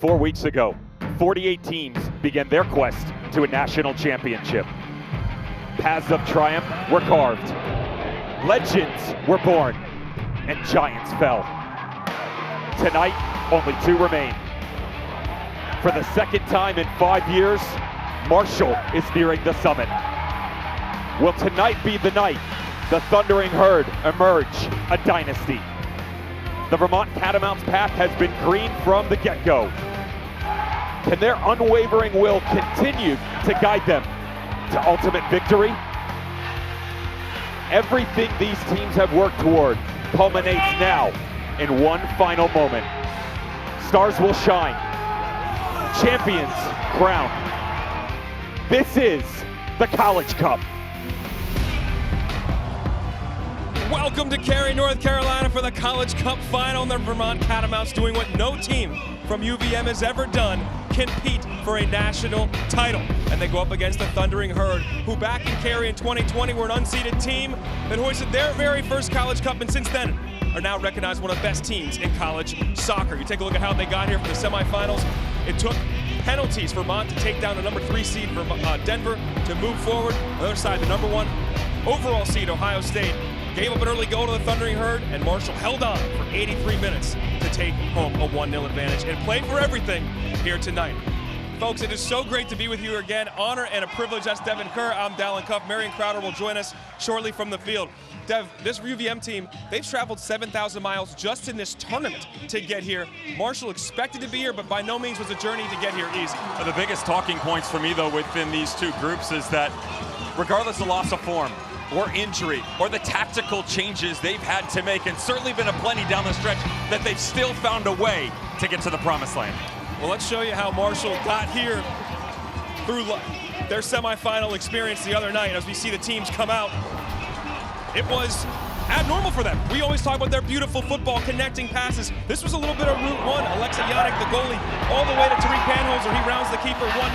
4 weeks ago, 48 teams began their quest to a national championship. Paths of triumph were carved, legends were born, and giants fell. Tonight, only 2 remain. For the second time in 5 years, Marshall is nearing the summit. Will tonight be the night the Thundering Herd emerge a dynasty? The Vermont Catamounts path has been green from the get-go. Can their unwavering will continue to guide them to ultimate victory? Everything these teams have worked toward culminates now in one final moment. Stars will shine. Champions crowned. This is the College Cup. Welcome to Cary, North Carolina for the College Cup final. The Vermont Catamounts doing what no team from UVM has ever done, compete for a national title. And they go up against the Thundering Herd, who back in Cary in 2020 were an unseeded team that hoisted their very first College Cup, and since then are now recognized one of the best teams in college soccer. You take a look at how they got here for the semifinals. It took penalties for Vermont to take down the number 3 seed for Denver to move forward. On the other side, the number 1 overall seed, Ohio State, gave up an early goal to the Thundering Herd, and Marshall held on for 83 minutes to take home a 1-0 advantage and play for everything here tonight. Folks, it is so great to be with you again. Honor and a privilege. That's Devin Kerr. I'm Dallin Cuff. Marion Crowder will join us shortly from the field. Dev, this UVM team, they've traveled 7,000 miles just in this tournament to get here. Marshall expected to be here, but by no means was a journey to get here easy. The biggest talking points for me, though, within these two groups is that regardless of loss of form, or injury, or the tactical changes they've had to make, and certainly been aplenty down the stretch, that they've still found a way to get to the promised land. Well, let's show you how Marshall got here through their semifinal experience the other night. As we see the teams come out, it was abnormal for them. We always talk about their beautiful football connecting passes. This was a little bit of Route 1. Alexa Yannick, the goalie, all the way to Tariq Panholzer. He rounds the keeper 1-0,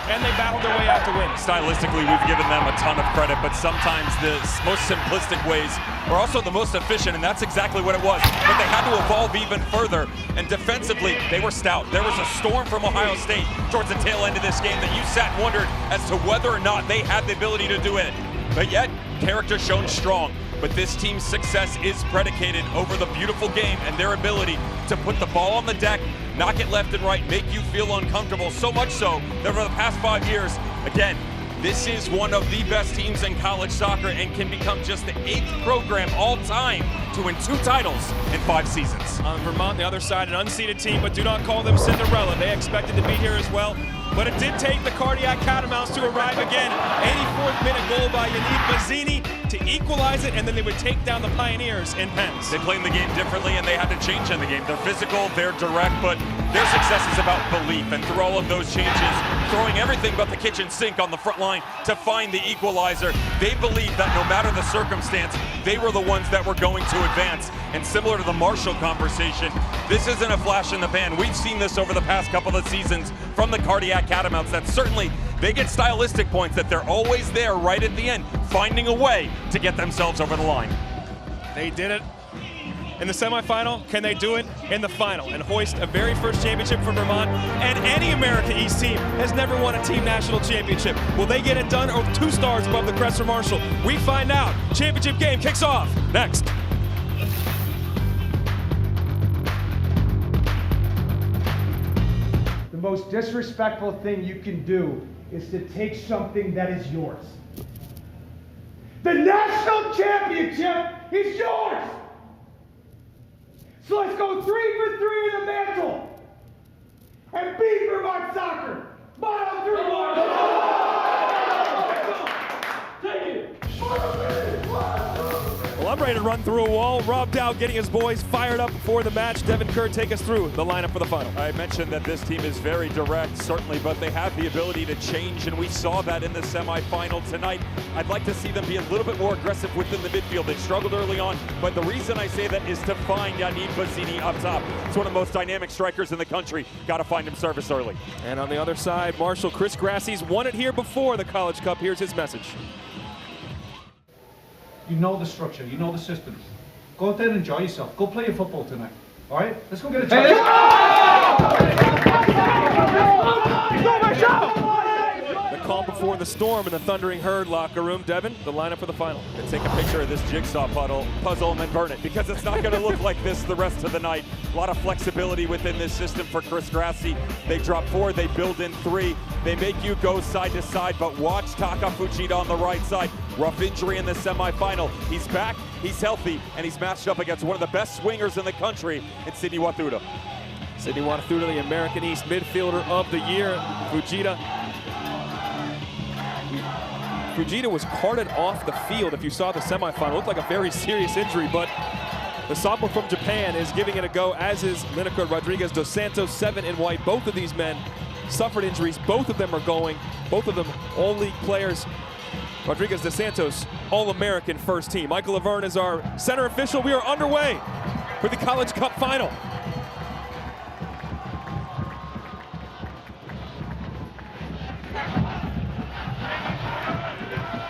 and they battled their way out to win. Stylistically, we've given them a ton of credit, but sometimes the most simplistic ways are also the most efficient, and that's exactly what it was. But they had to evolve even further, and defensively, they were stout. There was a storm from Ohio State towards the tail end of this game that you sat and wondered as to whether or not they had the ability to do it. But yet, character shown strong. But this team's success is predicated over the beautiful game and their ability to put the ball on the deck, knock it left and right, make you feel uncomfortable. So much so that over the past 5 years, again, this is one of the best teams in college soccer and can become just the 8th program all time to win 2 titles in 5 seasons. On Vermont, the other side, an unseeded team, but do not call them Cinderella. They expected to be here as well. But it did take the Cardiac Catamounts to arrive again. 84th minute goal by Yannick Bazzini to equalize it, and then they would take down the Pioneers in pens. They played the game differently, and they had to change in the game. They're physical, they're direct, but their success is about belief. And through all of those changes, throwing everything but the kitchen sink on the front line to find the equalizer, they believed that no matter the circumstance, they were the ones that were going to advance. And similar to the Marshall conversation, this isn't a flash in the pan. We've seen this over the past couple of seasons from the Cardiac Catamounts, that certainly they get stylistic points, that they're always there right at the end, finding a way to get themselves over the line. They did it in the semifinal. Can they do it in the final and hoist a very first championship for Vermont? And any America East team has never won a team national championship. Will they get it done, or 2 stars above the crest for Marshall? We find out. Championship game kicks off next. The most disrespectful thing you can do is to take something that is yours. The national championship is yours! So let's go 3 for 3 in the mantle and beat Vermont soccer. Mile through Take it! Well, I'm ready to run through a wall. Rob Dow getting his boys fired up before the match. Devin Kerr, take us through the lineup for the final. I mentioned that this team is very direct, certainly, but they have the ability to change, and we saw that in the semifinal tonight. I'd like to see them be a little bit more aggressive within the midfield. They struggled early on, but the reason I say that is to find Yannick Bazzini up top. It's one of the most dynamic strikers in the country. Got to find him service early. And on the other side, Marshall, Chris Grassie's won it here before the College Cup. Here's his message. You know the structure, you know the systems. Go out there and enjoy yourself. Go play your football tonight. All right? Let's go get a chance. the storm in the Thundering Herd locker room. Devin, the lineup for the final. And take a picture of this jigsaw puzzle and then burn it, because it's not going to look like this the rest of the night. A lot of flexibility within this system for Chris Grassi. They drop 4, they build in 3. They make you go side to side, but watch Taka Fujita on the right side. Rough injury in the semifinal. He's back, he's healthy, and he's matched up against one of the best swingers in the country in Sidney Wathuda. Sidney Wathuda, the American East midfielder of the year. Fujita was carted off the field. If you saw the semifinal, it looked like a very serious injury, but the sophomore from Japan is giving it a go, as is Lineker Rodriguez dos Santos, 7 in white. Both of these men suffered injuries. Both of them are going. Both of them all-league players. Rodriguez dos Santos, All-American first team. Michael Laverne is our center official. We are underway for the College Cup final.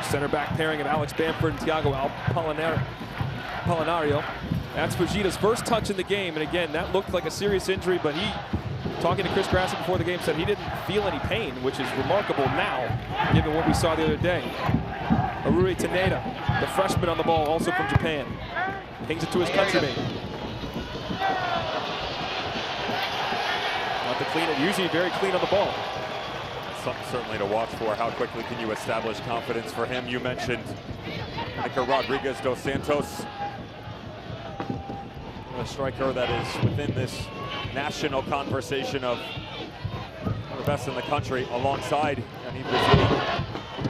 Center back pairing of Alex Bamford and Thiago Apolinario. That's Fujita's first touch in the game, and again, that looked like a serious injury, but he, talking to Chris Grassi before the game, said he didn't feel any pain, which is remarkable now, given what we saw the other day. Aruri Taneda, the freshman on the ball, also from Japan. Hangs it to his countryman. Not the clean, usually very clean on the ball. Something certainly to watch for. How quickly can you establish confidence for him? You mentioned Lineker Rodriguez dos Santos, a striker that is within this national conversation of the best in the country, alongside,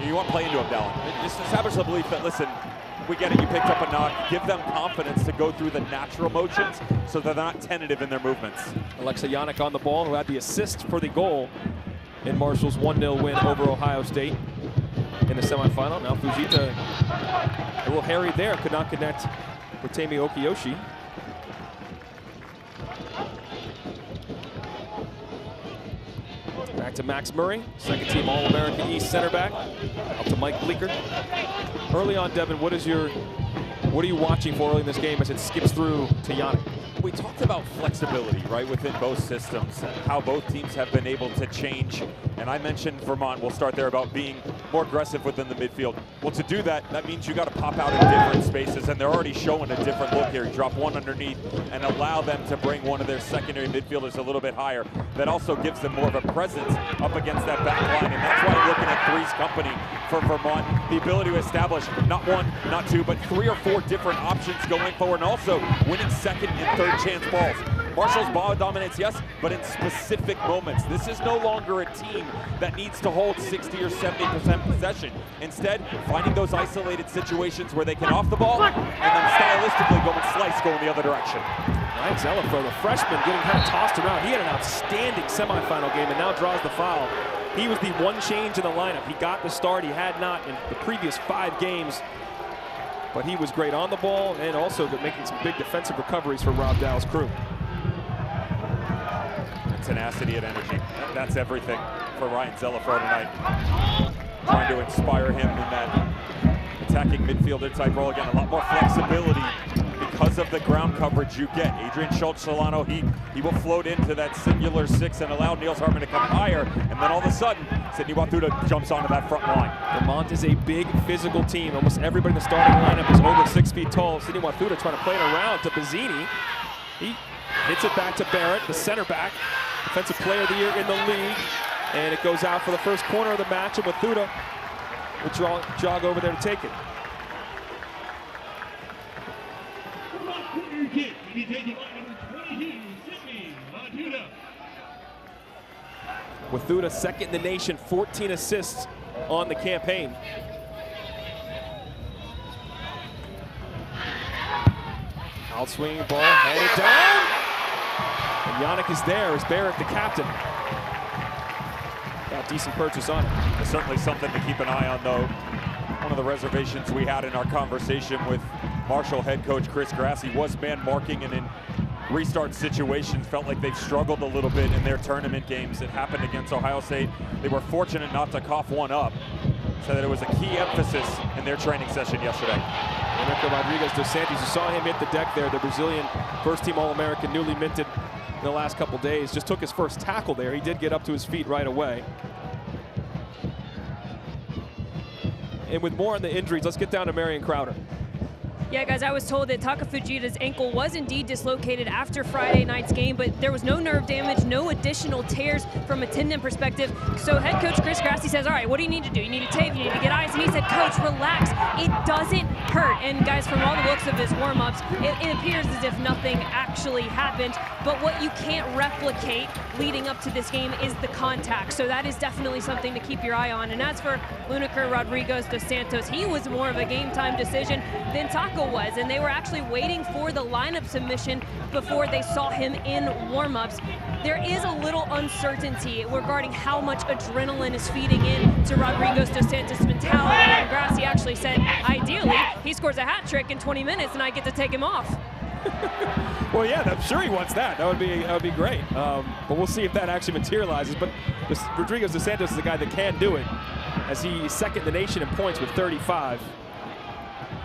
you want to play into him, Dallin. Just establish the belief that, listen, we get it, you picked up a knock. Give them confidence to go through the natural motions so they're not tentative in their movements. Alexa Yannick on the ball, who had the assist for the goal in Marshall's 1-0 win over Ohio State in the semifinal. Now Fujita, a little hairy there, could not connect with Tami Okiyoshi. Back to Max Murray, second team All-American East center back. Out to Mike Bleeker. Early on, Devin, what are you watching for early in this game as it skips through to Yannick? We talked about flexibility, right, within both systems, how both teams have been able to change. And I mentioned Vermont, we'll start there, about being more aggressive within the midfield. Well, to do that, that means you got to pop out in different spaces, and they're already showing a different look here. Drop one underneath and allow them to bring one of their secondary midfielders a little bit higher. That also gives them more of a presence up against that back line, and that's why I'm looking at Three's company for Vermont. The ability to establish not 1, not 2, but 3 or 4 different options going forward, and also winning second and third chance balls. Marshall's ball dominates, yes, but in specific moments. This is no longer a team that needs to hold 60 or 70% possession. Instead, finding those isolated situations where they can off the ball and then stylistically go and slice, go in the other direction. Ryan Zelafro, the freshman, getting kind of tossed around. He had an outstanding semifinal game and now draws the foul. He was the one change in the lineup. He got the start he had not in the previous 5 games. But he was great on the ball and also making some big defensive recoveries for Rob Dow's crew. Tenacity and energy. That's everything for Ryan Zelafro tonight. Trying to inspire him in that attacking midfielder type role. Again, a lot more flexibility because of the ground coverage you get. Adrian Schultz-Solano, he will float into that singular 6 and allow Niels Hartman to come higher. And then all of a sudden, Sidney Wathuda jumps onto that front line. Vermont is a big physical team. Almost everybody in the starting lineup is over 6 feet tall. Sidney Wathuda trying to play it around to Bazzini. He hits it back to Barrett, the center back. Defensive player of the year in the league. And it goes out for the first corner of the match, and Wathuda will jog over there to take it. Wathuda, second in the nation, 14 assists on the campaign. Out swinging ball, headed down. And Yannick is there as Barrett, the captain. Got a decent purchase on it. There's certainly something to keep an eye on, though. One of the reservations we had in our conversation with Marshall head coach Chris Grassi was man marking, and in restart situations felt like they've struggled a little bit in their tournament games. It happened against Ohio State. They were fortunate not to cough one up. So that it was a key emphasis in their training session yesterday. Lineker Rodriguez dos Santos, you saw him hit the deck there, the Brazilian first-team All-American, newly minted in the last couple days. Just took his first tackle there. He did get up to his feet right away. And with more on the injuries, let's get down to Marion Crowder. Yeah, guys, I was told that Taka Fujita's ankle was indeed dislocated after Friday night's game, but there was no nerve damage, no additional tears from a tendon perspective. So head coach Chris Grassi says, all right, what do you need to do? You need to tape, you need to get ice. And he said, coach, relax. It doesn't hurt. And guys, from all the looks of his warm-ups, it appears as if nothing actually happened. But what you can't replicate leading up to this game is the contact. So that is definitely something to keep your eye on. And as for Lunaker Rodriguez dos Santos, he was more of a game-time decision than Taka was, and they were actually waiting for the lineup submission before they saw him in warm-ups. There is a little uncertainty regarding how much adrenaline is feeding in to Rodriguez dos Santos' mentality, and Grassi actually said, ideally, he scores a hat trick in 20 minutes and I get to take him off. Well, yeah, I'm sure he wants that. That would be great. But we'll see if that actually materializes. But Rodriguez dos Santos is the guy that can do it, as he's second in the nation in points with 35.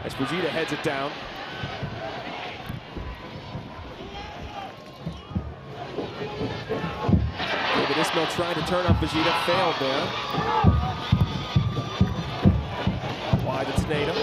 As Fujita heads it down. David Ismail trying to turn on Fujita, failed there. Wide to Taneda.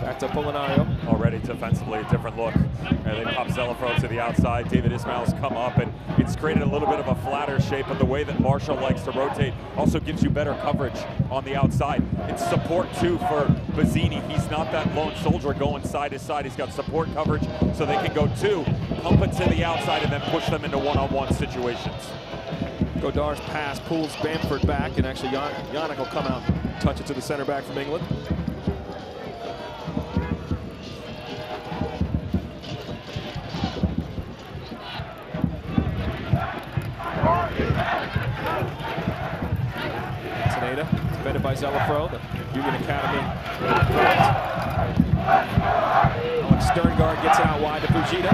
Back to Polinario. Already defensively a different look. And they pop Zelafro to the outside. David Ismail's come up, and it's created a little bit of a flatter shape, but the way that Marshall likes to rotate also gives you better coverage on the outside. It's support too for Bazzini. He's not that lone soldier going side to side. He's got support coverage, so they can go two, pump it to the outside, and then push them into one-on-one situations. Godar's pass pulls Bamford back, and actually Yannick will come out and touch it to the center back from England. Taneda, defended by Zelafro, the Union Academy. Alex Sterngard gets it out wide to Fujita.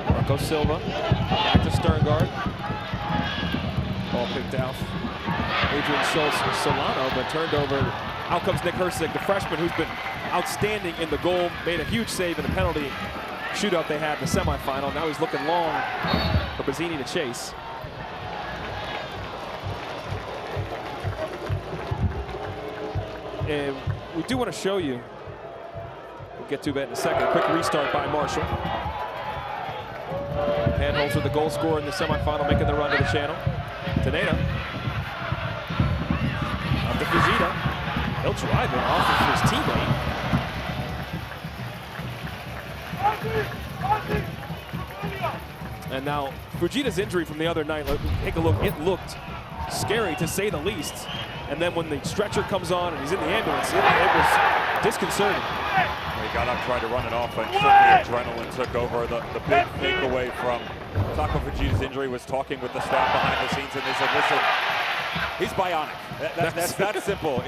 Marco Silva, back to Sterngard. Ball picked out. Adrian Solano, but turned over. Out comes Nick Hersig, the freshman who's been outstanding in the goal, made a huge save in the penalty shootout they had in the semifinal. Now he's looking long for Bazzini to chase. And we do want to show you, we'll get to that in a second, a quick restart by Marshall. Handholzer, the goal scorer in the semifinal, making the run to the channel. Taneda. Up to Fujita. He'll drive it off of his teammate. And now Fujita's injury from the other night, take a look, it looked scary to say the least. And then when the stretcher comes on and he's in the ambulance, it was disconcerting. He got up, tried to run it off, and certainly adrenaline took over. The big takeaway from Taka Fujita's injury was talking with the staff behind the scenes, and they said, listen, he's bionic. That's that simple.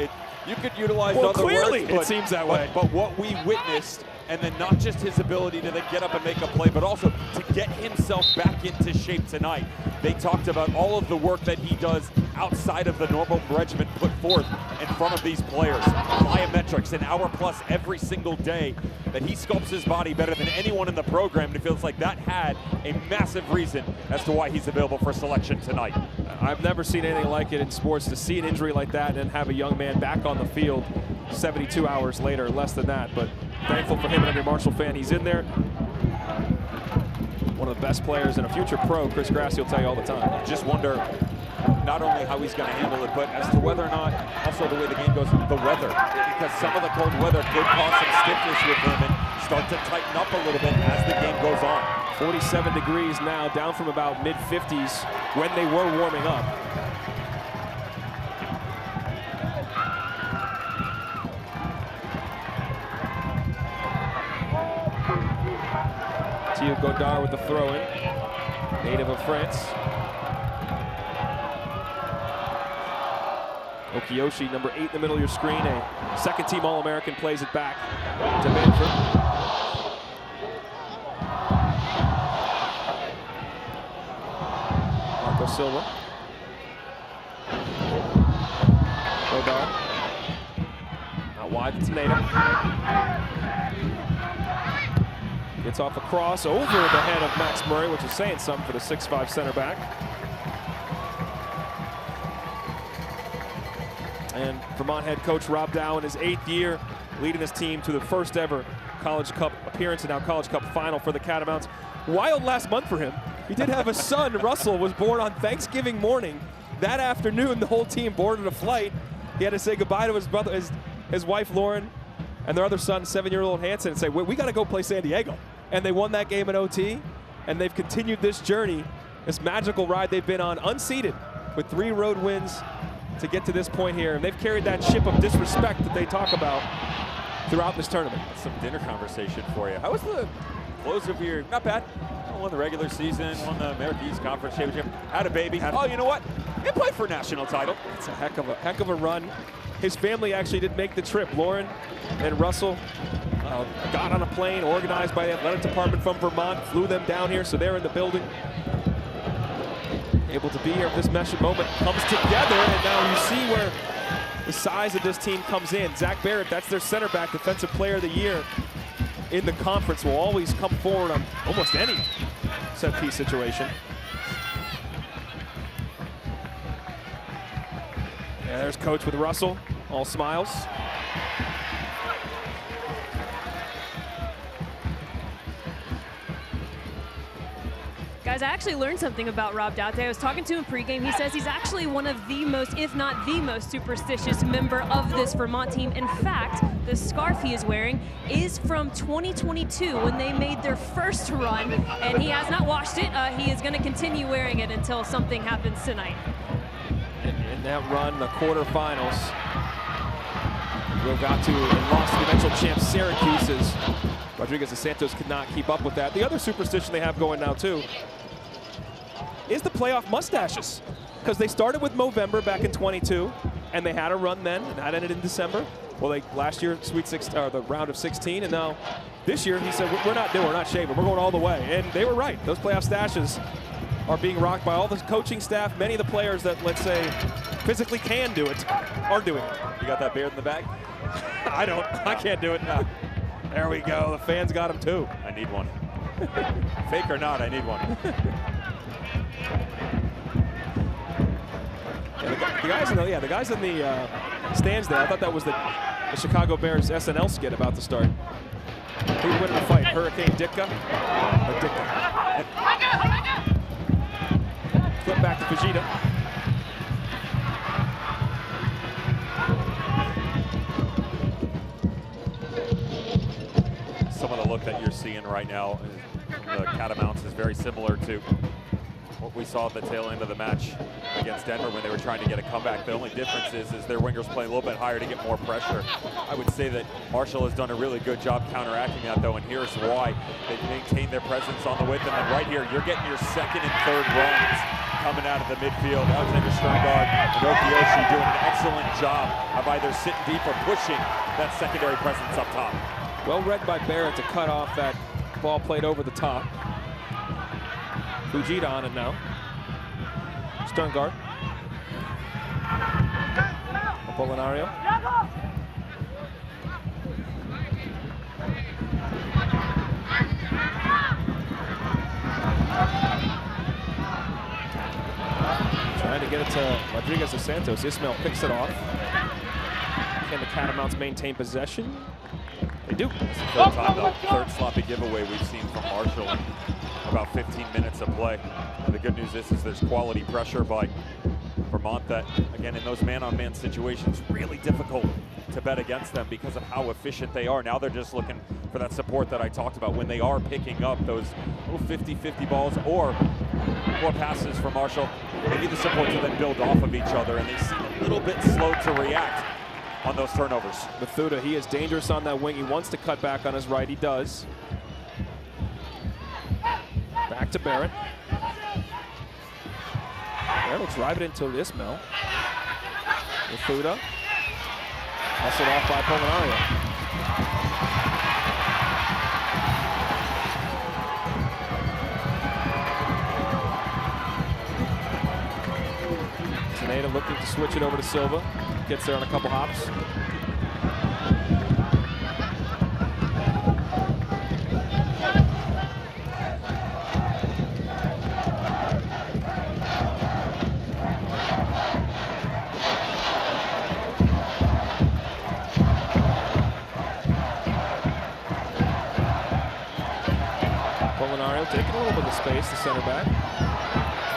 You could utilize other clearly words, but, it seems that way. But what we witnessed, and then not just his ability to then get up and make a play, but also to get himself back into shape tonight. They talked about all of the work that he does outside of the normal regimen put forth in front of these players. Plyometrics, an hour plus every single day, that he sculpts his body better than anyone in the program, and it feels like that had a massive reason as to why he's available for selection tonight. I've never seen anything like it in sports, to see an injury like that and have a young man back on the field 72 hours later, less than that. But thankful for him, and every Marshall fan. He's in there. One of the best players and a future pro, Chris Grassi will tell you all the time. Just wonder not only how he's going to handle it, but as to whether or not, also the way the game goes, the weather. Because some of the cold weather could cause some stiffness with him and start to tighten up a little bit as the game goes on. 47 degrees now, down from about mid-50s when they were warming up. Thio Godard with the throw-in, native of France. Okiyoshi, number 8 in the middle of your screen, a second-team All-American, plays it back to Manfred. Marco Silva. Godard. Out wide to Taneda. Gets off a cross over the head of Max Murray, which is saying something for the 6'5" center back. And Vermont head coach Rob Dow in his 8th year leading his team to the first ever College Cup appearance and now College Cup final for the Catamounts. Wild last month for him. He did have a son, Russell, was born on Thanksgiving morning. That afternoon, the whole team boarded a flight. He had to say goodbye to his brother, his wife Lauren, and their other son, 7-year-old Hanson, and say, we got to go play San Diego. And they won that game in OT, and they've continued this journey, this magical ride they've been on, unseeded, with 3 road wins to get to this point here. And they've carried that ship of disrespect that they talk about throughout this tournament. That's some dinner conversation for you. How was the close of your, not bad, won the regular season, won the American East Conference Championship, had a baby. Oh, you know what? They played for a national title. It's a heck of a run. His family actually did make the trip. Lauren and Russell got on a plane organized by the athletic department from Vermont, flew them down here, so they're in the building. Able to be here if this mesh moment comes together, and now you see where the size of this team comes in. Zach Barrett, that's their center back, defensive player of the year in the conference, will always come forward on almost any set piece situation. Yeah, there's coach with Russell, all smiles. Guys, I actually learned something about Rob Dow today. I was talking to him pregame. He says he's actually one of the most, if not the most superstitious member of this Vermont team. In fact, the scarf he is wearing is from 2022 when they made their first run, and he has not washed it. He is going to continue wearing it until something happens tonight. In that run, the quarterfinals, Will got to and lost to the eventual champ Syracuse as Rodriguez and Santos could not keep up with that. The other superstition they have going now too is the playoff mustaches, because they started with Movember back in 22 and they had a run then, and that ended in December. Well, last year the round of 16, and now this year he said we're not shaving, we're going all the way, and they were right. Those playoff stashes are being rocked by all the coaching staff. Many of the players that, let's say, physically can do it are doing it. You got that beard in the bag? I don't. I can't do it. No. There we go. The fans got him too. I need one. Fake or not, I need one. Yeah, the guys in the stands there. I thought that was the Chicago Bears SNL skit about to start. Who's winning the fight? Hurricane Ditka or Ditka? Flip back to Fujita. Some of the look that you're seeing right now, the Catamounts, is very similar to what we saw at the tail end of the match against Denver when they were trying to get a comeback. The only difference is their wingers play a little bit higher to get more pressure. I would say that Marshall has done a really good job counteracting that, though, and here's why. They've maintained their presence on the width, and then right here, you're getting your second and third runs coming out of the midfield. Alexander Sterngard and Okioshi doing an excellent job of either sitting deep or pushing that secondary presence up top. Well read by Barrett to cut off that ball played over the top. Fujita on it now. Sterngard. Apolinario. Trying to get it to Rodriguez and Santos. Ismail picks it off. Can the Catamounts maintain possession? They do. It's the third time, though. Third sloppy giveaway we've seen from Marshall in about 15 minutes of play. And the good news is there's quality pressure by Vermont that, again, in those man-on-man situations, really difficult to bet against them because of how efficient they are. Now they're just looking for that support that I talked about when they are picking up those little 50-50 balls or passes from Marshall. They need the support to then build off of each other, and they seem a little bit slow to react on those turnovers. Mathuda, he is dangerous on that wing. He wants to cut back on his right. He does. Back to Barrett. Barrett will drive it into Ismail. Mathuda. Hustled off by Apolinario. Teneda looking to switch it over to Silva. Gets there on a couple hops. Zelafro taking a little bit of space, the center back.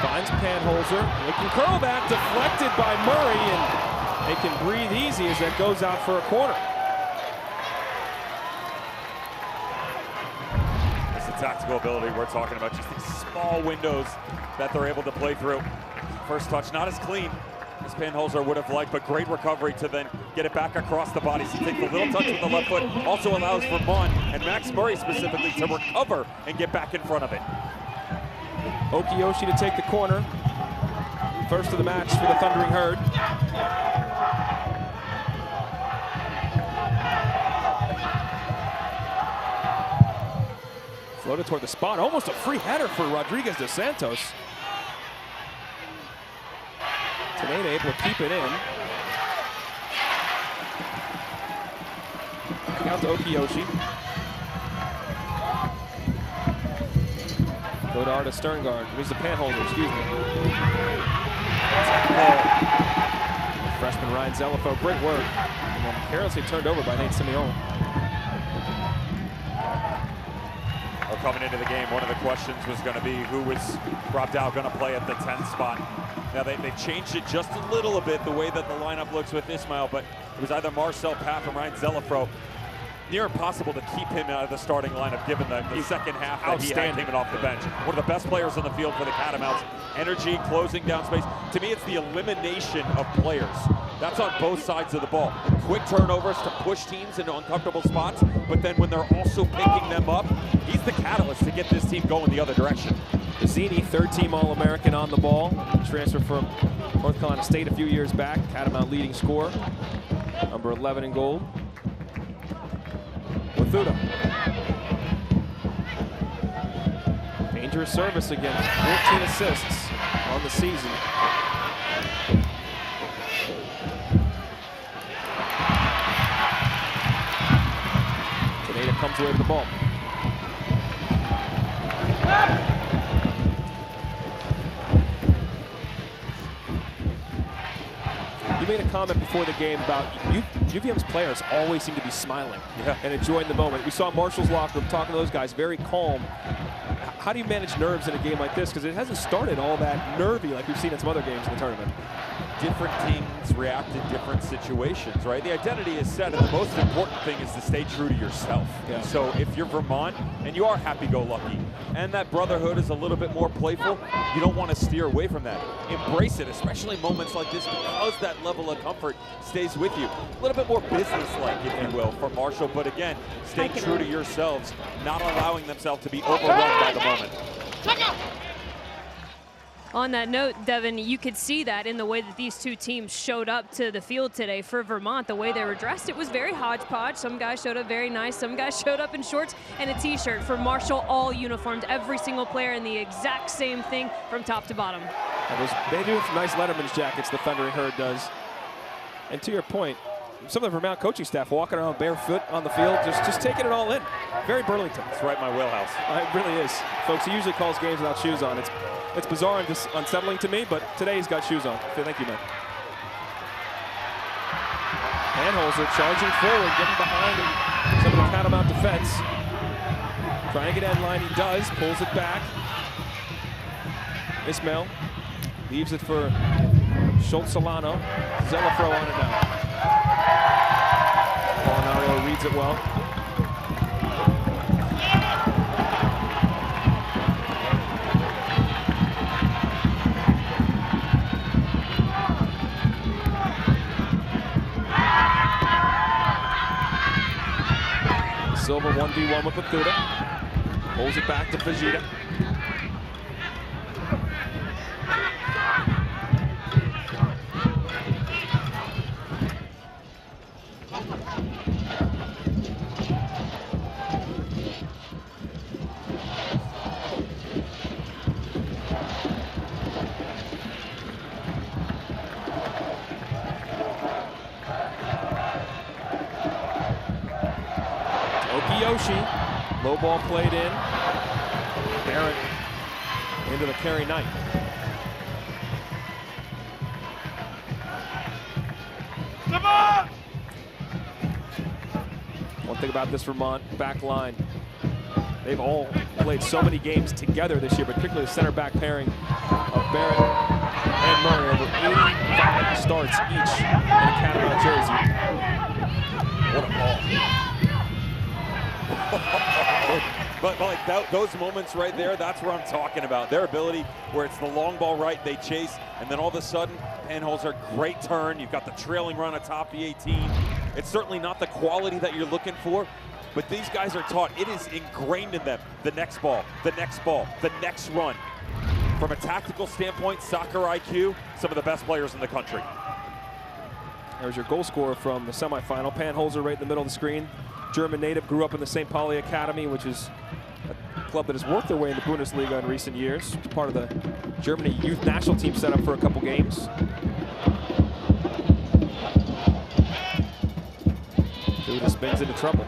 Finds Panholzer, looking curl back, deflected by Murray, and they can breathe easy as that goes out for a corner. It's the tactical ability we're talking about, just these small windows that they're able to play through. First touch, not as clean as Panholzer would have liked, but great recovery to then get it back across the body. So take the little touch with the left foot, also allows Vermont and Max Murray specifically to recover and get back in front of it. Okiyoshi to take the corner. First of the match for the Thundering Herd. Floated toward the spot, almost a free header for Rodriguez dos Santos. Tenane able to keep it in. Out to Okiyoshi. Godard to Sterngard. Here's the Panholzer, excuse me. Freshman Ryan Zelafro, great work. And then carelessly turned over by Nate Simeone. Well, coming into the game, one of the questions was going to be who was dropped out, going to play at the 10th spot. Now they changed it just a little bit, the way that the lineup looks with Ismail, but it was either Marcel Paff or Ryan Zelafro. Near impossible to keep him out of the starting lineup given the second half that he had came off the bench. One of the best players on the field for the Catamounts. Energy, closing down space. To me, it's the elimination of players. That's on both sides of the ball. Quick turnovers to push teams into uncomfortable spots, but then when they're also picking them up, he's the catalyst to get this team going the other direction. Zini, third-team All-American on the ball. Transfer from North Carolina State a few years back. Catamount leading scorer. Number 11 in gold. Wathuda. Dangerous service again. 14 assists on the season. Tenane comes away with the ball. You made a comment before the game about UVM's players always seem to be smiling and enjoying the moment. We saw Marshall's locker room talking to those guys, very calm. How do you manage nerves in a game like this? Because it hasn't started all that nervy like we've seen in some other games in the tournament. Different teams react in different situations, right? The identity is set, and the most important thing is to stay true to yourself. Yeah. So if you're Vermont and you are happy-go-lucky, and that brotherhood is a little bit more playful, you don't want to steer away from that. Embrace it, especially moments like this, because that level of comfort stays with you. A little bit more business-like, if you will, for Marshall, but again, stay true to yourselves, not allowing themselves to be overrun by the moment. On that note, Devin, you could see that in the way that these two teams showed up to the field today. For Vermont, the way they were dressed, it was very hodgepodge. Some guys showed up very nice. Some guys showed up in shorts and a t-shirt. For Marshall, all uniformed, every single player in the exact same thing from top to bottom. They do have nice Letterman's jackets, the Thundering Herd does. And to your point, some of the Vermont coaching staff walking around barefoot on the field, just taking it all in. Very Burlington. It's right in my wheelhouse. It really is. Folks, he usually calls games without shoes on. It's bizarre and just unsettling to me, but today he's got shoes on. So thank you, man. Panholzer charging forward, getting behind some of the Catamount defense. Trying to get end line, he does, pulls it back. Ismail leaves it for Schultz-Solano. Zelafro on it now. Molinaro reads it well. Silva 1v1 with Wathuda. Pulls it back to Fajita. Okiyoshi, low ball played in. Barrett into the Kerry Knight. One thing about this Vermont back line, they've all played so many games together this year, particularly the center back pairing of Barrett and Murray. Over 85 starts each in a Catamount jersey. What a ball. But like those moments right there, that's what I'm talking about. Their ability where it's the long ball right, they chase, and then all of a sudden, Panholzer, great turn. You've got the trailing run atop the 18. It's certainly not the quality that you're looking for, but these guys are taught, it is ingrained in them. The next ball, the next ball, the next run. From a tactical standpoint, soccer IQ, some of the best players in the country. There's your goal scorer from the semifinal. Panholzer right in the middle of the screen. German native, grew up in the St. Pauli Academy, which is a club that has worked their way in the Bundesliga in recent years. It's part of the Germany youth national team set up for a couple games. Duda spins into trouble.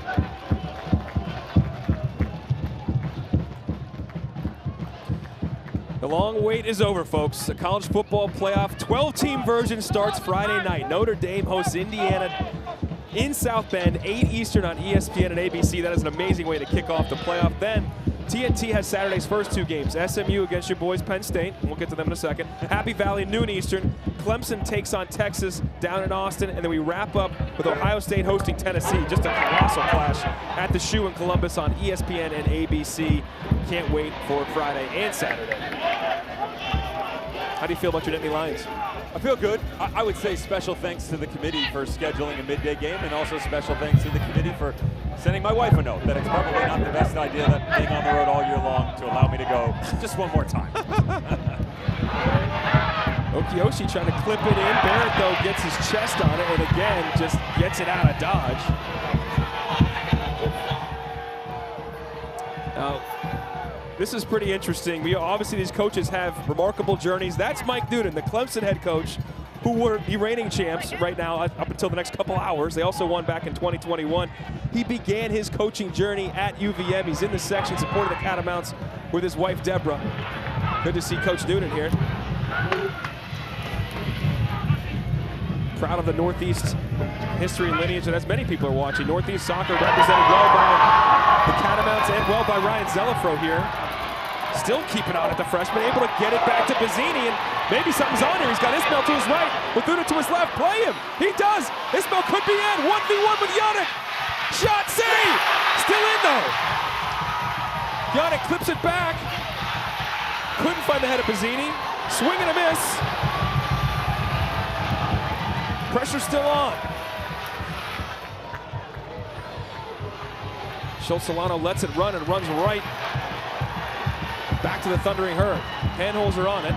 The long wait is over, folks. The college football playoff 12-team version starts Friday night. Notre Dame hosts Indiana in South Bend, 8 Eastern on ESPN and ABC. That is an amazing way to kick off the playoff. Then TNT has Saturday's first 2 games. SMU against your boys, Penn State. We'll get to them in a second. Happy Valley, noon Eastern. Clemson takes on Texas down in Austin. And then we wrap up with Ohio State hosting Tennessee. Just a colossal clash at the Shoe in Columbus on ESPN and ABC. Can't wait for Friday and Saturday. How do you feel about your Nittany Lions? I feel good. I would say special thanks to the committee for scheduling a midday game, and also special thanks to the committee for sending my wife a note that it's probably not the best idea that being on the road all year long to allow me to go just one more time. Okioshi trying to clip it in. Barrett, though, gets his chest on it, and again, just gets it out of dodge. Now, this is pretty interesting. Obviously, these coaches have remarkable journeys. That's Mike Newton, the Clemson head coach, who were the reigning champs right now up until the next couple hours. They also won back in 2021. He began his coaching journey at UVM. He's in the section supporting the Catamounts with his wife, Deborah. Good to see Coach Newton here. Proud of the Northeast history and lineage, and as many people are watching. Northeast soccer represented well by the Catamounts and well by Ryan Zelafro here. Still keeping on at the freshman, able to get it back to Bazzini, and maybe something's on here. He's got Ismail to his right, Bethune to his left. Play him. He does. Ismail could be in. 1v1 with Yannick. Shot city. Still in though. Yannick clips it back. Couldn't find the head of Bazzini. Swing and a miss. Pressure still on. Schultz Solano lets it run and runs right back to the Thundering Herd. Panholzer on it.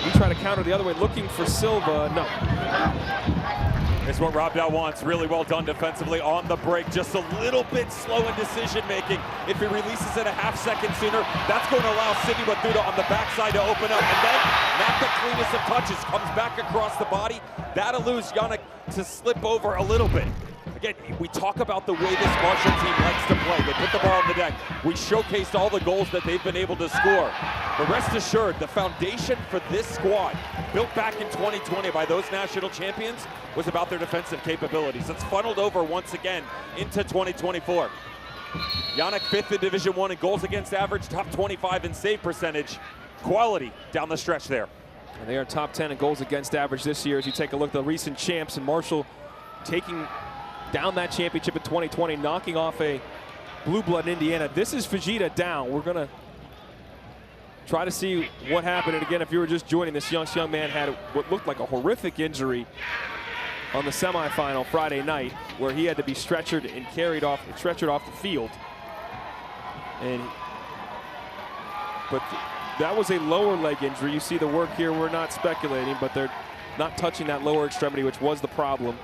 He tried to counter the other way, looking for Silva. No. It's what Rob Dow wants. Really well done defensively on the break. Just a little bit slow in decision making. If he releases it a half-second sooner, that's going to allow Sidney Wathuta on the backside to open up. And then, not the cleanest of touches, comes back across the body. That allows Yannick to slip over a little bit. Again, we talk about the way this Marshall team likes to play. They put the ball on the deck. We showcased all the goals that they've been able to score. But rest assured, the foundation for this squad, built back in 2020 by those national champions, was about their defensive capabilities. It's funneled over once again into 2024. Yannick, 5th in Division I in goals against average, top 25 in save percentage. Quality down the stretch there. And they are top 10 in goals against average this year. As you take a look at the recent champs, and Marshall taking down that championship in 2020, knocking off a blue blood in Indiana. This is Fujita down. We're gonna try to see what happened. And again, if you were just joining, this young man had what looked like a horrific injury on the semifinal Friday night, where he had to be stretchered and stretchered off the field. But that was a lower leg injury. You see the work here. We're not speculating, but they're not touching that lower extremity, which was the problem.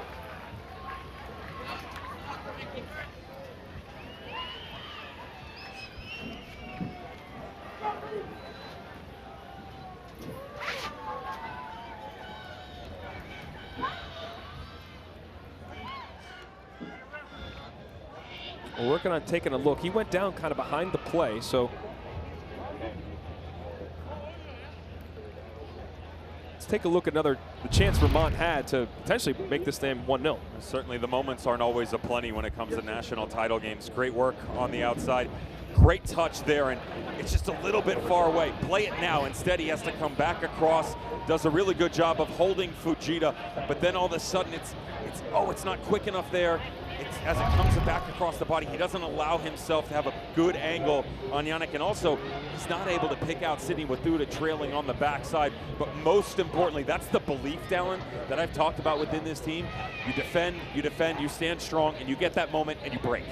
We're working on taking a look. He went down kind of behind the play, so let's take a look at the chance Vermont had to potentially make this thing 1-0. Certainly the moments aren't always aplenty when it comes to national title games. Great work on the outside. Great touch there, and it's just a little bit far away. Play it now. Instead, he has to come back across. Does a really good job of holding Fujita, but then all of a sudden it's not quick enough there. As it comes back across the body, he doesn't allow himself to have a good angle on Yannick, and also he's not able to pick out Sidney Wathuta trailing on the backside. But most importantly, that's the belief, Dallin, that I've talked about within this team. You defend, you stand strong, and you get that moment and you break.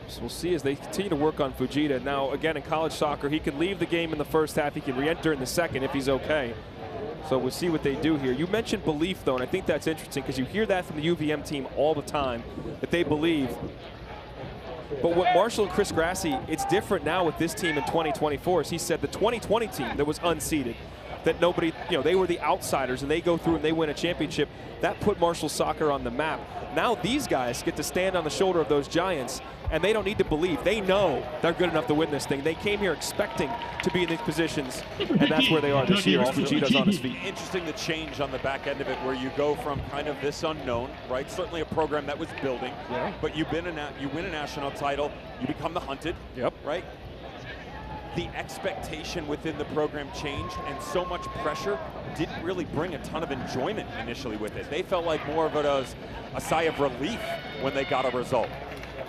So we'll see as they continue to work on Fujita. Now, again, in college soccer, he can leave the game in the first half. He can re-enter in the second if he's okay. So we'll see what they do here. You mentioned belief, though, and I think that's interesting because you hear that from the UVM team all the time, that they believe. But what Marshall and Chris Grassi, it's different now with this team in 2024, as he said the 2020 team that was unseeded, that nobody, they were the outsiders, and they go through and they win a championship. That put Marshall soccer on the map. Now these guys get to stand on the shoulder of those giants, and they don't need to believe. They know they're good enough to win this thing. They came here expecting to be in these positions, and that's where they are this year. Fujita's on his feet. Interesting the change on the back end of it, where you go from kind of this unknown, right? Certainly a program that was building, but you win a national title, you become the hunted, right? The expectation within the program changed, and so much pressure didn't really bring a ton of enjoyment initially with it. They felt like more of it as a sigh of relief when they got a result.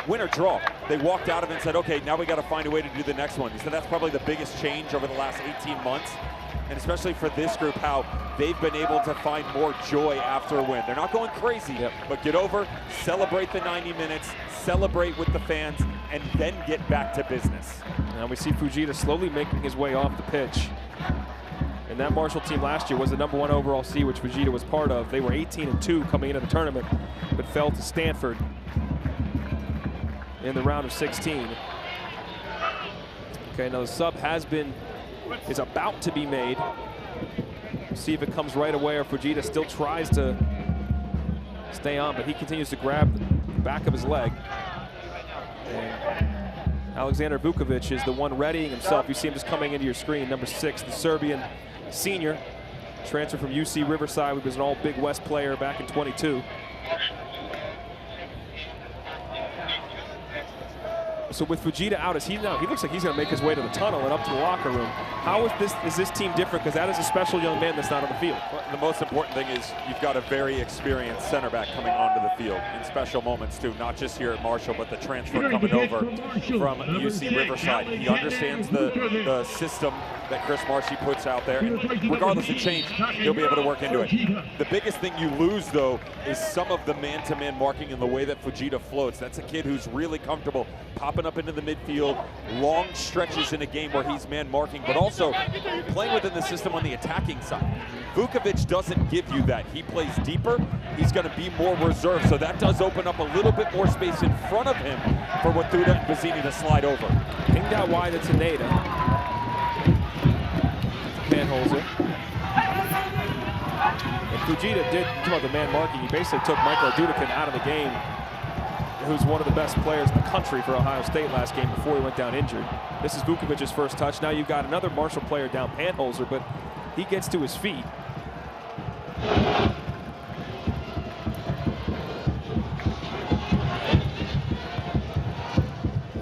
Win or draw, they walked out of it and said, okay, now we got to find a way to do the next one. So that's probably the biggest change over the last 18 months, and especially for this group, how they've been able to find more joy after a win. They're not going crazy, but get over, celebrate the 90 minutes, celebrate with the fans, and then get back to business. Now we see Fujita slowly making his way off the pitch. And that Marshall team last year was the #1 overall seed, which Fujita was part of. They were 18-2 coming into the tournament, but fell to Stanford in the round of 16. Okay, now the sub is about to be made. We'll see if it comes right away or Fujita still tries to stay on, but he continues to grab the back of his leg. And Alexander Vukovic is the one readying himself. You see him just coming into your screen, number 6, the Serbian senior, transferred from UC Riverside. He was an all Big West player back in 22. So with Fujita out, he looks like he's going to make his way to the tunnel and up to the locker room. How is this team different? Because that is a special young man that's not on the field. Well, the most important thing is you've got a very experienced center back coming onto the field in special moments too, not just here at Marshall, but the transfer coming over from UC Riverside. He understands the system that Chris Marshy puts out there, and regardless of change, he'll be able to work into it. The biggest thing you lose, though, is some of the man-to-man marking and the way that Fujita floats. That's a kid who's really comfortable popping up into the midfield, long stretches in a game where he's man marking, but also playing within the system on the attacking side. Vukovic doesn't give you that. He plays deeper. He's going to be more reserved, so that does open up a little bit more space in front of him for Wathuta and Bazzini to slide over. Pinged out wide to Taneda. Panholzer. And Fujita did, talk about the man marking, he basically took Michael Dudekin out of the game, who's one of the best players in the country for Ohio State last game before he went down injured. This is Vukovic's first touch. Now you've got another Marshall player down, Panholzer, but he gets to his feet.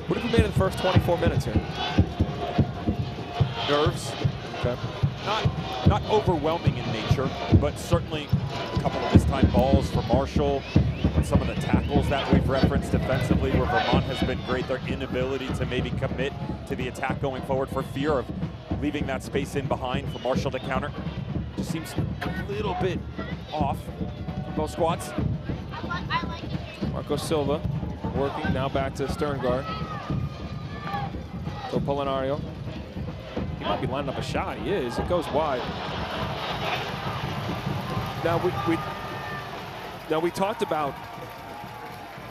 What have you made of the first 24 minutes here? Nerves. Okay. Not overwhelming in nature, but certainly a couple of missed-time balls for Marshall. Some of the tackles that we've referenced defensively where Vermont has been great, their inability to maybe commit to the attack going forward for fear of leaving that space in behind for Marshall to counter. Just seems a little bit off from both squads. Marco Silva working, now back to Sterngard. So Polinario. He might be lining up a shot. He is. It goes wide. Now we talked about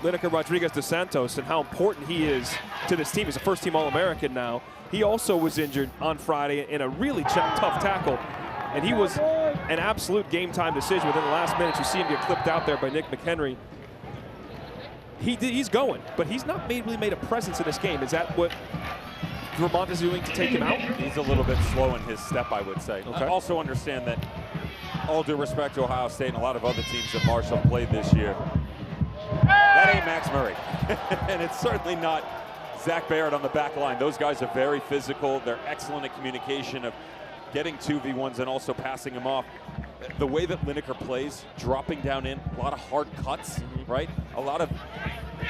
Lineker Rodriguez dos Santos and how important he is to this team. He's a first-team All-American now. He also was injured on Friday in a really tough tackle, and he was an absolute game-time decision within the last minute. You see him get clipped out there by Nick McHenry. He's going, but he's not really made a presence in this game. Is that what Vermont is doing to take him out? He's a little bit slow in his step, I would say. Okay. I also understand that, all due respect to Ohio State and a lot of other teams that Marshall played this year, that ain't Max Murray. And it's certainly not Zach Barrett on the back line. Those guys are very physical. They're excellent at communication of getting 2v1s and also passing them off. The way that Lineker plays, dropping down in, a lot of hard cuts, right? A lot of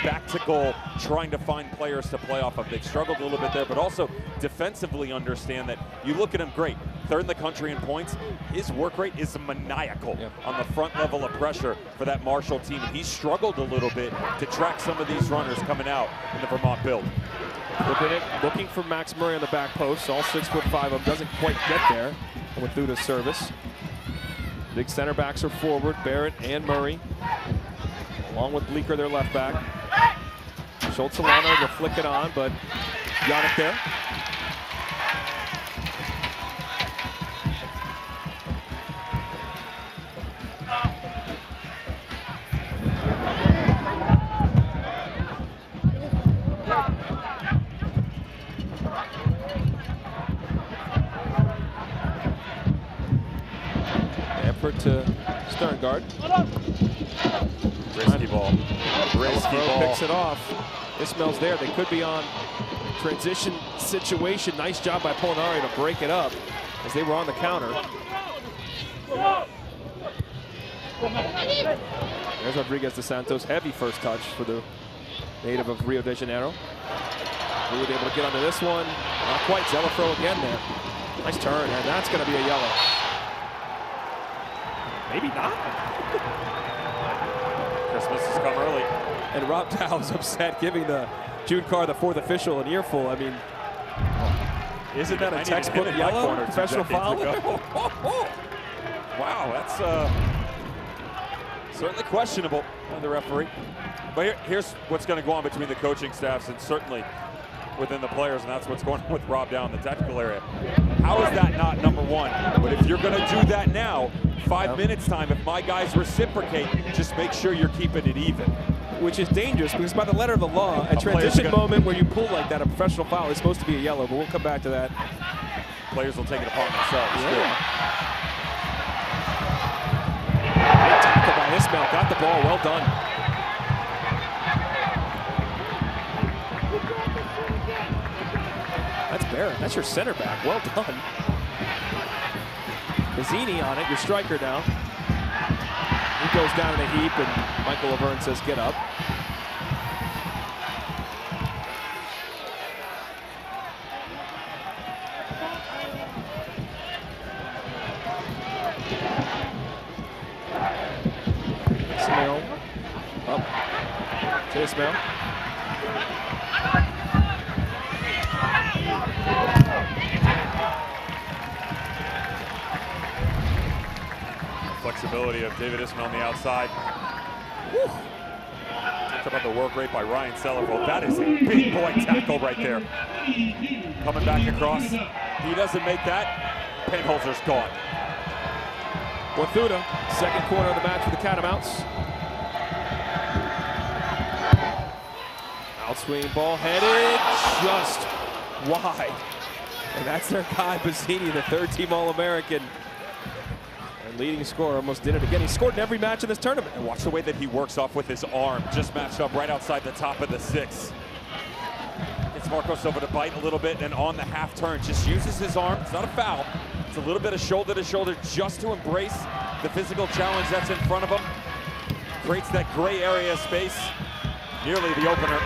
back to goal, trying to find players to play off of. They've struggled a little bit there, but also defensively understand that you look at him, great, third in the country in points. His work rate is maniacal on the front level of pressure for that Marshall team. And he's struggled a little bit to track some of these runners coming out in the Vermont build. Looking for Max Murray on the back post. All 6'5" of him, doesn't quite get there with Thuda's service. Big center backs are forward, Barrett and Murray, along with Bleeker, their left back. Schultz-Solano will flick it on, but got it there. Effort to Sterngard. Risky ball. Risky ball. Picks it off. Ismail's there. They could be on transition situation. Nice job by Polonari to break it up as they were on the counter. There's Rodriguez de Santos. Heavy first touch for the native of Rio de Janeiro. We were able to get onto this one. Not quite. Zelafro again there. Nice turn, and that's going to be a yellow. Maybe not. Christmas has come early. And Rob Dow's upset, giving the Jude Carr, the fourth official, an earful. I mean, isn't that a textbook yellow? Professional foul? Wow, that's certainly questionable by the referee. But here's what's going to go on between the coaching staffs and certainly within the players, and that's what's going on with Rob Dow in the technical area. How is that not number one? But if you're going to do that now, 5 minutes time, if my guys reciprocate, just make sure you're keeping it even. Which is dangerous because by the letter of the law, a transition moment where you pull like that, a professional foul is supposed to be a yellow, but we'll come back to that. Players will take it upon themselves. Yeah. Great tackle by Ismail, got the ball, well done. That's Barrett, that's your center back, well done. Mazzini on it, your striker now. He goes down in a heap, and Michael Laverne says, get up. Ismail up to Ismail. Flexibility of David Ismail on the outside. Whew. Talk about the work rate by Ryan Sellerville. That is a big boy tackle right there. Coming back across. He doesn't make that. Penholzer's gone. Wathuda, second corner of the match for the Catamounts. Outswing ball headed just wide. And that's their guy, Bazzini, the third-team All-American. Leading scorer, almost did it again. He scored in every match in this tournament. And watch the way that he works off with his arm. Just matched up right outside the top of the six. Gets Marco Silva to bite a little bit, and on the half turn, just uses his arm. It's not a foul. It's a little bit of shoulder to shoulder just to embrace the physical challenge that's in front of him. Creates that gray area of space. Nearly the opener.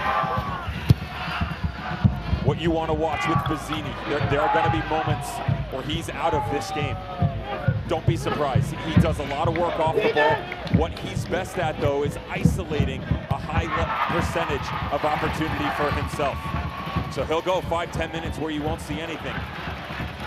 What you want to watch with Bazzini. There are going to be moments where he's out of this game. Don't be surprised. He does a lot of work off the ball. What he's best at, though, is isolating a high percentage of opportunity for himself. So he'll go 5-10 minutes where you won't see anything.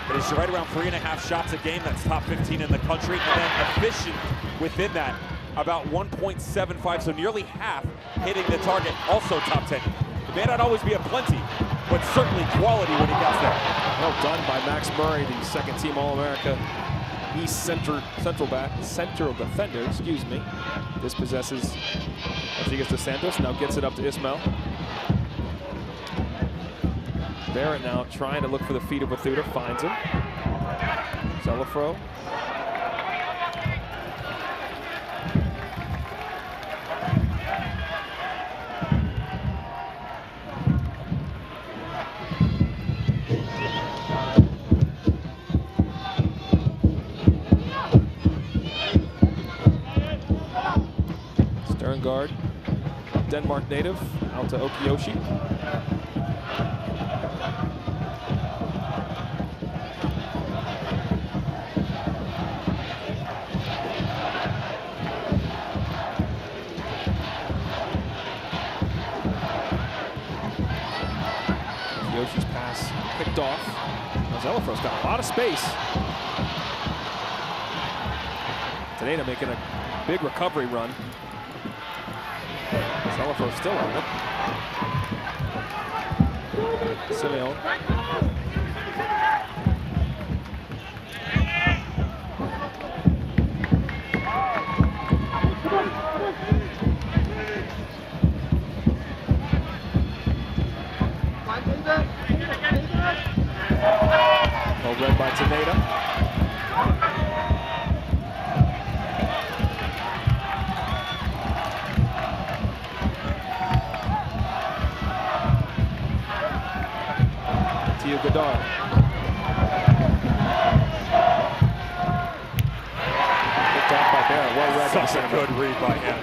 But he's right around 3.5 shots a game. That's top 15 in the country. And then efficient within that, about 1.75, so nearly half hitting the target, also top 10. It may not always be a plenty, but certainly quality when he gets there. Well done by Max Murray, the second-team All-America. East central defender, excuse me. Dispossesses Rodriguez de Santos, now gets it up to Ismail. Barrett now trying to look for the feet of Wathuta, finds him. Zelafro. Stern guard, Denmark native, out to Okiyoshi. Yoshi's pass picked off. Now Zelafro's got a lot of space. Teneda making a big recovery run. Zelafro's still on it. Simeon. Well read by Teneda. Tio Godard. Picked off by Barrett. Well read. Such a good read by him.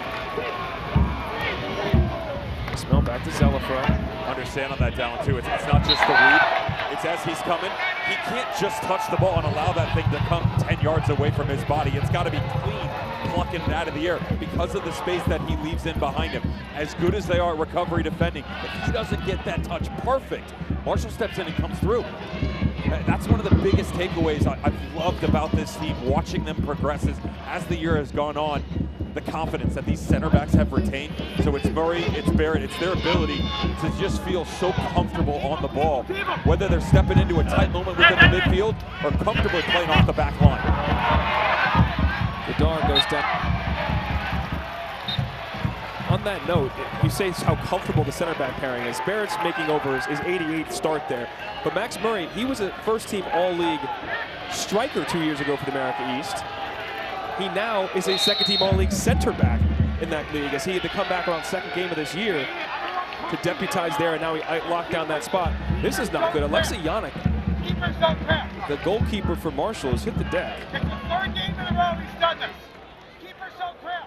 Smell back to Zelafro. Understand on that down too. It's not just the read. It's as he's coming. He can't just touch the ball and allow that thing to come 10 yards away from his body. It's got to be clean, plucking it out of the air because of the space that he leaves in behind him. As good as they are at recovery defending, if he doesn't get that touch perfect, Marshall steps in and comes through. That's one of the biggest takeaways I've loved about this team, watching them progress as the year has gone on. The confidence that these center backs have retained. So it's Murray, it's Barrett, it's their ability to just feel so comfortable on the ball, whether they're stepping into a tight moment within the midfield or comfortably playing off the back line. Godard goes down. On that note, you say how comfortable the center back pairing is. Barrett's making over his 88th start there. But Max Murray, he was a first-team All-League striker 2 years ago for the America East. He now is a second-team All-League center back in that league, as he had to come back around second game of this year to deputize there, and now he locked down that spot. This is not good. Alexei Yannick, the goalkeeper for Marshall, has hit the deck. It's the third game in a row he's done this. Keepers don't cramp.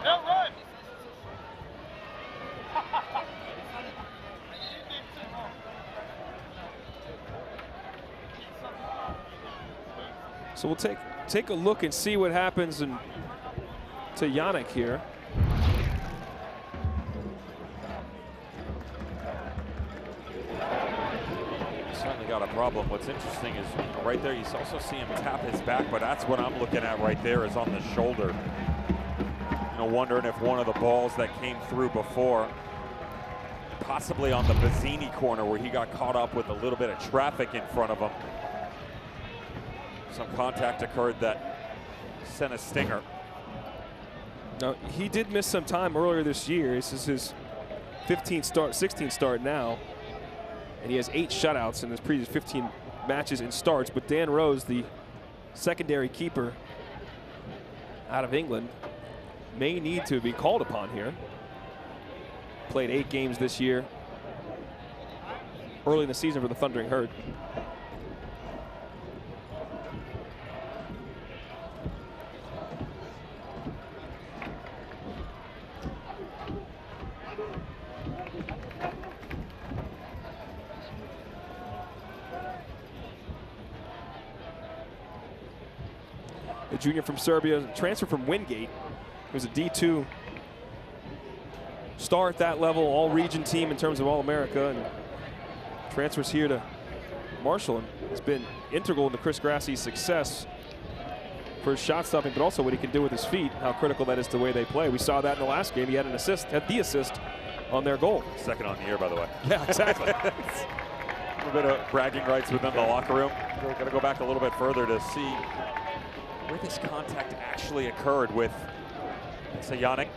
They'll run. So we'll take a look and see what happens to Yannick here. Certainly got a problem. What's interesting is right there, you also see him tap his back, but that's what I'm looking at right there is on the shoulder. You know, wondering if one of the balls that came through before, possibly on the Bazzini corner where he got caught up with a little bit of traffic in front of him. Some contact occurred that sent a stinger. Now, he did miss some time earlier this year. This is his 16th start now. And he has 8 shutouts in his previous 15 matches and starts. But Dan Rose, the secondary keeper out of England, may need to be called upon here. Played 8 games this year, early in the season for the Thundering Herd. The junior from Serbia, transfer from Wingate. He was a D2 star at that level, all-region team in terms of All-America, and transfers here to Marshall, and has been integral into Chris Grassie's success for his shot stopping, but also what he can do with his feet, how critical that is to the way they play. We saw that in the last game. He had the assist on their goal. Second on the year, by the way. Yeah, exactly. A little bit of bragging rights within the locker room. We're going to go back a little bit further to see where this contact actually occurred with Yannick.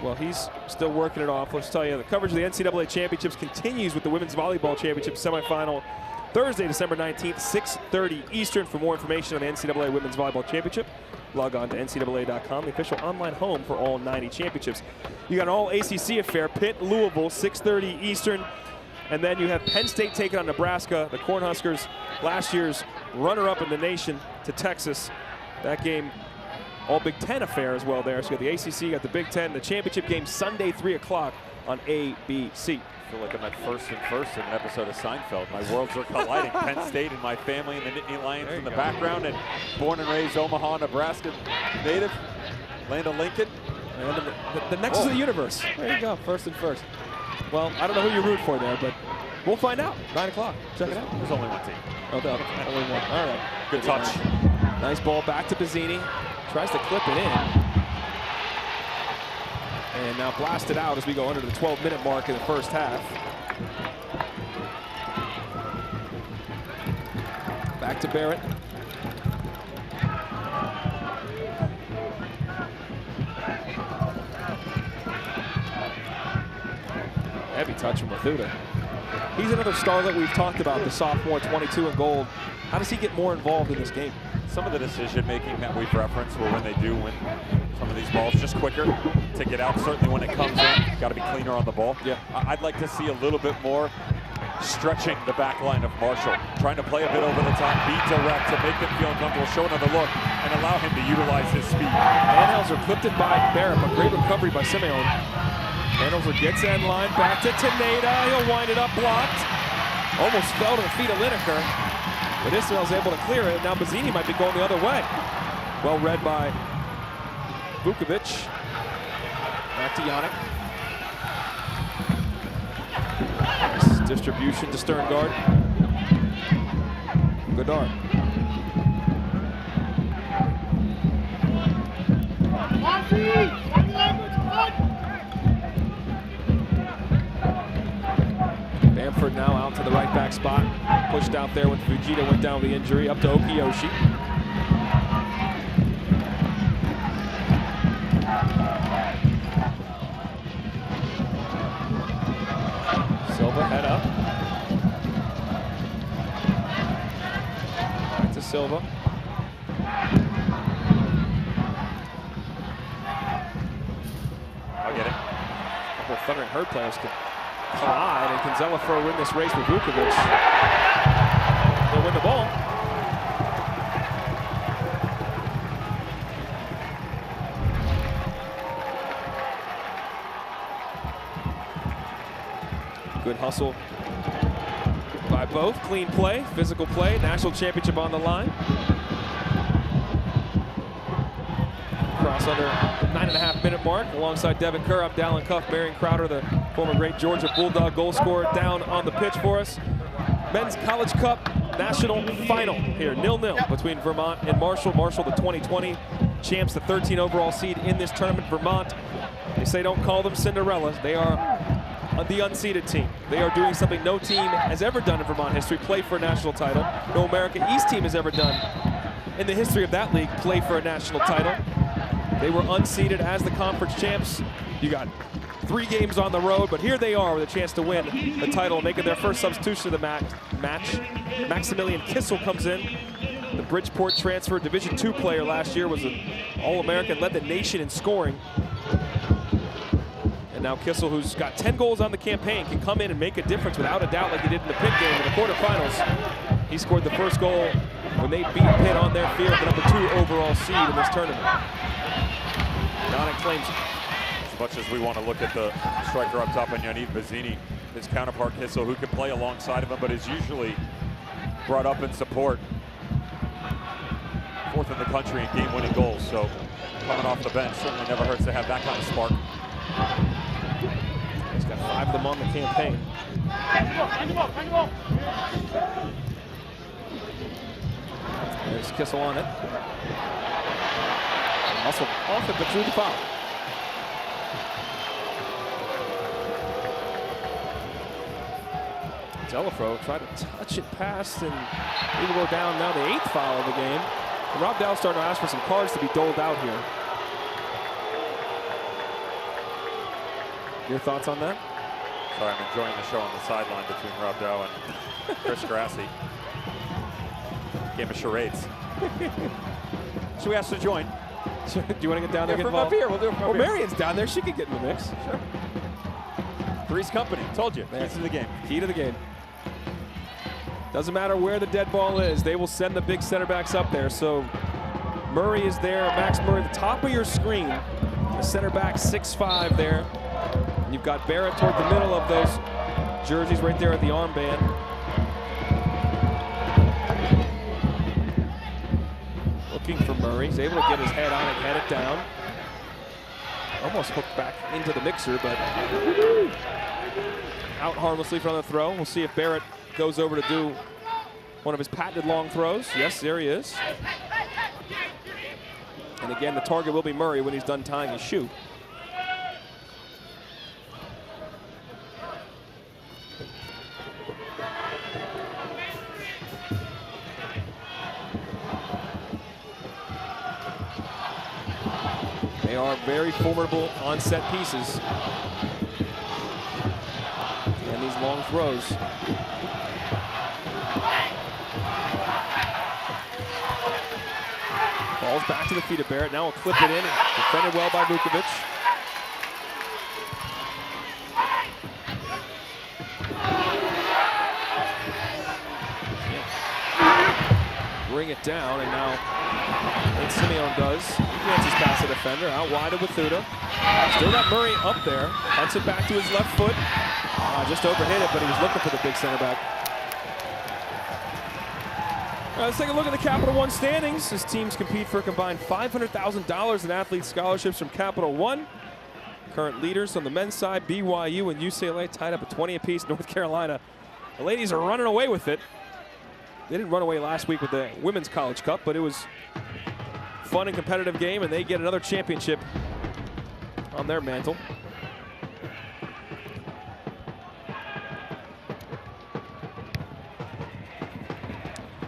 Well, he's still working it off. Let's tell you, the coverage of the NCAA championships continues with the Women's Volleyball Championship semifinal Thursday, December 19th, 6:30 Eastern. For more information on the NCAA Women's Volleyball Championship, log on to ncaa.com, the official online home for all 90 championships. You got an all ACC affair, Pitt, Louisville, 6:30 Eastern. And then you have Penn State taking on Nebraska. The Cornhuskers, last year's runner-up in the nation, to Texas. That game, all Big Ten affair as well there. So you got the ACC, you got the Big Ten, the championship game Sunday, 3 o'clock on ABC. I feel like I'm at first in an episode of Seinfeld. My worlds are colliding. Penn State and my family and the Nittany Lions in the background, and born and raised Omaha, Nebraska native, land of Lincoln. And the nexus of the universe. There you go, first and first. Well, I don't know who you root for there, but we'll find out. 9 o'clock. Check it out. There's only one team. Oh, no. Only one. All right. Good touch. Nice ball back to Bazzini. Tries to clip it in. And now blasted out as we go under the 12-minute mark in the first half. Back to Barrett. Heavy touch from Mathuda. He's another star that we've talked about, the sophomore, 22 in gold. How does he get more involved in this game? Some of the decision-making that we've referenced, where when they do win some of these balls, just quicker to get out. Certainly when it comes in, got to be cleaner on the ball. Yeah. I'd like to see a little bit more stretching the back line of Marshall, trying to play a bit over the top, be direct to make them feel uncomfortable, show another look, and allow him to utilize his speed. Anhauser clipped it by Barrett, but great recovery by Simeon. Anhauser gets end line, back to Teneda. He'll wind it up, blocked. Almost fell to the feet of Lineker, but Ismail's able to clear it. Now Bazzini might be going the other way. Well read by Vukovic. Back to Yannick. Nice distribution to Sterngard. Godard. Bamford now out to the right back spot. Pushed out there when Fujita went down with the injury. Up to Okiyoshi. Silva head up. Back to Silva. I'll get it. A couple of Thunder and Herd players can collide, and can Zelafro win this race with Vukovic? He'll win the ball. Good hustle by both. Clean play, physical play, national championship on the line. Cross under the 9.5-minute mark alongside Devin Kerr. I'm Dallin Cuff. Marion Crowder, the former great Georgia Bulldog goal scorer, down on the pitch for us. Men's College Cup National Final here, 0-0 between Vermont and Marshall. Marshall, the 2020 champs, the 13 overall seed in this tournament. Vermont, they say don't call them Cinderellas. They are the unseeded team. They are doing something no team has ever done in Vermont history, play for a national title. No America East team has ever done in the history of that league, play for a national title. They were unseeded as the conference champs. You got 3 games on the road, but here they are with a chance to win the title, making their first substitution of the match. Maximilian Kissel comes in, the Bridgeport transfer, Division II player last year, was an All-American, led the nation in scoring. And now Kissel, who's got 10 goals on the campaign, can come in and make a difference without a doubt, like he did in the Pitt game in the quarterfinals. He scored the first goal when they beat Pitt on their field, the number 2 overall seed in this tournament. Yannick claims it. As much as we want to look at the striker up top and Yaniv Bazzini, his counterpart Kissel, who can play alongside of him, but is usually brought up in support. 4th in the country in game-winning goals, so coming off the bench certainly never hurts to have that kind of spark. He's got 5 of them on the campaign. There's Kissel on it. Hustle off it, but through the foul. Delafro tried to touch it past, and he will go down now, the 8th foul of the game. And Rob Dowd's starting to ask for some cards to be doled out here. Your thoughts on that? Sorry, I'm enjoying the show on the sideline between Rob Dow and Chris Grassi. Game of charades. Should we ask her to join? Do you want to get down there? Yeah, Get from up involved? here. We'll do it from up here. Marion's down there. She could get in the mix. Sure. Three's company. Told you. Keys to the game. Key to the game. Doesn't matter where the dead ball is. They will send the big center backs up there. So Murray is there. Max Murray, the top of your screen. The center back, 6'5" there. And you've got Barrett toward the middle of those jerseys right there at the armband. Looking for Murray. He's able to get his head on it, head it down. Almost hooked back into the mixer, but out harmlessly from the throw. We'll see if Barrett goes over to do one of his patented long throws. Yes, there he is. And again, the target will be Murray when he's done tying his shoe. They are very formidable on set pieces. And these long throws. Ball's back to the feet of Barrett. Now we'll clip it in. Defended well by Vukovic. Bring it down, and now Simeon does. He dances past the defender, out wide of Wathuta. Still got Murray up there. Hunts it back to his left foot. Just overhit it, but he was looking for the big center back. All right, let's take a look at the Capital One standings. His teams compete for a combined $500,000 in athlete scholarships from Capital One. Current leaders on the men's side, BYU and UCLA tied up at 20 apiece. North Carolina, the ladies are running away with it. They didn't run away last week with the Women's College Cup, but it was a fun and competitive game, and they get another championship on their mantle.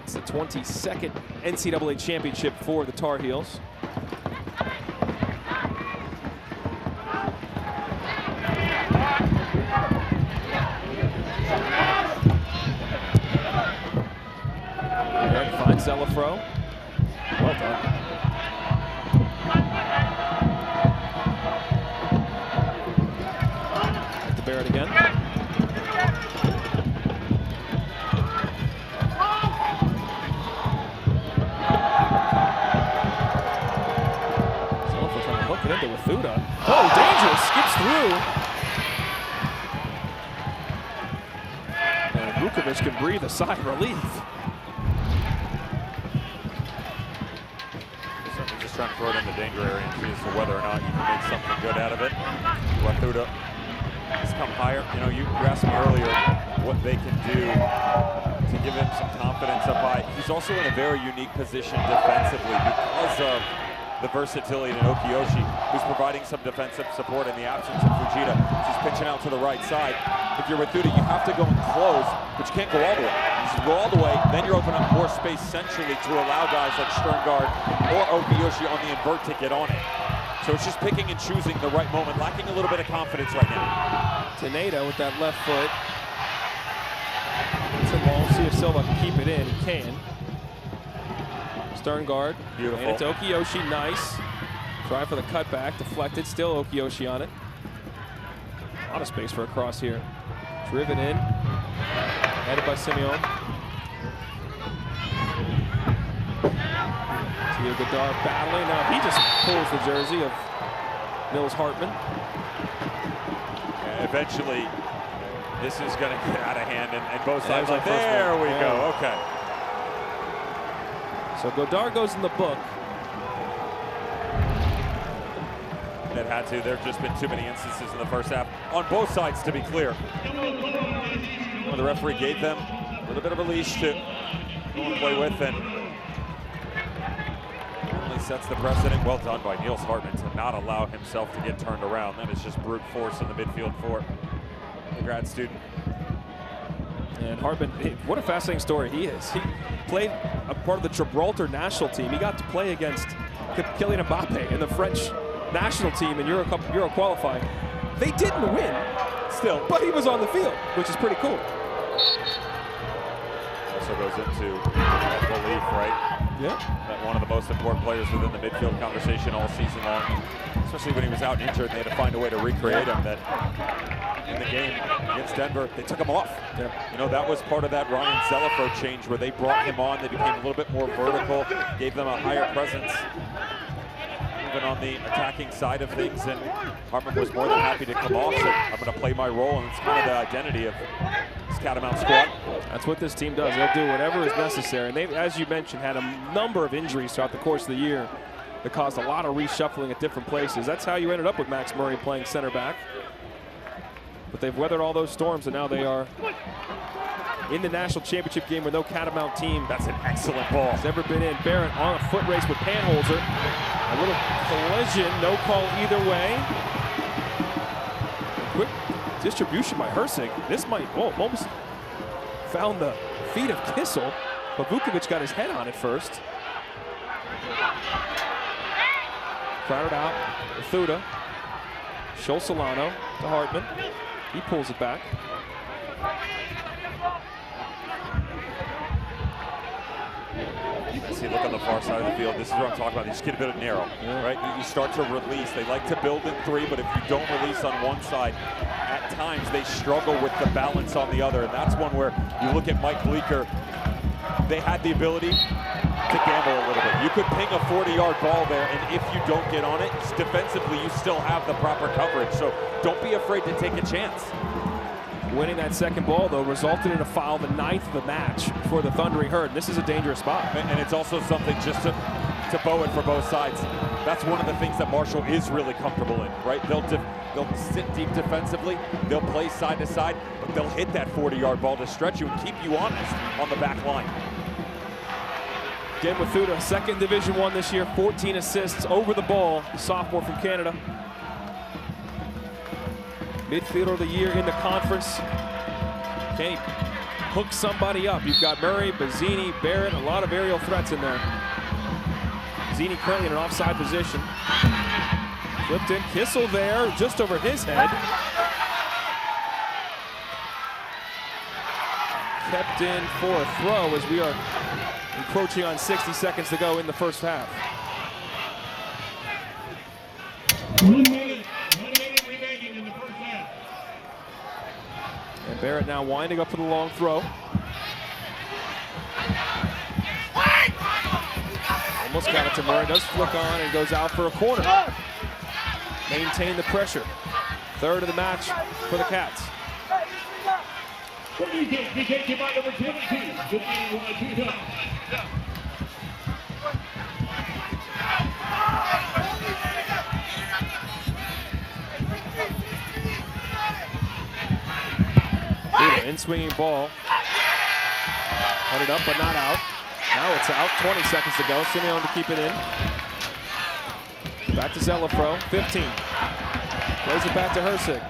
It's the 22nd NCAA championship for the Tar Heels. Finds Zelafro. Well done. Back to Barrett again. Zelafro trying to hook it into Wathuta. Oh, dangerous. Skips through. And Vukovic can breathe a sigh of relief. Trying to throw it in the danger area and see as to whether or not you can make something good out of it. Wathuta has come higher. You know, you asked me earlier what they can do to give him some confidence up high. He's also in a very unique position defensively because of the versatility in Okioshi, who's providing some defensive support in the absence of Fujita. She's pitching out to the right side. If you're Wathuta, you have to go and close, but you can't go all the way. You should go all the way, then you're opening up more space centrally to allow guys like Sterngard or Okioshi on the invert to get on it. So it's just picking and choosing the right moment, lacking a little bit of confidence right now. Teneda with that left foot. It's a ball. See if Silva can keep it in. He can. Sterngard. Beautiful. And it's Okioshi. Nice. Try for the cutback. Deflected. Still Okioshi on it. A lot of space for a cross here. Driven in. Headed by Simeon. Tio Godard battling. Now he just pulls the jersey of Nils Hartman. And eventually, this is going to get out of hand, and both sides like, there we go. Okay. So Godard goes in the book. It had to. There have just been too many instances in the first half on both sides, to be clear. Well, the referee gave them a little bit of a leash to go and play with, and only sets the precedent. Well done by Nils Hartman to not allow himself to get turned around. That is just brute force in the midfield for the grad student. And Hartman, what a fascinating story he is. He played a part of the Gibraltar national team. He got to play against Kylian Mbappe in the French national team in Euro qualifying. They didn't win, Still. but he was on the field, which is pretty cool. Also goes into that belief, right? Yeah. That one of the most important players within the midfield conversation all season long, especially when he was out injured, they had to find a way to recreate him. That in the game against Denver, they took him off. Yeah. You know, that was part of that Ryan Zelafro change where they brought him on. They became a little bit more vertical, gave them a higher presence, even on the attacking side of things. And Hartman was more than happy to come off. So I'm going to play my role, and it's kind of the identity of this Catamount squad. That's what this team does. They'll do whatever is necessary. And they've, as you mentioned, had a number of injuries throughout the course of the year that caused a lot of reshuffling at different places. That's how you ended up with Max Murray playing center back. But they've weathered all those storms, and now they are in the national championship game where no Catamount team That's an excellent ball. has ever been in. Barrett on a foot race with Panholzer. A little collision, no call either way. Quick distribution by Hersig. This might, almost found the feet of Kissel, but Vukovic got his head on it first. Crowded out, Thuda. Solano to Hartman. He pulls it back. See, look on the far side of the field. This is what I'm talking about. You just get a bit of narrow, right? You start to release. They like to build in three, but if you don't release on one side, at times they struggle with the balance on the other. And that's one where you look at Mike Bleeker. They had the ability to gamble a little bit. You could ping a 40-yard ball there, and if you don't get on it, defensively you still have the proper coverage. So don't be afraid to take a chance. Winning that second ball, though, resulted in a foul, the 9th of the match for the Thundering Herd. This is a dangerous spot. And it's also something just to bow it for both sides. That's one of the things that Marshall is really comfortable in, right? They'll sit deep defensively, they'll play side to side, but they'll hit that 40-yard ball to stretch you and keep you honest on the back line. Again with Thuda, second Division I this year, 14 assists over the ball, the sophomore from Canada. Midfielder of the year in the conference. Can he hook somebody up? You've got Murray, Bazzini, Barrett, a lot of aerial threats in there. Bazzini currently in an offside position. Flipped in, Kissel there, just over his head. Kept in for a throw as we are encroaching on 60 seconds to go in the first half. 1 minute remaining in the first half. And Barrett now winding up for the long throw. Almost got it to Murray, does flick on and goes out for a corner. Maintain the pressure. Third of the match for the Cats. What do you think? You take him out number 17. Good meeting, In swinging ball. Headed up but not out. Now it's out. 20 seconds to go. Simeone to keep it in. Back to Zelafro. 15. Plays it back to Hersig.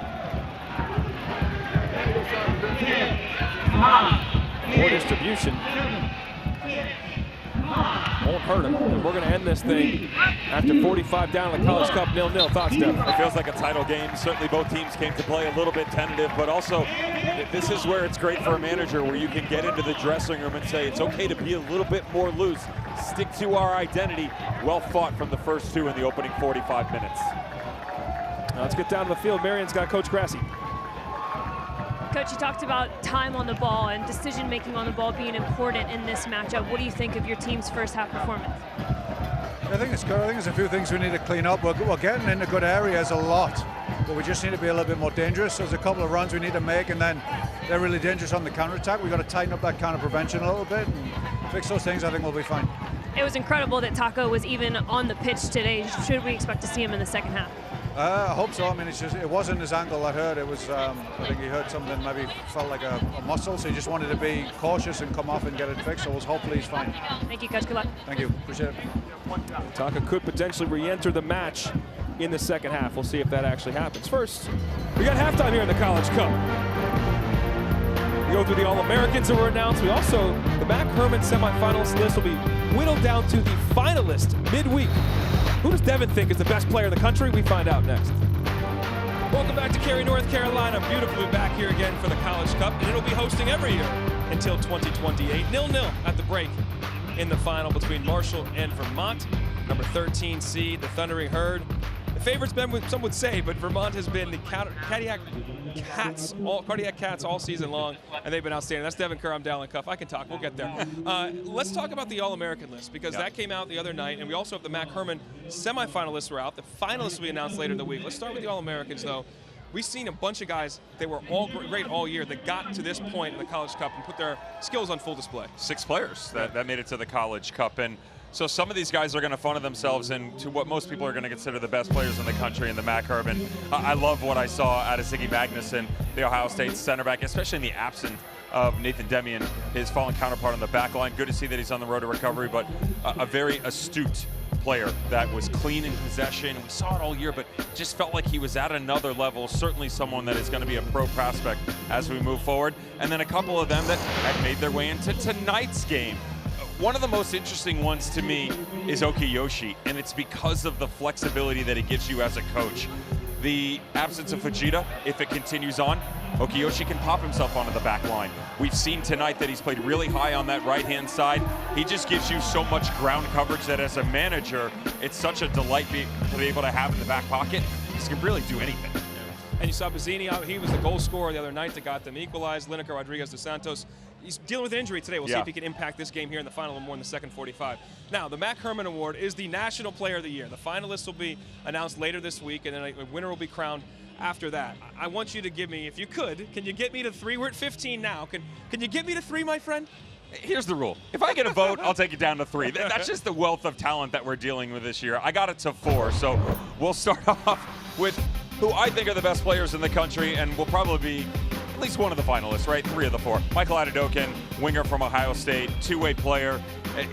Poor distribution. Won't hurt him. And we're going to end this thing after 45 down in the College Cup 0-0. Thoughts, Steph? It feels like a title game. Certainly both teams came to play a little bit tentative, but also this is where it's great for a manager where you can get into the dressing room and say it's okay to be a little bit more loose. Stick to our identity. Well fought from the first two in the opening 45 minutes. Now let's get down to the field. Marion's got Coach Grassi. Coach, you talked about time on the ball and decision-making on the ball being important in this matchup. What do you think of your team's first half performance? I think it's good. I think there's a few things we need to clean up. We're getting into good areas a lot, but we just need to be a little bit more dangerous. There's a couple of runs we need to make, and then they're really dangerous on the counter-attack. We've got to tighten up that counter prevention a little bit and fix those things. I think we'll be fine. It was incredible that Taco was even on the pitch today. Should we expect to see him in the second half? I hope so. I mean, it wasn't his ankle that hurt. It was, I think he hurt something, maybe felt like a muscle, so he just wanted to be cautious and come off and get it fixed, so hopefully he's fine. Thank you, Coach. Good luck. Thank you. Appreciate it. Taka could potentially re-enter the match in the second half. We'll see if that actually happens. First, we got halftime here in the College Cup. We go through the All-Americans that were announced. We also, the Mac Herman semifinalist list will be whittled down to the finalist midweek. Who does Devin think is the best player in the country? We find out next. Welcome back to Cary, North Carolina. Beautifully back here again for the College Cup, and it'll be hosting every year until 2028. 0-0 at the break in the final between Marshall and Vermont. Number 13 seed, the Thundering Herd. The favorite's been, some would say, but Vermont has been the cardiac cats all season long, and they've been outstanding. That's Devin Kerr. I'm Dallin Cuff. I can talk. We'll get there. Let's talk about the All-American list, because that came out the other night, and we also have the Mac Herman semifinalists were out. The finalists will be announced later in the week. Let's start with the All-Americans, though. We've seen a bunch of guys that were all great all year that got to this point in the College Cup and put their skills on full display. 6 players that made it to the College Cup. And so some of these guys are going to funnel themselves into what most people are going to consider the best players in the country in the Mac Herman. I love what I saw out of Ziggy Magnuson, the Ohio State center back, especially in the absence of Nathan Demian, his fallen counterpart on the back line. Good to see that he's on the road to recovery, but a very astute player that was clean in possession. We saw it all year, but just felt like he was at another level. Certainly someone that is going to be a pro prospect as we move forward. And then a couple of them that have made their way into tonight's game. One of the most interesting ones to me is Okiyoshi, and it's because of the flexibility that it gives you as a coach. The absence of Fujita, if it continues on, Okiyoshi can pop himself onto the back line. We've seen tonight that he's played really high on that right-hand side. He just gives you so much ground coverage that as a manager, it's such a delight to be able to have in the back pocket. He can really do anything. And you saw Bazzini out. He was the goal scorer the other night that got them equalized. Lineker Rodriguez dos Santos, he's dealing with injury today. We'll see if he can impact this game here in the final and more in the second 45. Now, the Mac Herman Award is the National Player of the Year. The finalists will be announced later this week, and then a winner will be crowned after that. I want you to give me, if you could, can you get me to 3? We're at 15 now. Can you get me to 3, my friend? Here's the rule. If I get a vote, I'll take it down to 3. That's just the wealth of talent that we're dealing with this year. I got it to 4, so we'll start off with who I think are the best players in the country, and will probably be at least one of the finalists, right? 3 of the 4. Michael Adedokin, winger from Ohio State, two-way player.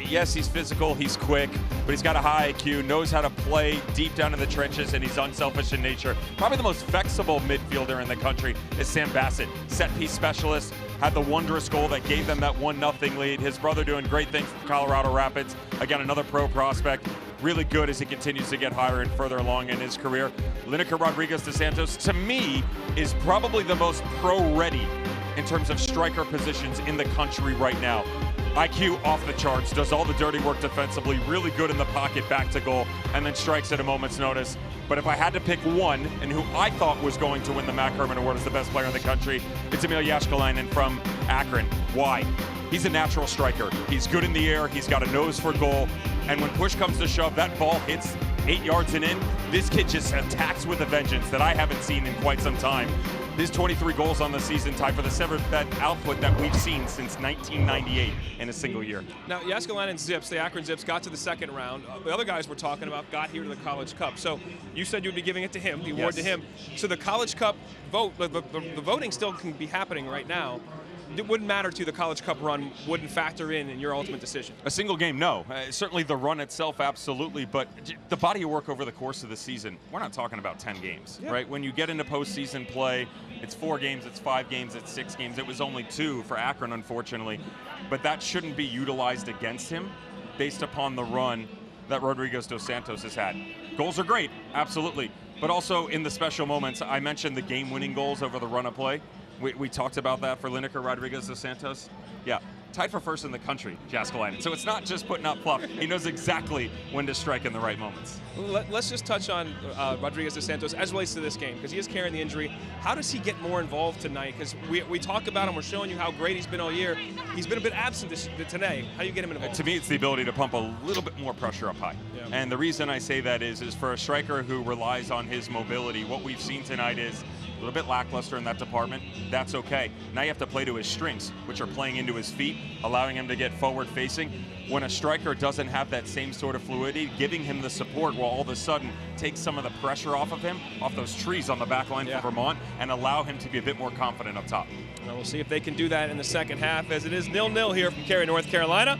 Yes, he's physical, he's quick, but he's got a high IQ, knows how to play deep down in the trenches, and he's unselfish in nature. Probably the most flexible midfielder in the country is Sam Bassett, set-piece specialist, had the wondrous goal that gave them that 1-0 lead. His brother doing great things for Colorado Rapids. Again, another pro prospect. Really good as he continues to get higher and further along in his career. Lineker Rodriguez dos Santos, to me, is probably the most pro-ready in terms of striker positions in the country right now. IQ off the charts, does all the dirty work defensively, really good in the pocket, back to goal, and then strikes at a moment's notice. But if I had to pick one, and who I thought was going to win the Mac Herman Award as the best player in the country, it's Emil Jääskeläinen from Akron. Why? He's a natural striker. He's good in the air, he's got a nose for goal, and when push comes to shove, that ball hits 8 yards and in. This kid just attacks with a vengeance that I haven't seen in quite some time. His 23 goals on the season tied for the 7th output that we've seen since 1998 in a single year. Now, Jääskeläinen and Zips, the Akron Zips, got to the second round. The other guys we're talking about got here to the College Cup. So you said you'd be giving it to him, the award to him. So the College Cup vote, the voting still can be happening right now. It wouldn't matter to you, the College Cup run wouldn't factor in your ultimate decision. A single game, no. Certainly the run itself, absolutely. But the body of work over the course of the season, we're not talking about 10 games, right? When you get into postseason play, it's 4 games, it's 5 games, it's 6 games. It was only 2 for Akron, unfortunately. But that shouldn't be utilized against him based upon the run that Rodriguez dos Santos has had. Goals are great, absolutely. But also in the special moments, I mentioned the game-winning goals over the run of play. We talked about that for Lineker Rodriguez dos Santos. Yeah, tied for first in the country, Jääskeläinen. So it's not just putting up fluff. He knows exactly when to strike in the right moments. Let's just touch on Rodriguez dos Santos as relates to this game, because he is carrying the injury. How does he get more involved tonight? Because we talk about him, we're showing you how great he's been all year. He's been a bit absent today. How do you get him involved? To me, it's the ability to pump a little bit more pressure up high. Yeah. And the reason I say that is for a striker who relies on his mobility, what we've seen tonight is a little bit lackluster in that department. That's okay. Now you have to play to his strengths, which are playing into his feet, allowing him to get forward facing. When a striker doesn't have that same sort of fluidity, giving him the support will all of a sudden take some of the pressure off of him, off those trees on the back line for Vermont, and allow him to be a bit more confident up top. Well, we'll see if they can do that in the second half, as it is 0-0 here from Cary, North Carolina.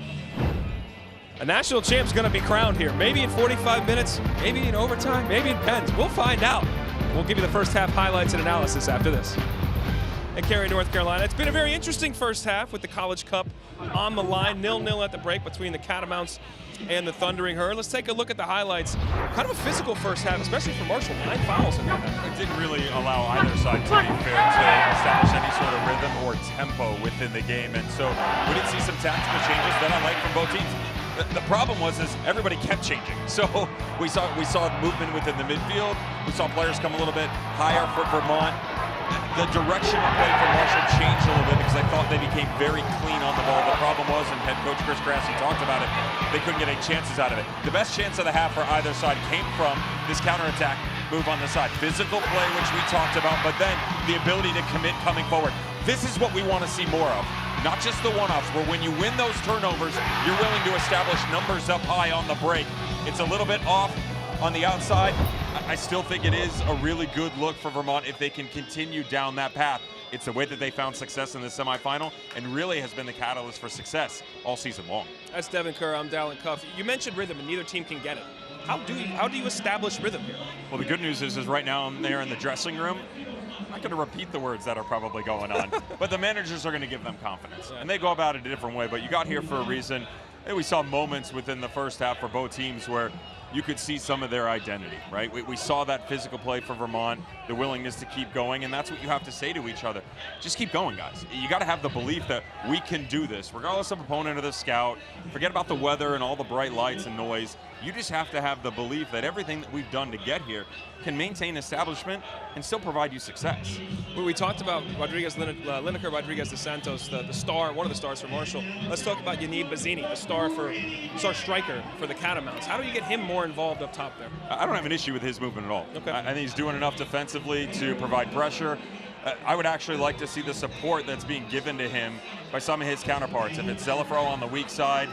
A national champ's going to be crowned here. Maybe in 45 minutes, maybe in overtime, maybe in pens. We'll find out. We'll give you the first half highlights and analysis after this. at Cary, North Carolina. It's been a very interesting first half with the College Cup on the line, 0-0 at the break between the Catamounts and the Thundering Herd. Let's take a look at the highlights. Kind of a physical first half, especially for Marshall. 9 fouls in there. It didn't really allow either side, to be fair, to establish any sort of rhythm or tempo within the game. And so we did see some tactical changes that I like from both teams. The problem was everybody kept changing. So we saw movement within the midfield. We saw players come a little bit higher for Vermont. The direction of play for Marshall changed a little bit because I thought they became very clean on the ball. The problem was, and head coach Chris Grassi talked about it, they couldn't get any chances out of it. The best chance of the half for either side came from this counterattack move on the side. Physical play, which we talked about, but then the ability to commit coming forward. This is what we want to see more of. Not just the one-offs, where when you win those turnovers, you're willing to establish numbers up high on the break. It's a little bit off on the outside. I still think it is a really good look for Vermont if they can continue down that path. It's the way that they found success in the semifinal and really has been the catalyst for success all season long. That's Devin Kerr. I'm Dallin Cuff. You mentioned rhythm, and neither team can get it. How do you establish rhythm here? Well, the good news is right now I'm there in the dressing room. I'm not going to repeat the words that are probably going on, but the managers are going to give them confidence. And they go about it a different way, but you got here for a reason. And we saw moments within the first half for both teams where you could see some of their identity, right? We saw that physical play for Vermont, the willingness to keep going, and that's what you have to say to each other. Just keep going, guys. You got to have the belief that we can do this, regardless of opponent or the scout. Forget about the weather and all the bright lights and noise. You just have to have the belief that everything that we've done to get here can maintain establishment and still provide you success. Well, we talked about Lineker Rodriguez de Santos, the star, one of the stars for Marshall. Let's talk about Yanid Bazzini, the star striker for the Catamounts. How do you get him more involved up top there? I don't have an issue with his movement at all. Okay. I think he's doing enough defensively to provide pressure. I would actually like to see the support that's being given to him by some of his counterparts. If it's Zelafro on the weak side,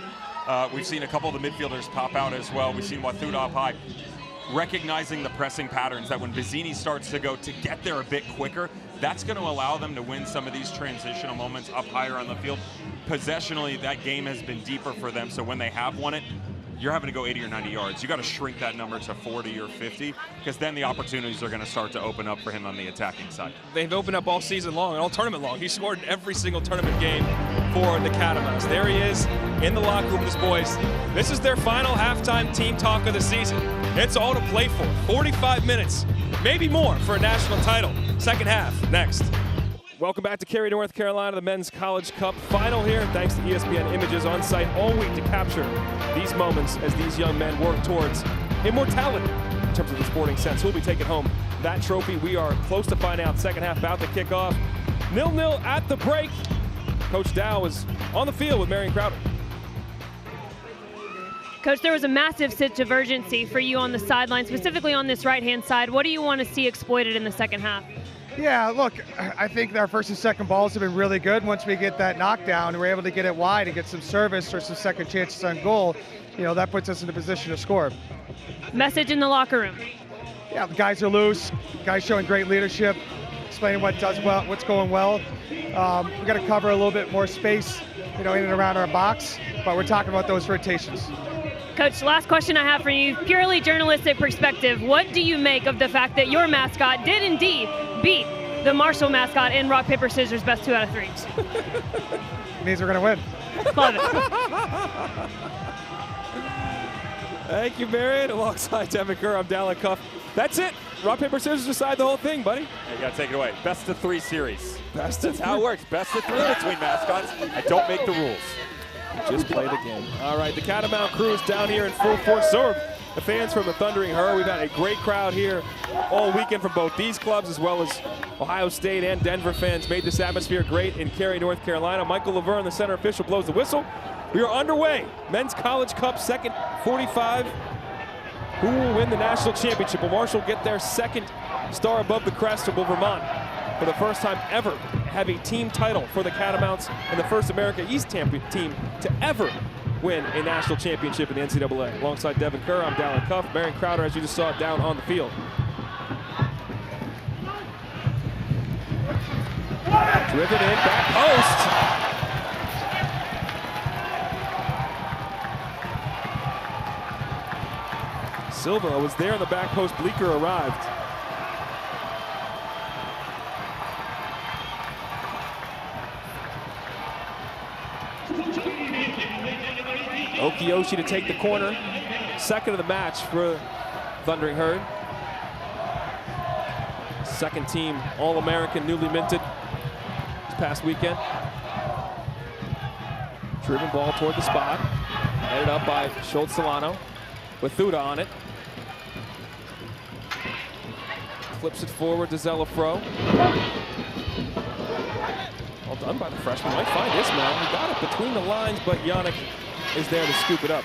we've seen a couple of the midfielders pop out as well. We've seen Wathuda up high. Recognizing the pressing patterns, that when Bazzini starts to go to get there a bit quicker, that's going to allow them to win some of these transitional moments up higher on the field. Possessionally, that game has been deeper for them, so when they have won it, you're having to go 80 or 90 yards. You got to shrink that number to 40 or 50, because then the opportunities are going to start to open up for him on the attacking side. They've opened up all season long and all tournament long. He scored in every single tournament game for the Catamounts. There he is in the locker room with his boys. This is their final halftime team talk of the season. It's all to play for. 45 minutes, maybe more, for a national title. Second half, next. Welcome back to Cary, North Carolina, the Men's College Cup final here. Thanks to ESPN Images on site all week to capture these moments as these young men work towards immortality in terms of the sporting sense. Who'll be taking home that trophy? We are close to find out. Second half about to kick off. 0-0 at the break. Coach Dow is on the field with Marion Crowder. Coach, there was a massive sense of urgency for you on the sideline, specifically on this right-hand side. What do you want to see exploited in the second half? Yeah, look, I think our first and second balls have been really good. Once we get that knockdown and we're able to get it wide and get some service or some second chances on goal, that puts us in a position to score. Message in the locker room. Yeah, the guys are loose. Guys showing great leadership, explaining what does well, what's going well. We got to cover a little bit more space, in and around our box, but we're talking about those rotations. Coach, last question I have for you, purely journalistic perspective. What do you make of the fact that your mascot did indeed beat the Marshall mascot in rock, paper, scissors, best 2 out of 3s? Means we're going to win. Love it. Thank you, Marion. Alongside Devin Kerr, I'm Dallin Cuff. That's it. Rock, paper, scissors decide the whole thing, buddy. You got to take it away. Best of 3 series. Best of That's how it works. Best of 3 between mascots. I don't make the rules. Just play the game. All right, the Catamount crew is down here in full force. So are the fans from the Thundering Herd. We've had a great crowd here all weekend from both these clubs, as well as Ohio State and Denver fans made this atmosphere great in Cary, North Carolina. Michael Laverne, the center official, blows the whistle. We are underway. Men's College Cup, second 45. Who will win the national championship? Will Marshall get their second star above the crest, or will Vermont, for the first time ever, have a team title for the Catamounts and the first America East team to ever win a national championship in the NCAA? Alongside Devin Kerr, I'm Dallin Cuff. Marion Crowder, as you just saw, down on the field. Driven in, back post. Silva was there in the back post. Bleeker arrived. Okiyoshi to take the corner. Second of the match for Thundering Herd. Second team All-American, newly minted this past weekend. Driven ball toward the spot. Headed up by Schultz Solano with Thuda on it. Flips it forward to Zelafro. Well done by the freshman. Might find Ismail. He got it between the lines, but Yannick is there to scoop it up.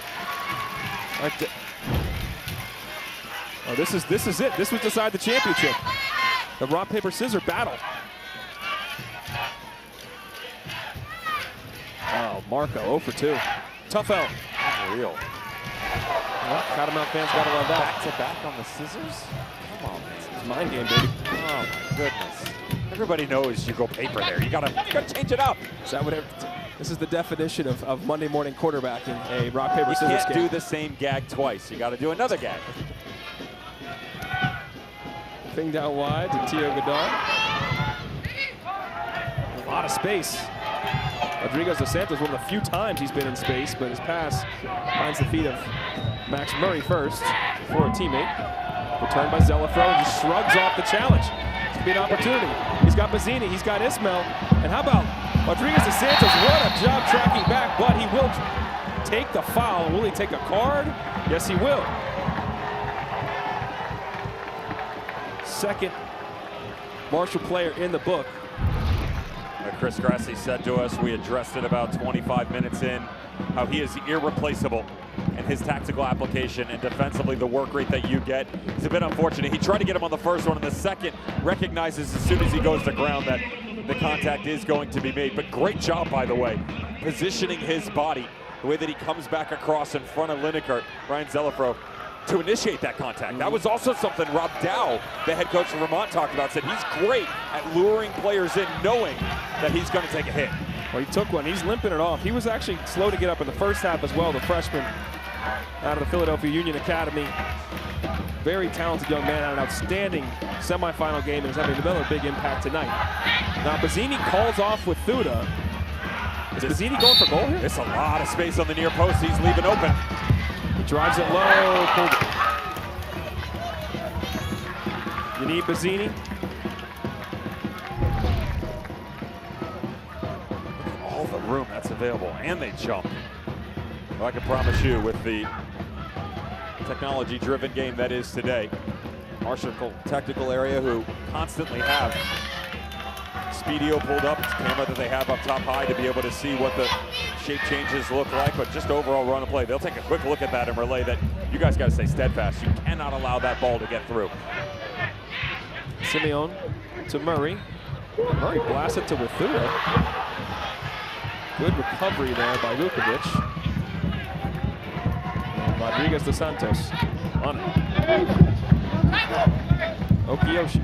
Right there. Oh, this is it. This would decide the championship. The rock, paper, scissors battle. Oh, Marco 0 for 2. Tough L. Unreal. Well, Catamount fans gotta love that. Back to back on the scissors? Come on, man. It's mind game, baby. Oh my goodness. Everybody knows you go paper there. You gotta change it up. Is that what this is the definition of Monday morning quarterbacking, a rock, paper, scissors You can't game. do the same gag twice. You gotta do another gag. Thing down wide to Tio Godard. A lot of space. Rodriguez dos Santos, one of the few times he's been in space, but his pass finds the feet of Max Murray first for a teammate. Returned by Zelafro, and just shrugs off the challenge. It's gonna be an opportunity. He's got Mazzini, he's got Ismail, and how about Rodriguez dos Santos? What a job tracking back, but he will take the foul. Will he take a card? Yes, he will. Second Marshall player in the book. Chris Grassi said to us, we addressed it about 25 minutes in, how he is irreplaceable in his tactical application and defensively the work rate that you get. It's a bit unfortunate. He tried to get him on the first one, and the second recognizes as soon as he goes to ground that the contact is going to be made. But great job, by the way, positioning his body, the way that he comes back across in front of Lineker, Ryan Zelafro, to initiate that contact. That was also something Rob Dow, the head coach of Vermont, talked about. Said he's great at luring players in, knowing that he's going to take a hit. Well, he took one. He's limping it off. He was actually slow to get up in the first half as well, the freshman out of the Philadelphia Union Academy. Very talented young man, had an outstanding semifinal game, and is having another big impact tonight. Now, Bazzini calls off with Thuda. Is Bazzini going for goal here? There's a lot of space on the near post. He's leaving open. He drives it low. Pulled it. You need Bazzini. All the room that's available, and they jump. Well, I can promise you, with the technology-driven game that is today, Marshall technical area, who constantly have Speedio pulled up, it's a camera that they have up top high to be able to see what the shape changes look like, but just overall run and play. They'll take a quick look at that and relay that you guys got to stay steadfast. You cannot allow that ball to get through. Simeon to Murray. Murray blasts it to Wathuda. Good recovery there by Vukovic. And Rodriguez dos Santos on it. Okiyoshi.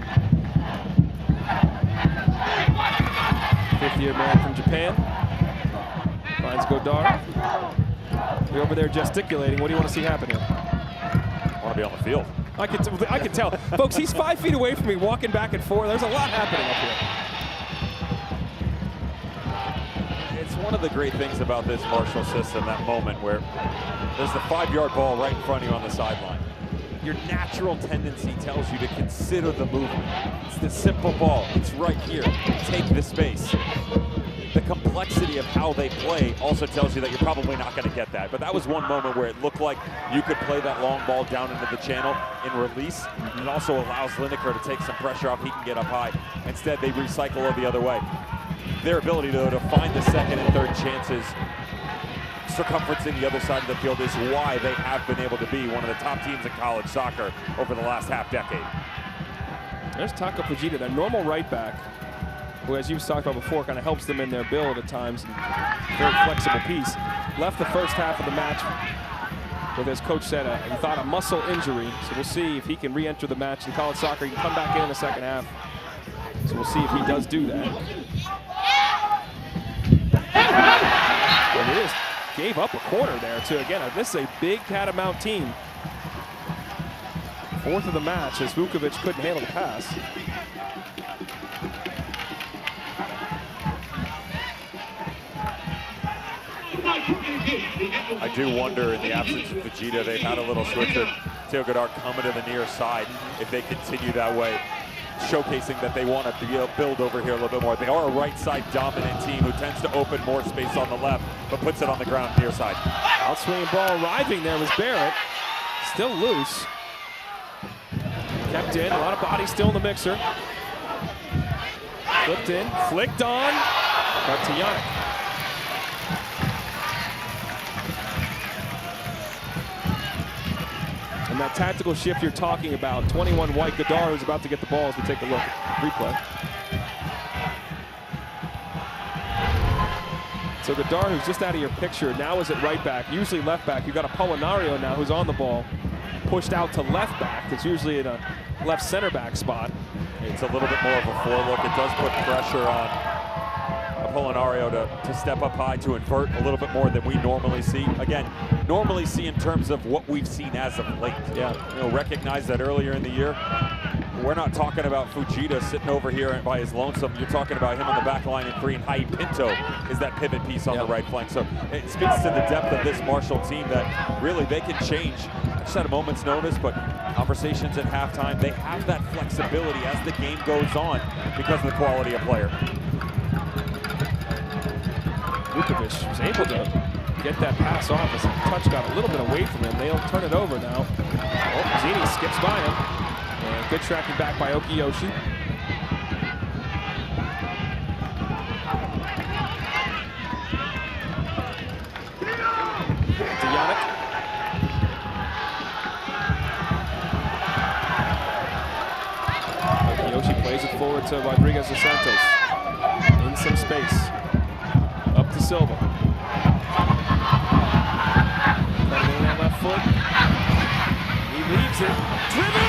Fifth-year man from Japan. Finds Godard. You're over there gesticulating. What do you want to see happen here? I want to be on the field. I can tell. Folks, he's 5 feet away from me, walking back and forth. There's a lot happening up here. It's one of the great things about this Marshall system, that moment where there's the 5-yard ball right in front of you on the sideline. Your natural tendency tells you to consider the movement. It's the simple ball. It's right here. Take the space. The complexity of how they play also tells you that you're probably not going to get that. But that was one moment where it looked like you could play that long ball down into the channel in release. It also allows Lineker to take some pressure off. He can get up high. Instead, they recycle it the other way. Their ability, though, to find the second and third chances, circumferencing the other side of the field, is why they have been able to be one of the top teams in college soccer over the last half-decade. There's Taka Fujita, their normal right back, who, as you've talked about before, kind of helps them in their build at times. Very flexible piece. Left the first half of the match with, as coach said, he thought a muscle injury. So we'll see if he can re-enter the match in college soccer. He can come back in the second half. So we'll see if he does do that. And it is. Gave up a corner there too. Again, this is a big Catamount team. Fourth of the match as Vukovic couldn't handle the pass. I do wonder, in the absence of Fujita, they've had a little switcher. Teo Godard coming to the near side. If they continue that way, showcasing that they want to build over here a little bit more. They are a right side dominant team who tends to open more space on the left, but puts it on the ground near side. Outswinging ball arriving there was Barrett. Still loose. Kept in, a lot of bodies still in the mixer. Flipped in, flicked on, cut to Yannick. And that tactical shift you're talking about, 21 white, Godard is about to get the ball as we take a look at replay. So Godard, who's just out of your picture, now is at right back, usually left back. You've got a Polinario now who's on the ball, pushed out to left back. That's usually in a left center back spot. It's a little bit more of a forelook. It does put pressure on Polinario to step up high, to invert a little bit more than we normally see. Again, normally see in terms of what we've seen as of late. Yeah. You know, recognize that earlier in the year, we're not talking about Fujita sitting over here by his lonesome. You're talking about him on the back line in 3, and Hai Pinto is that pivot piece on the right flank. So it speaks to the depth of this Marshall team that really they can change just at a moment's notice, but conversations at halftime, they have that flexibility as the game goes on because of the quality of player. Vukovic was able to get that pass off as the touch got a little bit away from him. They'll turn it over now. Oh, Zini skips by him. And good tracking back by Okiyoshi. To Yannick. Okiyoshi plays it forward to Rodriguez dos Santos. In some space. Up to Silva. Cutting in that left foot. He leaves it. Driven!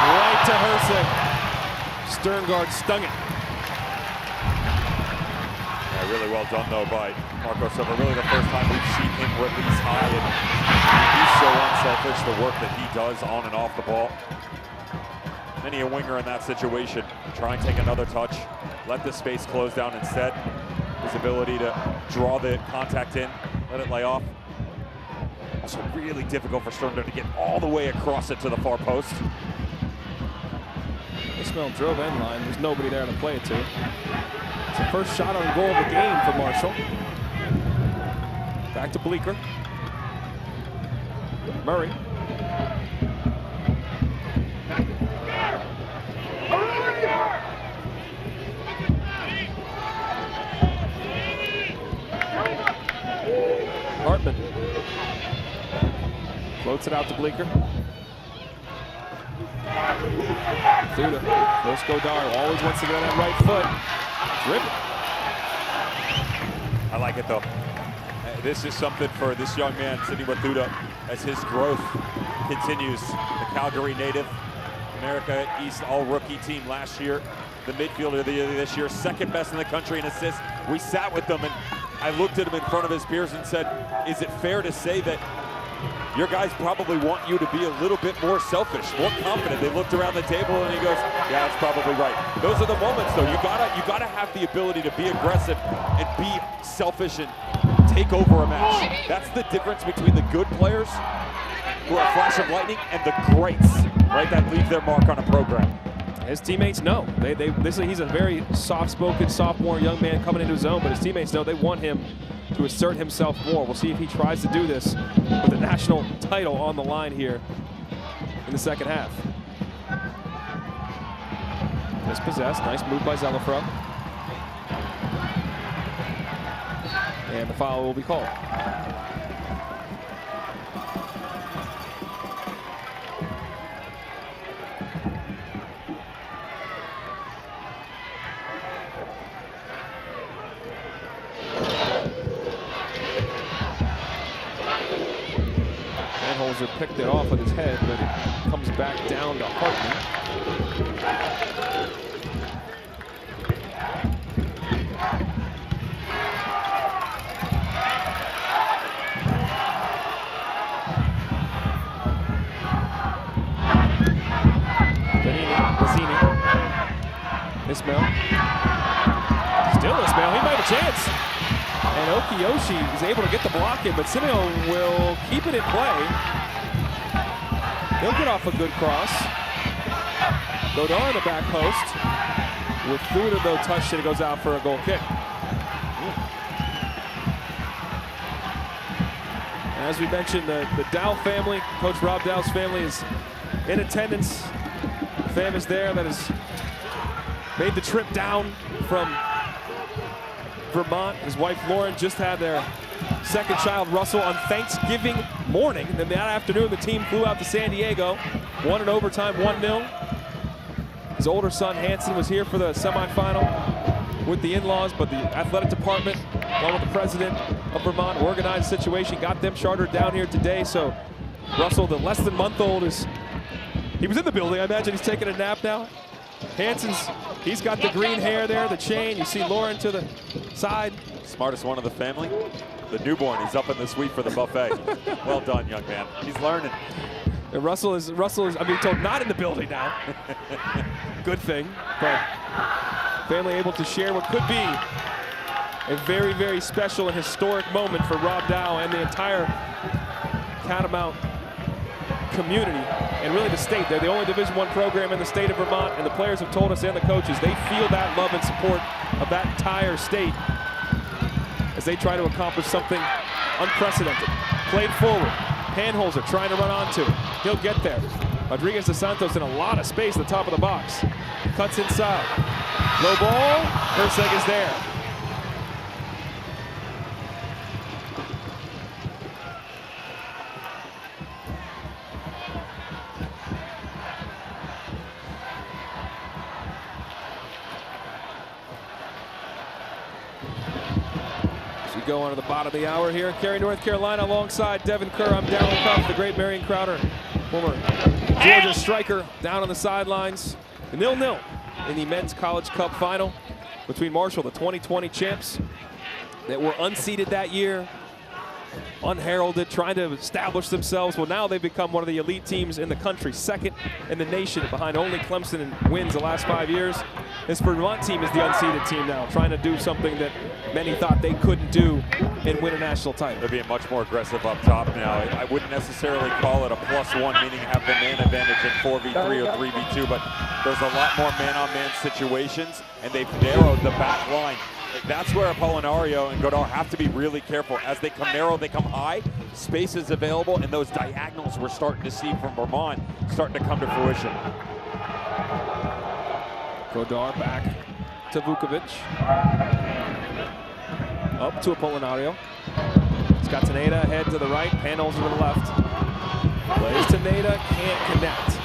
Right to Hersek. Sterngard stung it. Yeah, really well done though by Marco Silva. Really the first time we've seen him release high, and he's so unselfish, the work that he does on and off the ball. Many a winger in that situation. Try and take another touch. Let the space close down instead. His ability to draw the contact in, let it lay off. Also really difficult for Sterngard to get all the way across it to the far post. Ismail drove end line. There's nobody there to play it to. It's the first shot on goal of the game for Marshall. Back to Bleeker. Murray. Hartman. Floats it out to Bleeker. Thuda. Close Godard. Always wants to get on that right foot. Driven. I like it though. This is something for this young man, Sidney Wathuda, as his growth continues. The Calgary native, America East all-rookie team last year. The midfielder of the year this year, second best in the country in assists. We sat with them and I looked at him in front of his peers and said, is it fair to say that your guys probably want you to be a little bit more selfish, more confident? They looked around the table and he goes, yeah, that's probably right. Those are the moments though. You gotta have the ability to be aggressive and be selfish and take over a match. That's the difference between the good players who are a flash of lightning and the greats, right, that leave their mark on a program. His teammates know. He's a very soft-spoken sophomore young man coming into his own, but his teammates know they want him to assert himself more. We'll see if he tries to do this with a national title on the line here in the second half. Dispossessed, nice move by Zelafro. And the foul will be called. Holzer picked it off with his head, but it comes back down to Hartman. Bazzini. Ismail. Still Ismail, he might have a chance. And Okiyoshi is able to get the block in, but Simeon will keep it in play. He'll get off a good cross. Godard in the back post. With Thuda, though, touched it, it goes out for a goal kick. And as we mentioned, the Dow family, Coach Rob Dow's family, is in attendance. The fam is there that has made the trip down from Vermont. His wife Lauren just had their second child, Russell, on Thanksgiving morning. And then that afternoon, the team flew out to San Diego, won in overtime 1-0. His older son, Hanson, was here for the semifinal with the in-laws, but the athletic department, along with the president of Vermont, organized the situation, got them chartered down here today. So Russell, the less than month-old, he was in the building. I imagine he's taking a nap now. He's got the green hair there, the chain. You see Lauren to the side. Smartest one of the family. The newborn, he's up in the suite for the buffet. Well done, young man. He's learning. And Russell is, I'm being told, not in the building now. Good thing, but family able to share what could be a very, very special and historic moment for Rob Dow and the entire Catamount community, and really the state. They're the only Division I program in the state of Vermont, and the players have told us, and the coaches, they feel that love and support of that entire state as they try to accomplish something unprecedented. Played forward. Panholzer trying to run onto it. He'll get there. Rodriguez de Santos in a lot of space at the top of the box. Cuts inside. Low ball. Herzeg is there. Go on to the bottom of the hour here. Cary, North Carolina, alongside Devin Kerr. I'm Darren Cuff, the great Marion Crowder, former Georgia striker, down on the sidelines. 0-0 in the Men's College Cup final between Marshall, the 2020 champs that were unseeded that year, unheralded, trying to establish themselves. Well, now they've become one of the elite teams in the country, second in the nation behind only Clemson in wins the last 5 years. This Vermont team is the unseeded team now, trying to do something that many thought they couldn't do and win a national title. They're being much more aggressive up top now. I wouldn't necessarily call it a +1, meaning have the man advantage in 4v3 or 3v2, but there's a lot more man-on-man situations, and they've narrowed the back line. That's where Apolinario and Godard have to be really careful. As they come narrow, they come high, space is available, and those diagonals we're starting to see from Vermont starting to come to fruition. Godard back to Vukovic. Up to Apolinario. Scataneda ahead to the right, Panholzer to the left. Plays to Neda, can't connect.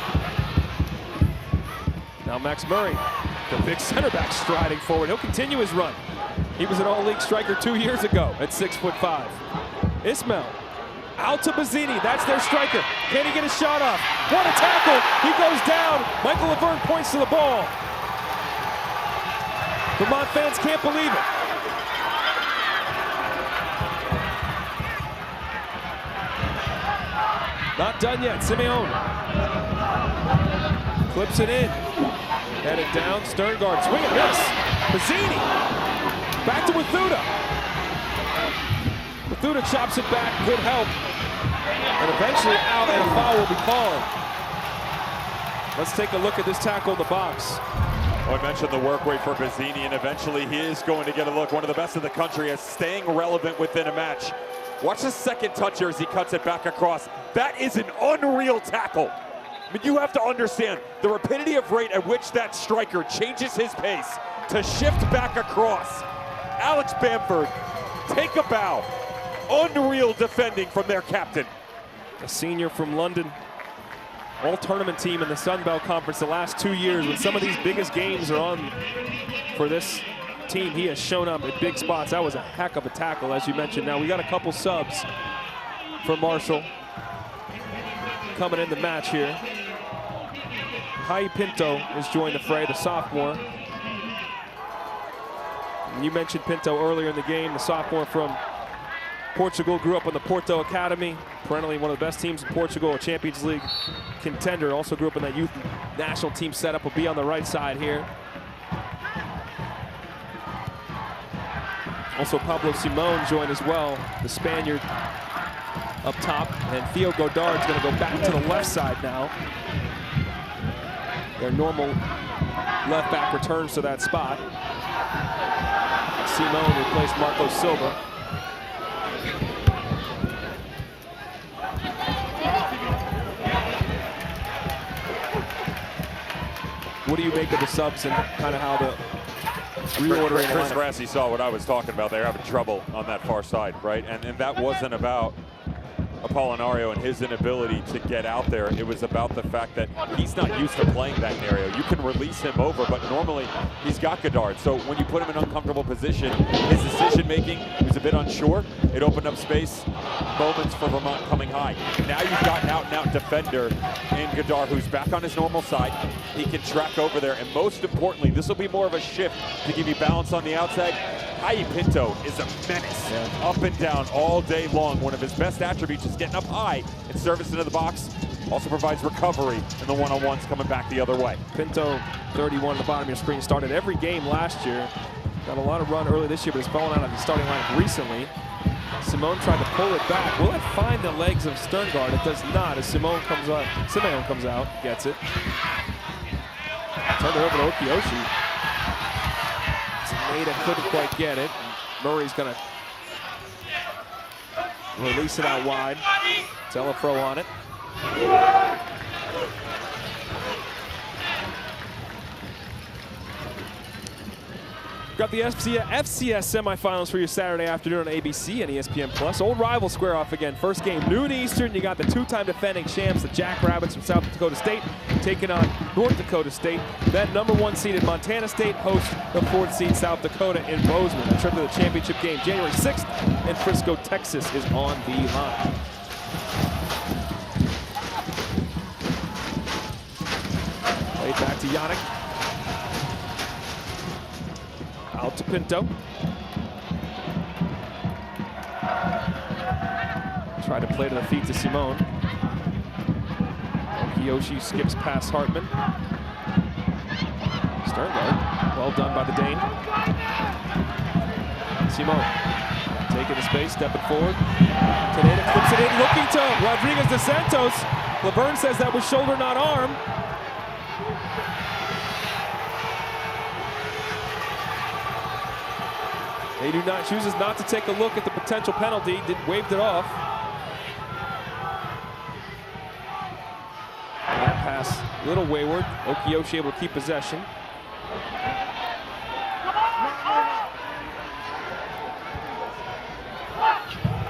Now Max Murray, the big center back, striding forward. He'll continue his run. He was an all-league striker 2 years ago at 6'5". Ismail out to Bazzini. That's their striker. Can he get a shot off? What a tackle! He goes down. Michael Laverne points to the ball. Vermont fans can't believe it. Not done yet. Simeone clips it in. Headed down. Sterngard swing and miss. Bazzini back to Wathuda. Wathuda chops it back. Good help. And eventually out, and a foul will be called. Let's take a look at this tackle in the box. Well, I mentioned the work rate for Bazzini, and eventually he is going to get a look. One of the best in the country at staying relevant within a match. Watch the second touch here as he cuts it back across. That is an unreal tackle. I mean, you have to understand the rapidity of rate at which that striker changes his pace to shift back across. Alex Bamford, take a bow. Unreal defending from their captain. A senior from London. All-tournament team in the Sun Belt Conference the last 2 years. When some of these biggest games are on for this team, he has shown up at big spots. That was a heck of a tackle, as you mentioned. Now we got a couple subs for Marshall coming in the match here. Hai Pinto has joined the fray, the sophomore. And you mentioned Pinto earlier in the game, the sophomore from Portugal, grew up on the Porto Academy, perennially one of the best teams in Portugal, a Champions League contender. Also grew up in that youth national team setup. Will be on the right side here. Also, Pablo Simon joined as well, the Spaniard up top. And Theo Godard's going to go back to the left side now. Their normal left back returns to that spot. Simon replaced Marco Silva. What do you make of the subs and kind of how the reordering? Chris Grassi saw what I was talking about. They're having trouble on that far side, right? And that wasn't about Apolinario and his inability to get out there. It was about the fact that he's not used to playing that area. You can release him over, but normally he's got Godard. So when you put him in an uncomfortable position, his decision-making was a bit unsure. It opened up space, moments for Vermont coming high. Now you've got an out-and-out defender in Godard who's back on his normal side. He can track over there, and most importantly, this will be more of a shift to give you balance on the outside. Jaime Pinto is a menace, up and down all day long. One of his best attributes is getting up high and service into the box. Also provides recovery in the one-on-ones coming back the other way. Pinto, 31 at the bottom of your screen, started every game last year. Got a lot of run early this year, but has fallen out of the starting lineup recently. Simone tried to pull it back. Will it find the legs of Sterngard? It does not, as Simone comes out, gets it. Turned it over to Okiyoshi. Ada couldn't quite get it. Murray's gonna release it out wide. Telefro on it. Got the FCS semifinals for your Saturday afternoon on ABC and ESPN+. Old rivals square off again. First game, noon Eastern. You got the two-time defending champs, the Jackrabbits from South Dakota State, taking on North Dakota State. Then #1 seeded Montana State hosts the 4th seed South Dakota in Bozeman. The trip to the championship game January 6th in Frisco, Texas is on the line. Played back to Yannick. Out to Pinto. Try to play to the feet to Simone. Okiyoshi skips past Hartman. Sterngard, well done by the Dane. Simone, taking the space, stepping forward. Teneda clips it in, looking to Rodriguez de Santos. Laverne says that was shoulder, not arm. They chooses not to take a look at the potential penalty, waved it off. And that pass, a little wayward. Okiyoshi able to keep possession.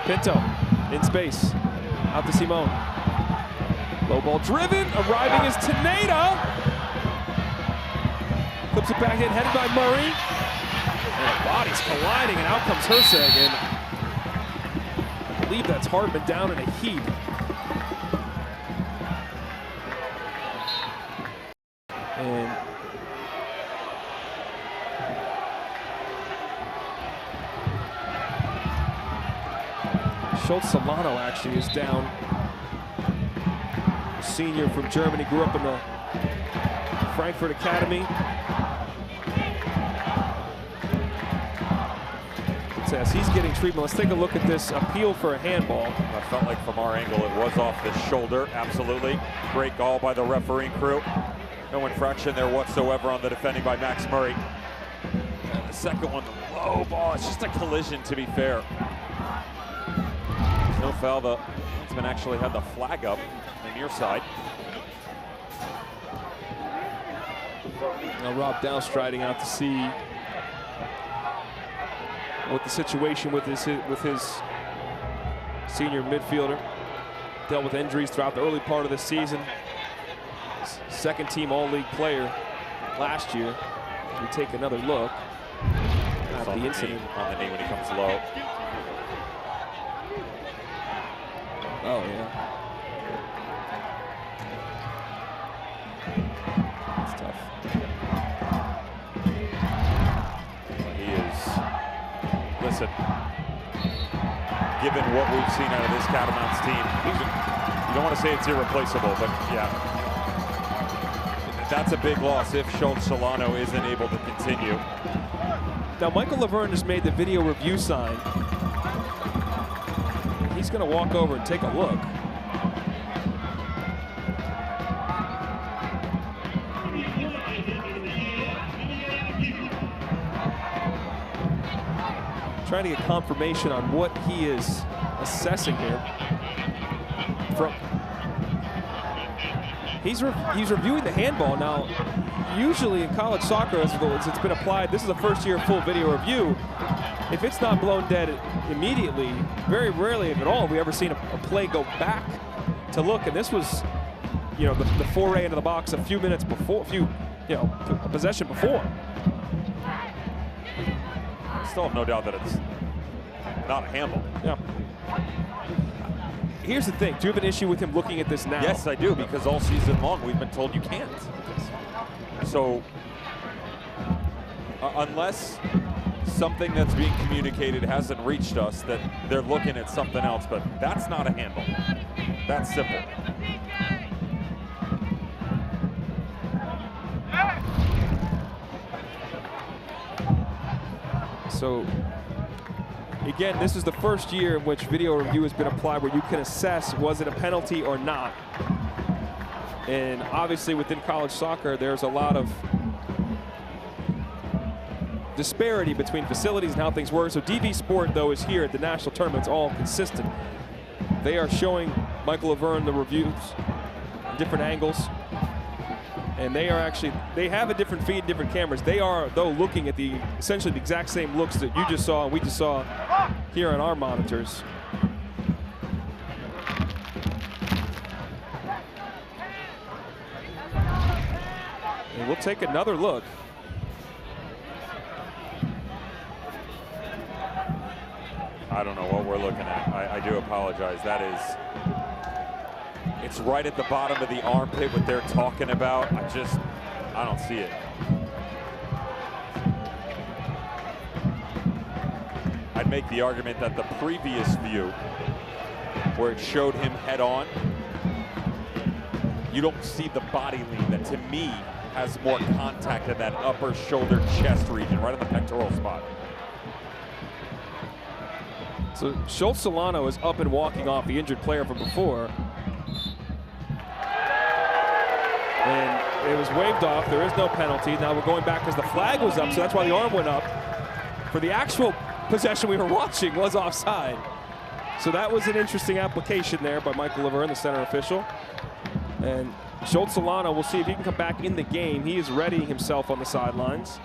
Pinto in space, out to Simone. Low ball driven, arriving is Teneda. Clips it back in, headed by Murray. And bodies colliding, and out comes Herseg, and I believe that's Hartman down in a heap. And Schultz Solano actually is down. A senior from Germany, grew up in the Frankfurt Academy. As he's getting treatment, let's take a look at this appeal for a handball. I felt like from our angle it was off the shoulder, absolutely. Great call by the refereeing crew. No infraction there whatsoever on the defending by Max Murray. And the second one, the low ball, it's just a collision to be fair. There's no foul, the linesman actually had the flag up on the near side. Now Rob Dow striding out to see what the situation with his senior midfielder. Dealt with injuries throughout the early part of the season. Second team all-league player last year. We take another look at the incident. On the knee when he comes low. Oh, yeah. That's tough. Listen, given what we've seen out of this Catamounts team, you don't want to say it's irreplaceable, but yeah. That's a big loss if Schultz Solano isn't able to continue. Now, Michael Laverne just made the video review sign. He's going to walk over and take a look. Trying to get confirmation on what he is assessing here. He's reviewing the handball. Now, usually in college soccer, as it's been applied, this is the first year full video review. If it's not blown dead immediately, very rarely, if at all, have we ever seen a play go back to look. And this was, you know, the foray into the box a few minutes before, a possession before. Still have no doubt that it's not a handball. Yeah. Here's the thing. Do you have an issue with him looking at this now? Yes, I do, because all season long we've been told you can't. So, unless something that's being communicated hasn't reached us, that they're looking at something else, but that's not a handball. That's simple. So, again, this is the first year in which video review has been applied where you can assess was it a penalty or not. And obviously within college soccer, there's a lot of disparity between facilities and how things work. So DV Sport, though, is here at the national tournament. It's all consistent. They are showing Michael Laverne the reviews, different angles. And they have a different feed, different cameras. They are, though, looking at essentially the exact same looks that you just saw and we just saw here on our monitors. And we'll take another look. I don't know what we're looking at. I do apologize. That is... It's right at the bottom of the armpit, what they're talking about. I don't see it. I'd make the argument that the previous view, where it showed him head on, you don't see the body lean that to me has more contact in that upper shoulder chest region, right in the pectoral spot. So Schultz Solano is up and walking off, the injured player from before. And it was waved off. There is no penalty. Now we're going back because the flag was up, so that's why the arm went up. For the actual possession we were watching was offside. So that was an interesting application there by Michael Laverne, the center official. And Schultz Solano, we'll see if he can come back in the game. He is readying himself on the sidelines.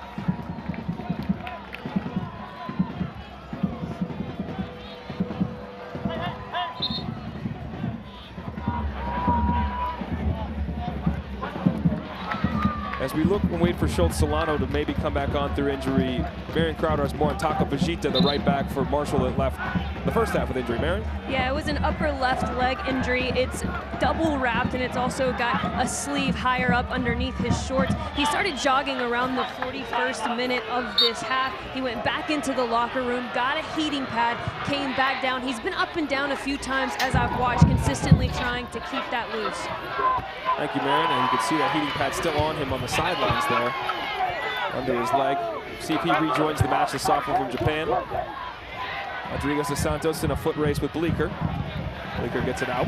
As we look and wait for Schultz Solano to maybe come back on through injury, Marion Crowder has more on Taka Vegeta, the right back for Marshall, that left the first half of the injury. Marion? Yeah, it was an upper left leg injury. It's double wrapped, and it's also got a sleeve higher up underneath his shorts. He started jogging around the 41st minute of this half. He went back into the locker room, got a heating pad, came back down. He's been up and down a few times as I've watched, consistently trying to keep that loose. Thank you, Marion. And you can see that heating pad still on him on the sidelines there, under his leg. CP rejoins the match, the sophomore from Japan. Rodriguez dos Santos in a foot race with Bleeker. Bleeker gets it out.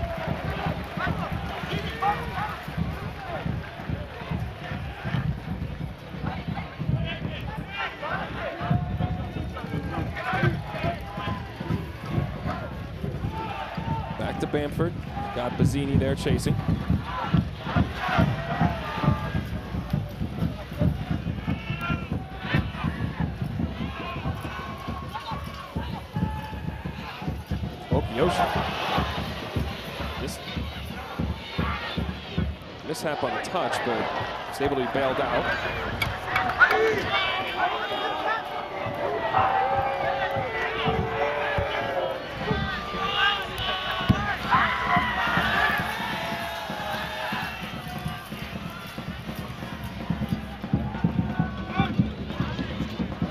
Back to Bamford. Got Bazzini there chasing. Mishap on the touch, but was able to be bailed out.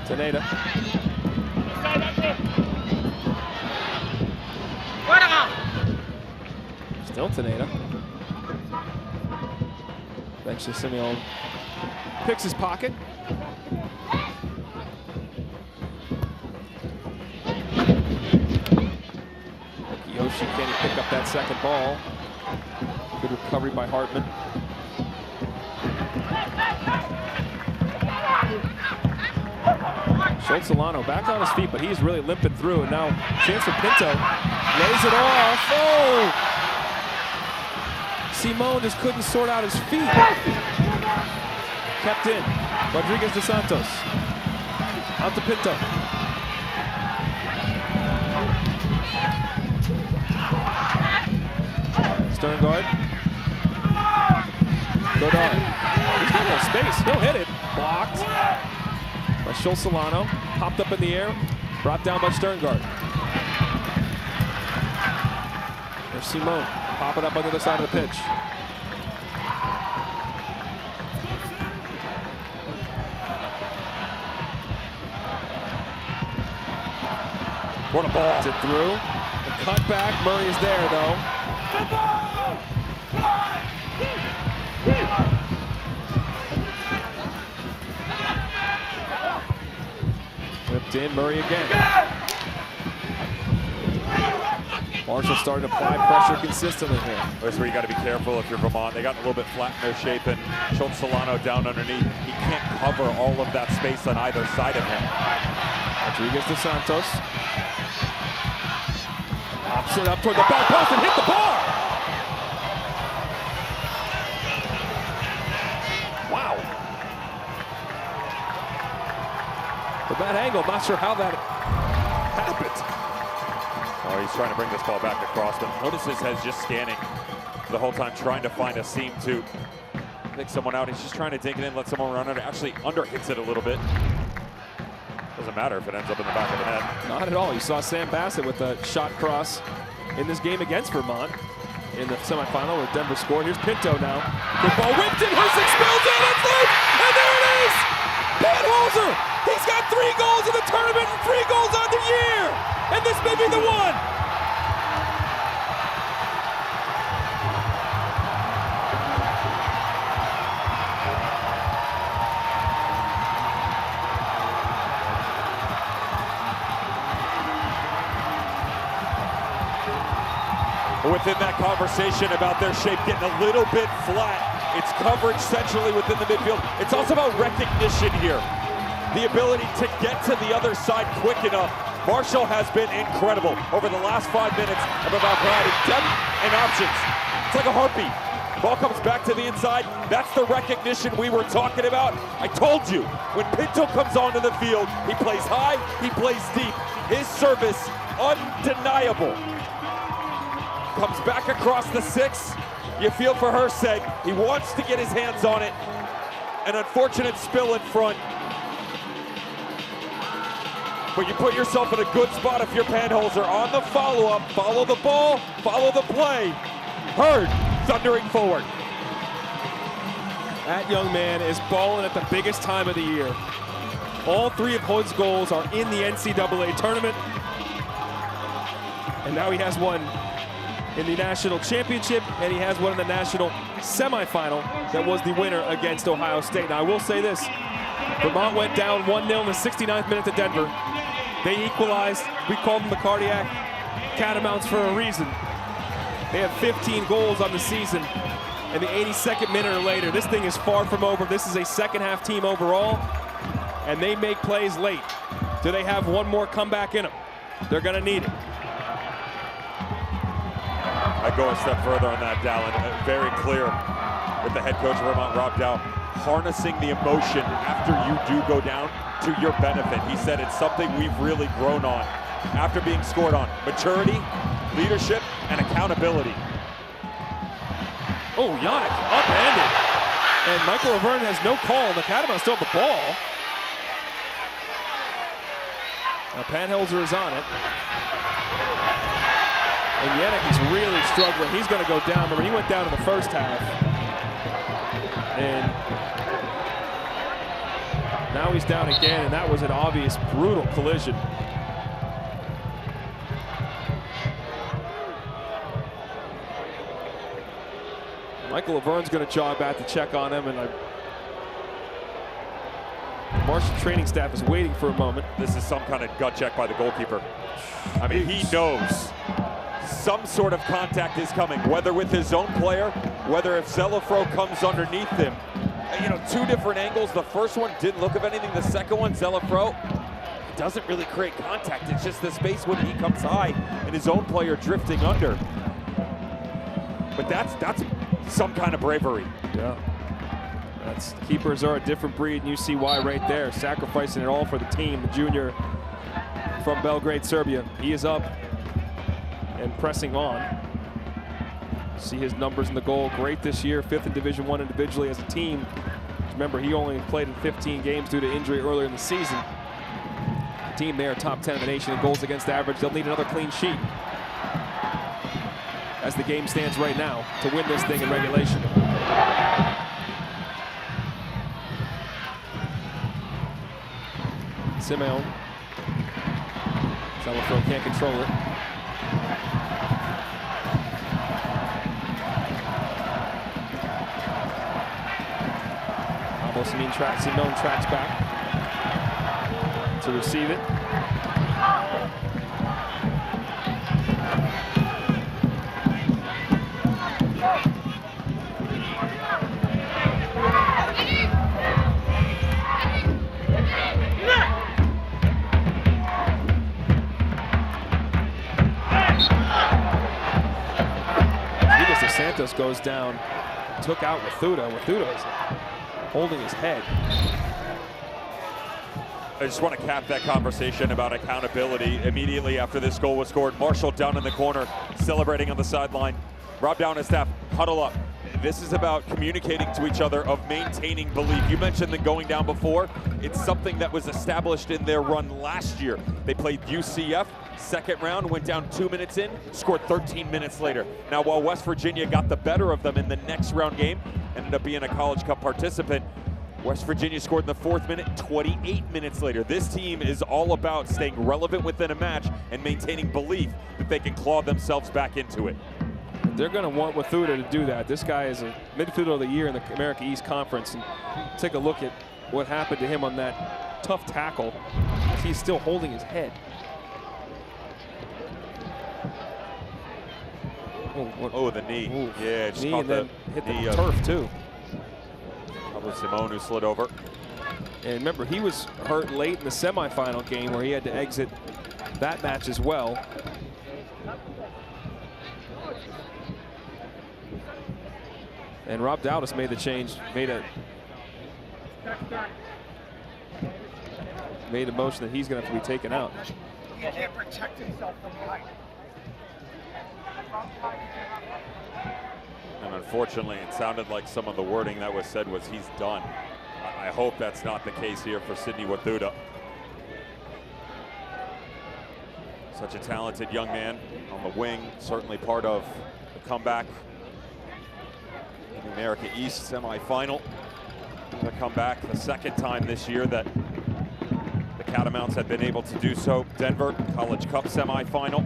Taneda. Still Taneda. Eventually Simeone picks his pocket. Yoshi, can he pick up that second ball? Good recovery by Hartman. Solano back on his feet, but he's really limping through. And now chance for Pinto. Lays it off. Oh! Simone just couldn't sort out his feet. Kept in. Rodriguez dos Santos. Out to Pinto. Stern guard. Godard. He's got no space. He'll hit it. Blocked by Solano. Popped up in the air. Brought down by Sterngard. There's Simone. Pop it up on the other side of the pitch. What a ball. Gets it through. The cut back. Murray is there, though. Whipped in. Murray again. Marshall starting to apply pressure consistently here. That's where you got to be careful if you're Vermont. They got a little bit flat in their shape, and Solano down underneath. He can't cover all of that space on either side of him. Rodriguez dos Santos. Pops it up toward the back post and hit the bar! Wow. From that angle, not sure how that happened. Oh, he's trying to bring this ball back across, but notice his head's just scanning the whole time, trying to find a seam to pick someone out. He's just trying to dink it in, let someone run it. Actually under hits it a little bit. Doesn't matter if it ends up in the back of the net. Not at all. You saw Sam Bassett with a shot cross in this game against Vermont in the semifinal where Denver scored. Here's Pinto now. Good ball whipped in. Husik spills in. It's loose. And there it is. Panholzer. He's got 3 goals in the tournament and 3 goals on the year. And this may be the one. Within that conversation about their shape getting a little bit flat, it's coverage centrally within the midfield. It's also about recognition here. The ability to get to the other side quick enough. Marshall has been incredible over the last 5 minutes of about providing depth and options. It's like a heartbeat. Ball comes back to the inside. That's the recognition we were talking about. I told you, when Pinto comes onto the field, he plays high, he plays deep. His service, undeniable. Comes back across the 6. You feel for Herseg. He wants to get his hands on it. An unfortunate spill in front. But you put yourself in a good spot if you're Panholzer on the follow-up. Follow the ball, follow the play. Hurd thundering forward. That young man is balling at the biggest time of the year. All 3 of Hood's goals are in the NCAA tournament. And now he has one in the national championship, and he has one in the national semifinal that was the winner against Ohio State. Now, I will say this. Vermont went down 1-0 in the 69th minute to Denver. They equalized. We called them the cardiac catamounts for a reason. They have 15 goals on the season. And the 82nd minute or later, this thing is far from over. This is a second-half team overall, and they make plays late. Do they have one more comeback in them? They're going to need it. I go a step further on that, Dallin. Very clear with the head coach of Vermont, Rob Dow, harnessing the emotion after you do go down to your benefit. He said it's something we've really grown on after being scored on. Maturity, leadership, and accountability. Oh, Yannick upended. And Michael Laverne has no call, and the Catamounts still have the ball. Now Panholzer is on it. And Yannick is really struggling. He's going to go down. Remember, he went down in the first half. And now he's down again, and that was an obvious, brutal collision. Michael Laverne's going to jog back to check on him, and Marshall training staff is waiting for a moment. This is some kind of gut check by the goalkeeper. I mean, he knows some sort of contact is coming, whether with his own player, whether if Zelafro comes underneath him. You know, two different angles. The first one didn't look of anything. The second one, Zelafro doesn't really create contact. It's just the space when he comes high and his own player drifting under. But that's some kind of bravery. Yeah. Keepers are a different breed, and you see why right there, sacrificing it all for the team. The junior from Belgrade, Serbia. He is up and pressing on. See his numbers in the goal, great this year, 5th in Division I individually as a team. Remember, he only played in 15 games due to injury earlier in the season. The team there, top 10 in the nation in goals against average. They'll need another clean sheet as the game stands right now to win this thing in regulation. Simeon. Zelafro can't control it. Simeon tracks back to receive it. Santos goes down, took out Wathuda. Wathuda is holding his head. I just want to cap that conversation about accountability. Immediately after this goal was scored, Marshall down in the corner, celebrating on the sideline. Rob Down and staff, huddle up. This is about communicating to each other, of maintaining belief. You mentioned the going down before. It's something that was established in their run last year. They played UCF, second round, went down 2 minutes in, scored 13 minutes later. Now, while West Virginia got the better of them in the next round game, ended up being a College Cup participant, West Virginia scored in the 4th minute, 28 minutes later. This team is all about staying relevant within a match and maintaining belief that they can claw themselves back into it. They're going to want Wathuda to do that. This guy is a midfielder of the year in the America East Conference. And take a look at what happened to him on that tough tackle. He's still holding his head. Oh, the knee. Ooh. Yeah, just knee caught and then hit the turf too. That was Simone who slid over. And remember, he was hurt late in the semifinal game where he had to exit that match as well. And Rob Dowdis made the change, made a motion that he's going to have to be taken out. He can't protect himself from behind. And unfortunately, it sounded like some of the wording that was said was he's done. I hope that's not the case here for Sidney Wathuda. Such a talented young man on the wing, certainly part of the comeback in the America East semifinal. The comeback, the second time this year that the Catamounts have been able to do so. Denver College Cup semifinal.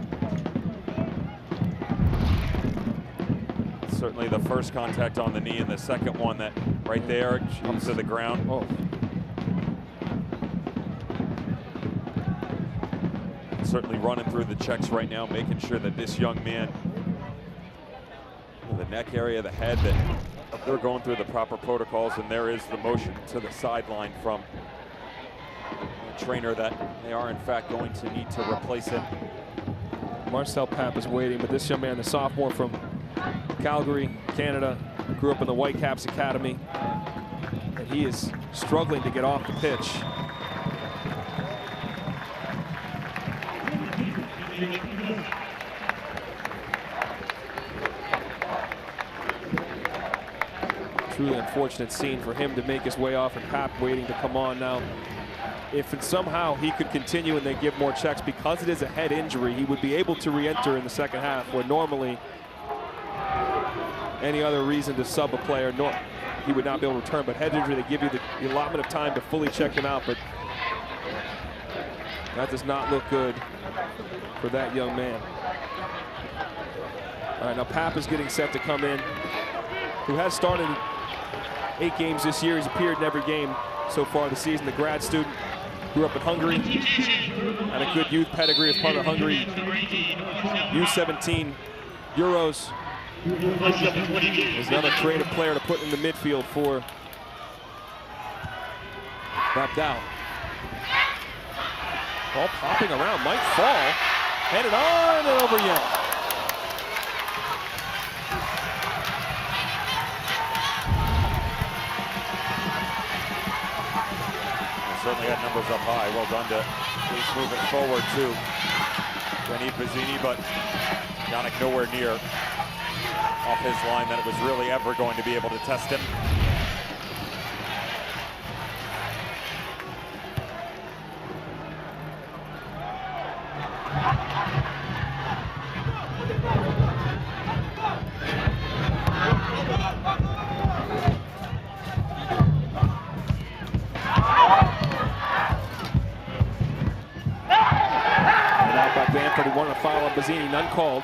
Certainly the first contact on the knee, and the second one that right there comes to the ground. Oh. Certainly running through the checks right now, making sure that this young man, the neck area, the head, that they're going through the proper protocols, and there is the motion to the sideline from the trainer that they are in fact going to need to replace him. Marcel Papp is waiting, but this young man, the sophomore from Calgary, Canada, grew up in the Whitecaps Academy, and he is struggling to get off the pitch. Truly unfortunate scene for him to make his way off, and Papp waiting to come on now. If somehow he could continue and they give more checks, because it is a head injury, he would be able to re-enter in the second half, where normally any other reason to sub a player, he would not be able to return. But head injury, they give you the allotment of time to fully check him out, but that does not look good for that young man. All right, now Papp is getting set to come in. who has started 8 games this year. He's appeared in every game so far this season. The grad student, grew up in Hungary, had a good youth pedigree as part of Hungary U17 Euros. There's another creative player to put in the midfield for Rabdal. Ball popping around, might fall. Headed on and over Young. Certainly had numbers up high. Well done to at least move it forward to Benny Bazzini, but Yannick nowhere near off his line that it was really ever going to be able to test him. He wanted to foul on Bazzini, none called.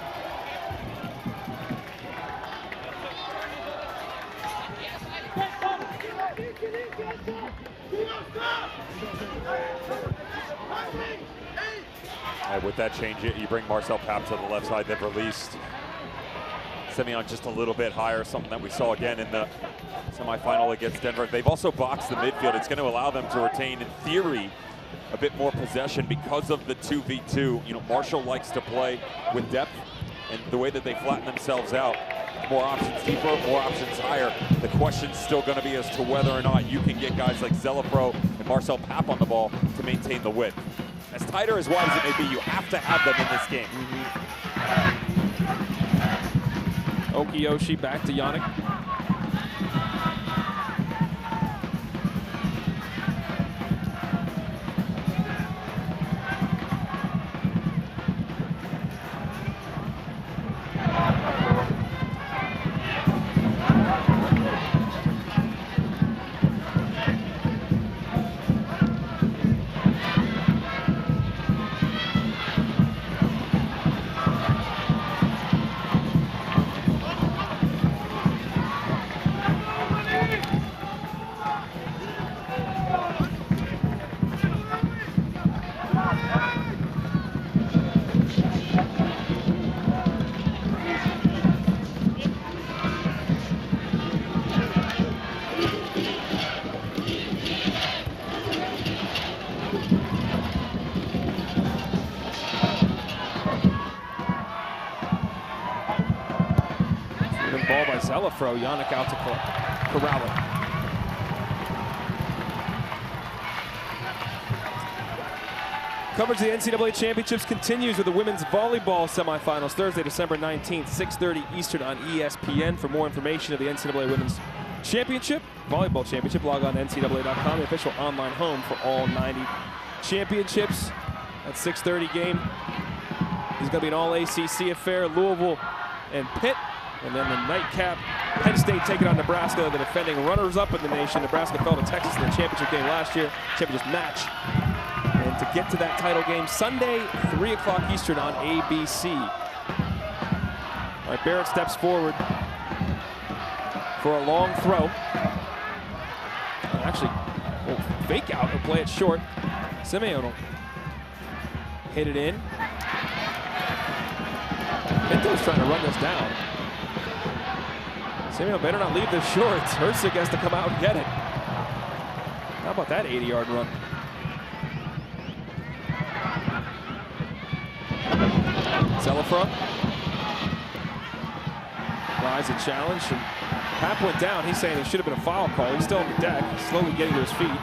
And with that change, you bring Marcel Papp to the left side. They've released Simeon just a little bit higher, something that we saw again in the semifinal against Denver. They've also boxed the midfield. It's going to allow them to retain, in theory, a bit more possession because of the 2v2. You know, Marshall likes to play with depth, and the way that they flatten themselves out, more options deeper, more options higher. The question's still going to be as to whether or not you can get guys like Zelafro and Marcel Papp on the ball to maintain the width. As tight or as wide as it may be, you have to have them in this game. Okiyoshi back to Yannick. Ball by Zelafro, Yannick out to corral it. Coverage of the NCAA Championships continues with the women's volleyball semifinals Thursday, December 19th, 6:30 Eastern on ESPN. For more information of the NCAA Women's Championship, Volleyball Championship, log on to NCAA.com, the official online home for all 90 championships. That 6:30 game is going to be an all-ACC affair, Louisville and Pitt. And then the nightcap, Penn State taking on Nebraska, the defending runners-up in the nation. Nebraska fell to Texas in the championship game last year, championship match. And to get to that title game, Sunday, 3 o'clock Eastern on ABC. All right, Barrett steps forward for a long throw. Actually, will fake out and play it short. Simeon will hit it in. Pinto's trying to run this down. Simeon better not leave this short. Herzig has to come out and get it. How about that 80-yard run? Zelafro. Rise a challenge. And Papp went down. He's saying there should have been a foul call. He's still on the deck, slowly getting to his feet.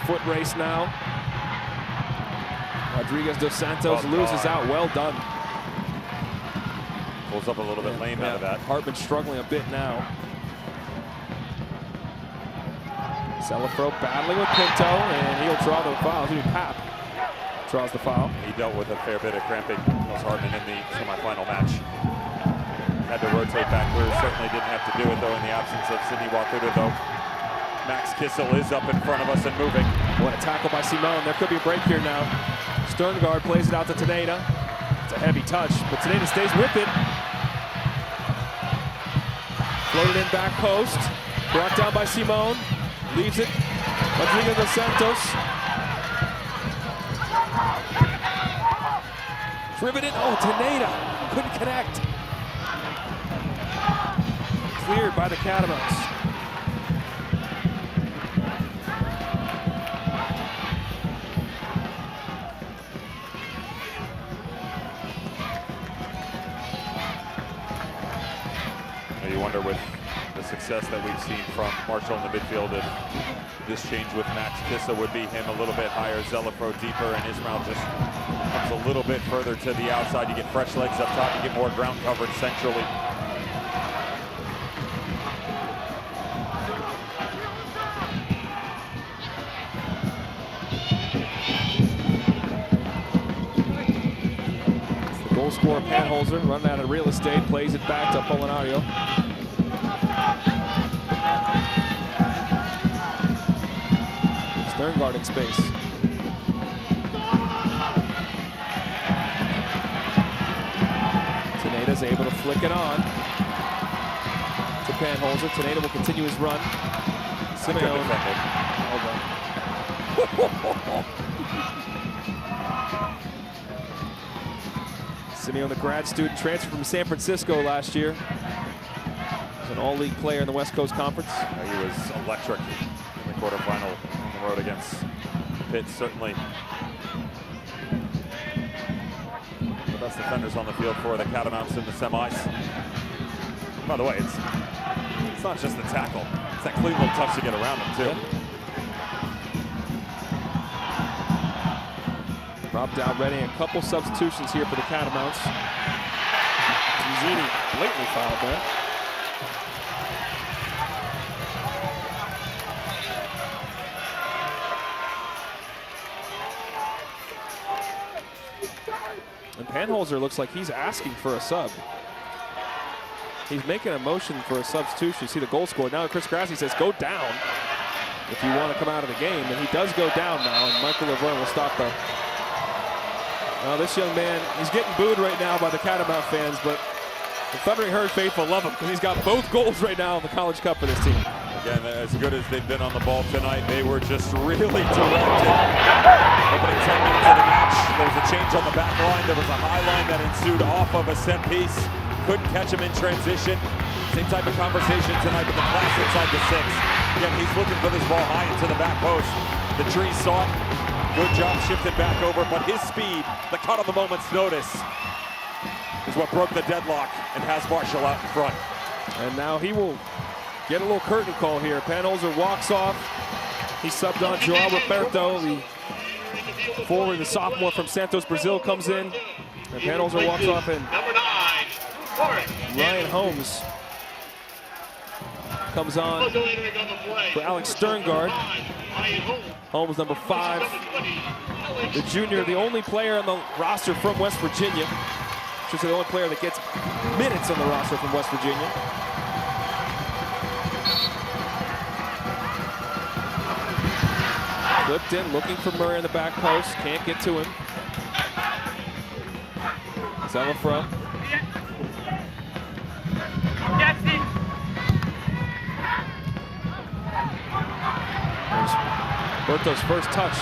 Foot race now. Rodriguez dos Santos loses out. Well done. Pulls up a little bit lame out of that. Hartman struggling a bit now. Zelafro battling with Pinto, and he'll draw the foul. Papp draws the foul. He dealt with a fair bit of cramping, was Hartman, in the semifinal match. had to rotate back through. Certainly didn't have to do it, though, in the absence of Sidney Wakuda, though. Max Kissel is up in front of us and moving. What a tackle by Simone. There could be a break here now. Sterngard plays it out to Teneda. It's a heavy touch, but Teneda stays with it. Floated in back post. Brought down by Simone. Leaves it. Rodriguez dos Santos. Driven it. Oh, Teneda couldn't connect. Cleared by the Catamounts. You wonder, with the success that we've seen from Marshall in the midfield, if this change with Max Kissa would be him a little bit higher, Zelafro deeper, and Ismail just comes a little bit further to the outside. You get fresh legs up top, you get more ground coverage centrally. It's the goal scorer, Panholzer, running out of real estate, plays it back to Apolinario. Sterngard in space. Teneda's able to flick it on to Panholzer. Teneda will continue his run. Simeone. Simeone, the grad student, transferred from San Francisco last year. He's an all-league player in the West Coast Conference. He was electric in the quarterfinal on the road against Pitt, certainly the best defenders on the field for the Catamounts in the semis. By the way, it's not just the tackle, it's that clean little touch to get around him too. Rob Dow ready, a couple substitutions here for the Catamounts. Giuzzini blatantly fouled there. And Panholzer looks like he's asking for a sub. He's making a motion for a substitution. You see the goal scored. Now Chris Grassi says, go down if you want to come out of the game. And he does go down now, and Michael Laverne will stop the... this young man, he's getting booed right now by the Catamount fans, but the Thundering Herd faithful love him because he's got both goals right now in the College Cup for this team. Again, as good as they've been on the ball tonight, they were just really directed. Opening 10 minutes of the match, there was a change on the back line. There was a high line that ensued off of a set piece. Couldn't catch him in transition. Same type of conversation tonight with the class inside the 6. Again, he's looking for this ball high into the back post. The tree saw it. Good job shifted back over, but his speed, the cut on the moment's notice, is what broke the deadlock and has Marshall out in front. And now he will get a little curtain call here. Panholzer walks off. He subbed on Joao Roberto, the forward, the sophomore from Santos, Brazil, comes in. And Panholzer walks off, and Ryan Holmes comes on for Alex Sterngard. Holmes, number 5, the junior, the only player on the roster from West Virginia. Should say the only player that gets minutes on the roster from West Virginia. Flipped in, looking for Murray on the back post. Can't get to him. Zelafro. Berto's first touch.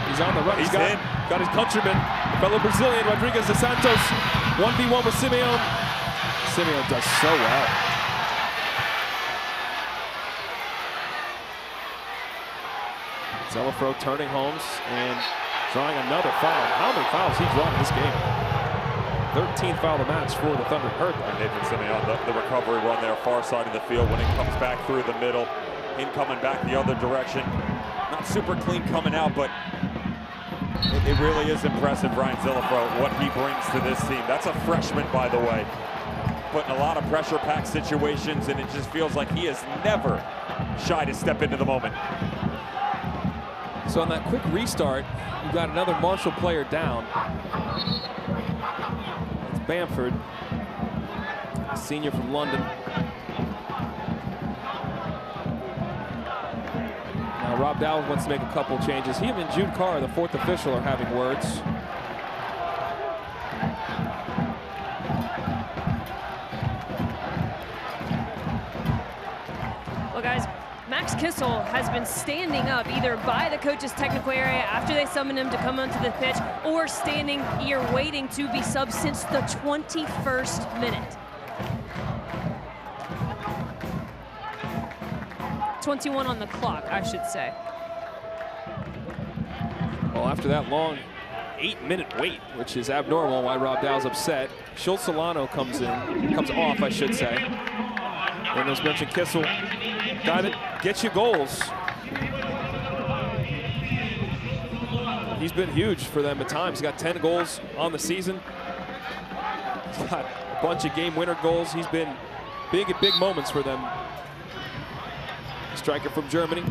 He's on the run. He's got his countryman, fellow Brazilian, Rodriguez dos Santos. 1v1 with Simeone. Simeone does so well. Zelafro turning Holmes and drawing another foul. How many fouls he drawn in this game? 13th foul of the match for the Thunder Herd. And Nathan Simeone, the recovery run there, far side of the field when it comes back through the middle. In coming back the other direction. Not super clean coming out, but it really is impressive, Ryan Zelafro, what he brings to this team. That's a freshman, by the way. Putting a lot of pressure-packed situations, and it just feels like he is never shy to step into the moment. So on that quick restart, you've got another Marshall player down. It's Bamford. senior from London. Now Rob Dowell wants to make a couple changes. He and Jude Carr, the fourth official, are having words. Well, guys, Max Kissel has been standing up either by the coach's technical area after they summoned him to come onto the pitch, or standing here waiting to be subbed since the 21st minute. 21 on the clock, I should say. Well, after that long 8-minute wait, which is abnormal, why Rob Dowell's upset. Schultz Solano comes off, I should say. And as mentioned, Kissel, guy that gets you goals. He's been huge for them at times. He's got 10 goals on the season. He's got a bunch of game winner goals. He's been big at big moments for them. Striker from Germany.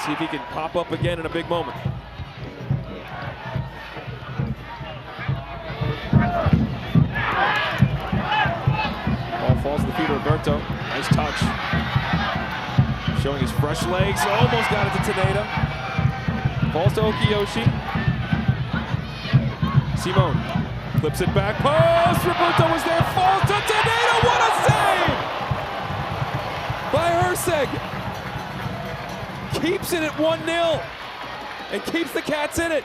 See if he can pop up again in a big moment. Ball falls to the feet of Roberto. Nice touch. Showing his fresh legs. Almost got it to Taneda. Falls to Okiyoshi. Simone flips it back. Post! Roberto was there. Falls to Taneda. What a save! By Herseg. Keeps it at 1-0 and keeps the Cats in it.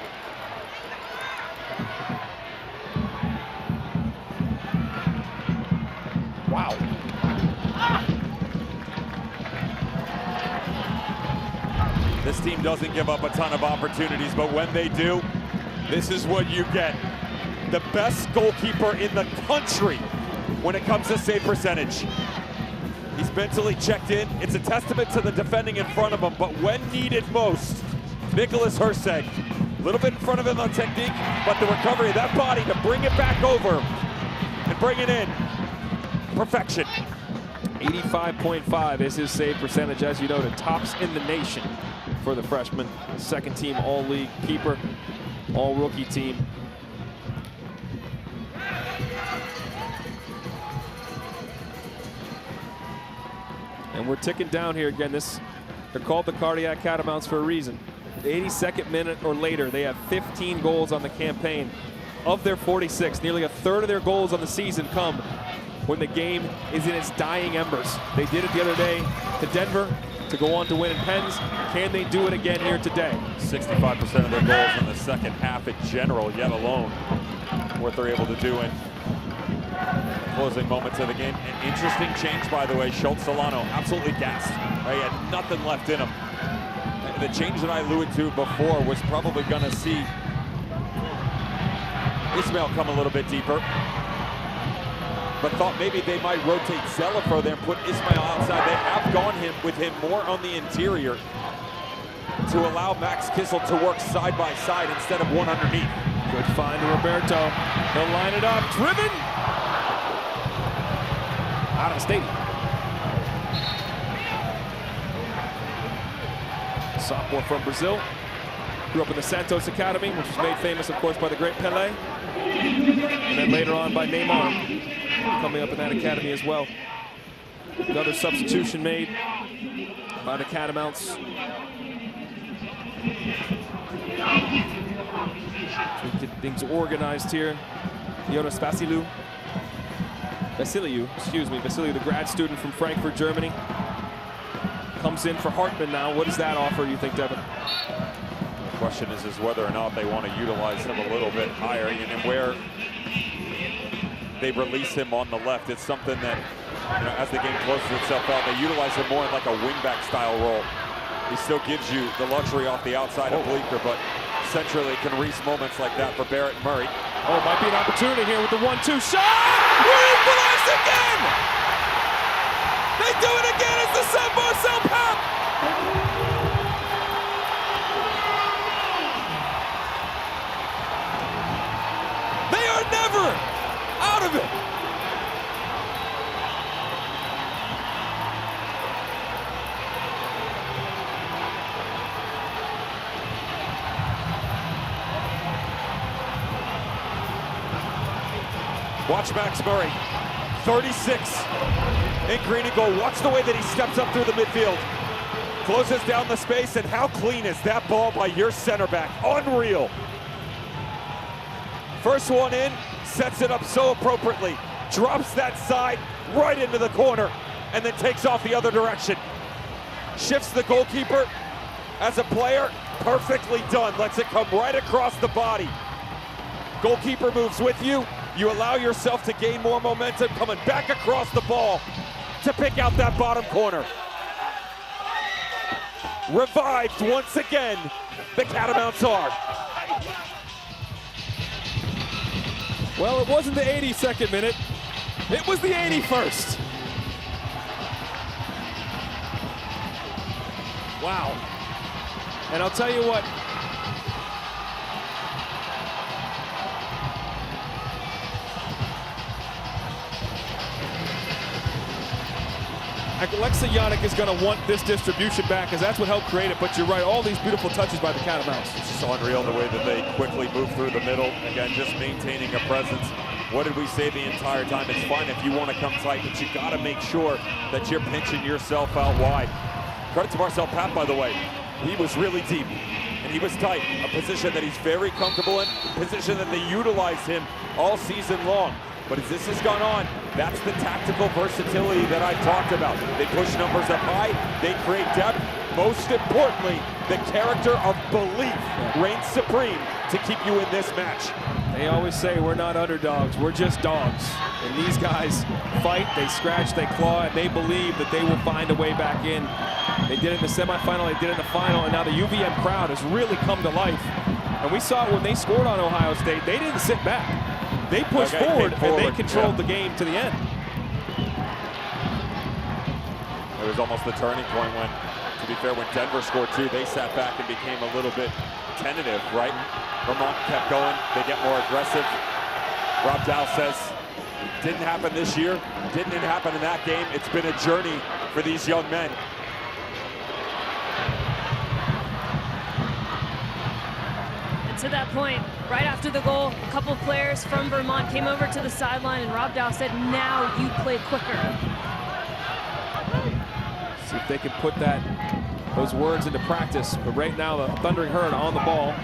Wow. This team doesn't give up a ton of opportunities, but when they do, this is what you get. The best goalkeeper in the country when it comes to save percentage. He's mentally checked in. It's a testament to the defending in front of him, but when needed most, Nicholas Herseg, a little bit in front of him on technique, but the recovery of that body to bring it back over and bring it in. Perfection. 85.5 is his save percentage, as you noted, tops in the nation for the freshman. Second team all-league keeper, all-rookie team. And we're ticking down here again. They're called the Cardiac Catamounts for a reason. The 82nd minute or later, they have 15 goals on the campaign. Of their 46, nearly a third of their goals on the season come when the game is in its dying embers. They did it the other day to Denver to go on to win in pens. Can they do it again here today? 65% of their goals in the second half in general, yet alone, what they're able to do in closing moments of the game. An interesting change, by the way. Schultz Solano, absolutely gassed. He had nothing left in him. The change that I alluded to before was probably going to see Ismail come a little bit deeper, but thought maybe they might rotate Zelafro there and put Ismail outside. They have gone with him more on the interior to allow Max Kissel to work side by side instead of one underneath. Good find to Roberto. He'll line it up. Driven out of the stadium. Sophomore from Brazil. Grew up in the Santos Academy, which was made famous, of course, by the great Pelé. And then later on by Neymar, coming up in that academy as well. Another substitution made by the Catamounts. We get things organized here. Jonas Vasiliu, the grad student from Frankfurt, Germany, comes in for Hartman now. What does that offer, you think, Devin? The question is whether or not they want to utilize him a little bit higher, and where they release him on the left. It's something that, as the game closes itself out, they utilize him more in like a wingback style role. He still gives you the luxury off the outside of Bleecker, but centrally can reach moments like that for Barrett and Murray. Oh, might be an opportunity here with the 1-2 shot! We equalize again! They do it again as the sub Marcel Pap! They are never out of it! Watch Max Murray 36 in green and gold. Watch the way that he steps up through the midfield. Closes down the space, and how clean is that ball by your center back? Unreal. First one in, sets it up so appropriately. Drops that side right into the corner, and then takes off the other direction. Shifts the goalkeeper as a player, perfectly done. Lets it come right across the body. Goalkeeper moves with you. You allow yourself to gain more momentum, coming back across the ball to pick out that bottom corner. Revived once again, the Catamounts are. Well, it wasn't the 82nd minute. It was the 81st. Wow. And I'll tell you what. Alexa Yannick is going to want this distribution back, because that's what helped create it. But you're right, all these beautiful touches by the Catamounts. It's just unreal the way that they quickly move through the middle. Again, just maintaining a presence. What did we say the entire time? It's fine if you want to come tight, but you got to make sure that you're pinching yourself out wide. Credit to Marcel Papp, by the way. He was really deep, and he was tight. A position that he's very comfortable in, a position that they utilized him all season long. But as this has gone on, that's the tactical versatility that I talked about. They push numbers up high, they create depth. Most importantly, the character of belief reigns supreme to keep you in this match. They always say we're not underdogs, we're just dogs. And these guys fight, they scratch, they claw, and they believe that they will find a way back in. They did it in the semifinal, they did it in the final, and now the UVM crowd has really come to life. And we saw it when they scored on Ohio State. They didn't sit back. They pushed forward, and they controlled the game to the end. It was almost the turning point when, to be fair, when Denver scored two, they sat back and became a little bit tentative, right? Vermont kept going, they get more aggressive. Rob Dow says, didn't happen this year, didn't happen in that game. It's been a journey for these young men. To that point, right after the goal, a couple players from Vermont came over to the sideline, and Rob Dow said, now you play quicker. See if they can put those words into practice. But right now, the Thundering Herd on the ball.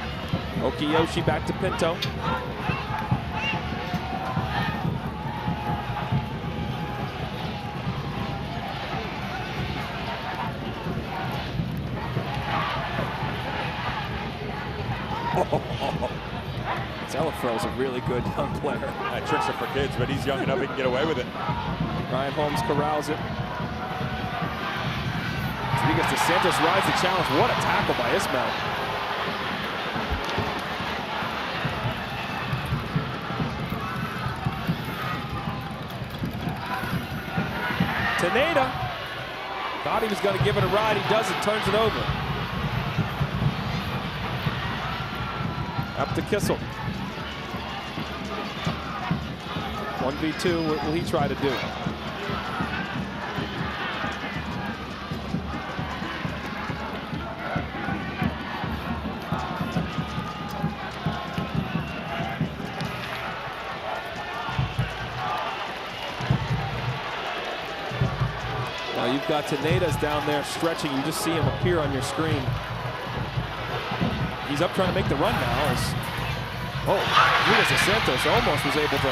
Okiyoshi back to Pinto. Zelafro's a really good young player. That tricks are for kids, but he's young enough he can get away with it. Ryan Holmes corrals it. Rodriguez de Santos rides the challenge. What a tackle by Ismail. Teneda thought he was going to give it a ride. He doesn't, turns it over. Up to Kissel. 1v2, what will he try to do? Now you've got Teneda's down there stretching. You just see him appear on your screen. He's up trying to make the run now. Rodriguez de Santos almost was able to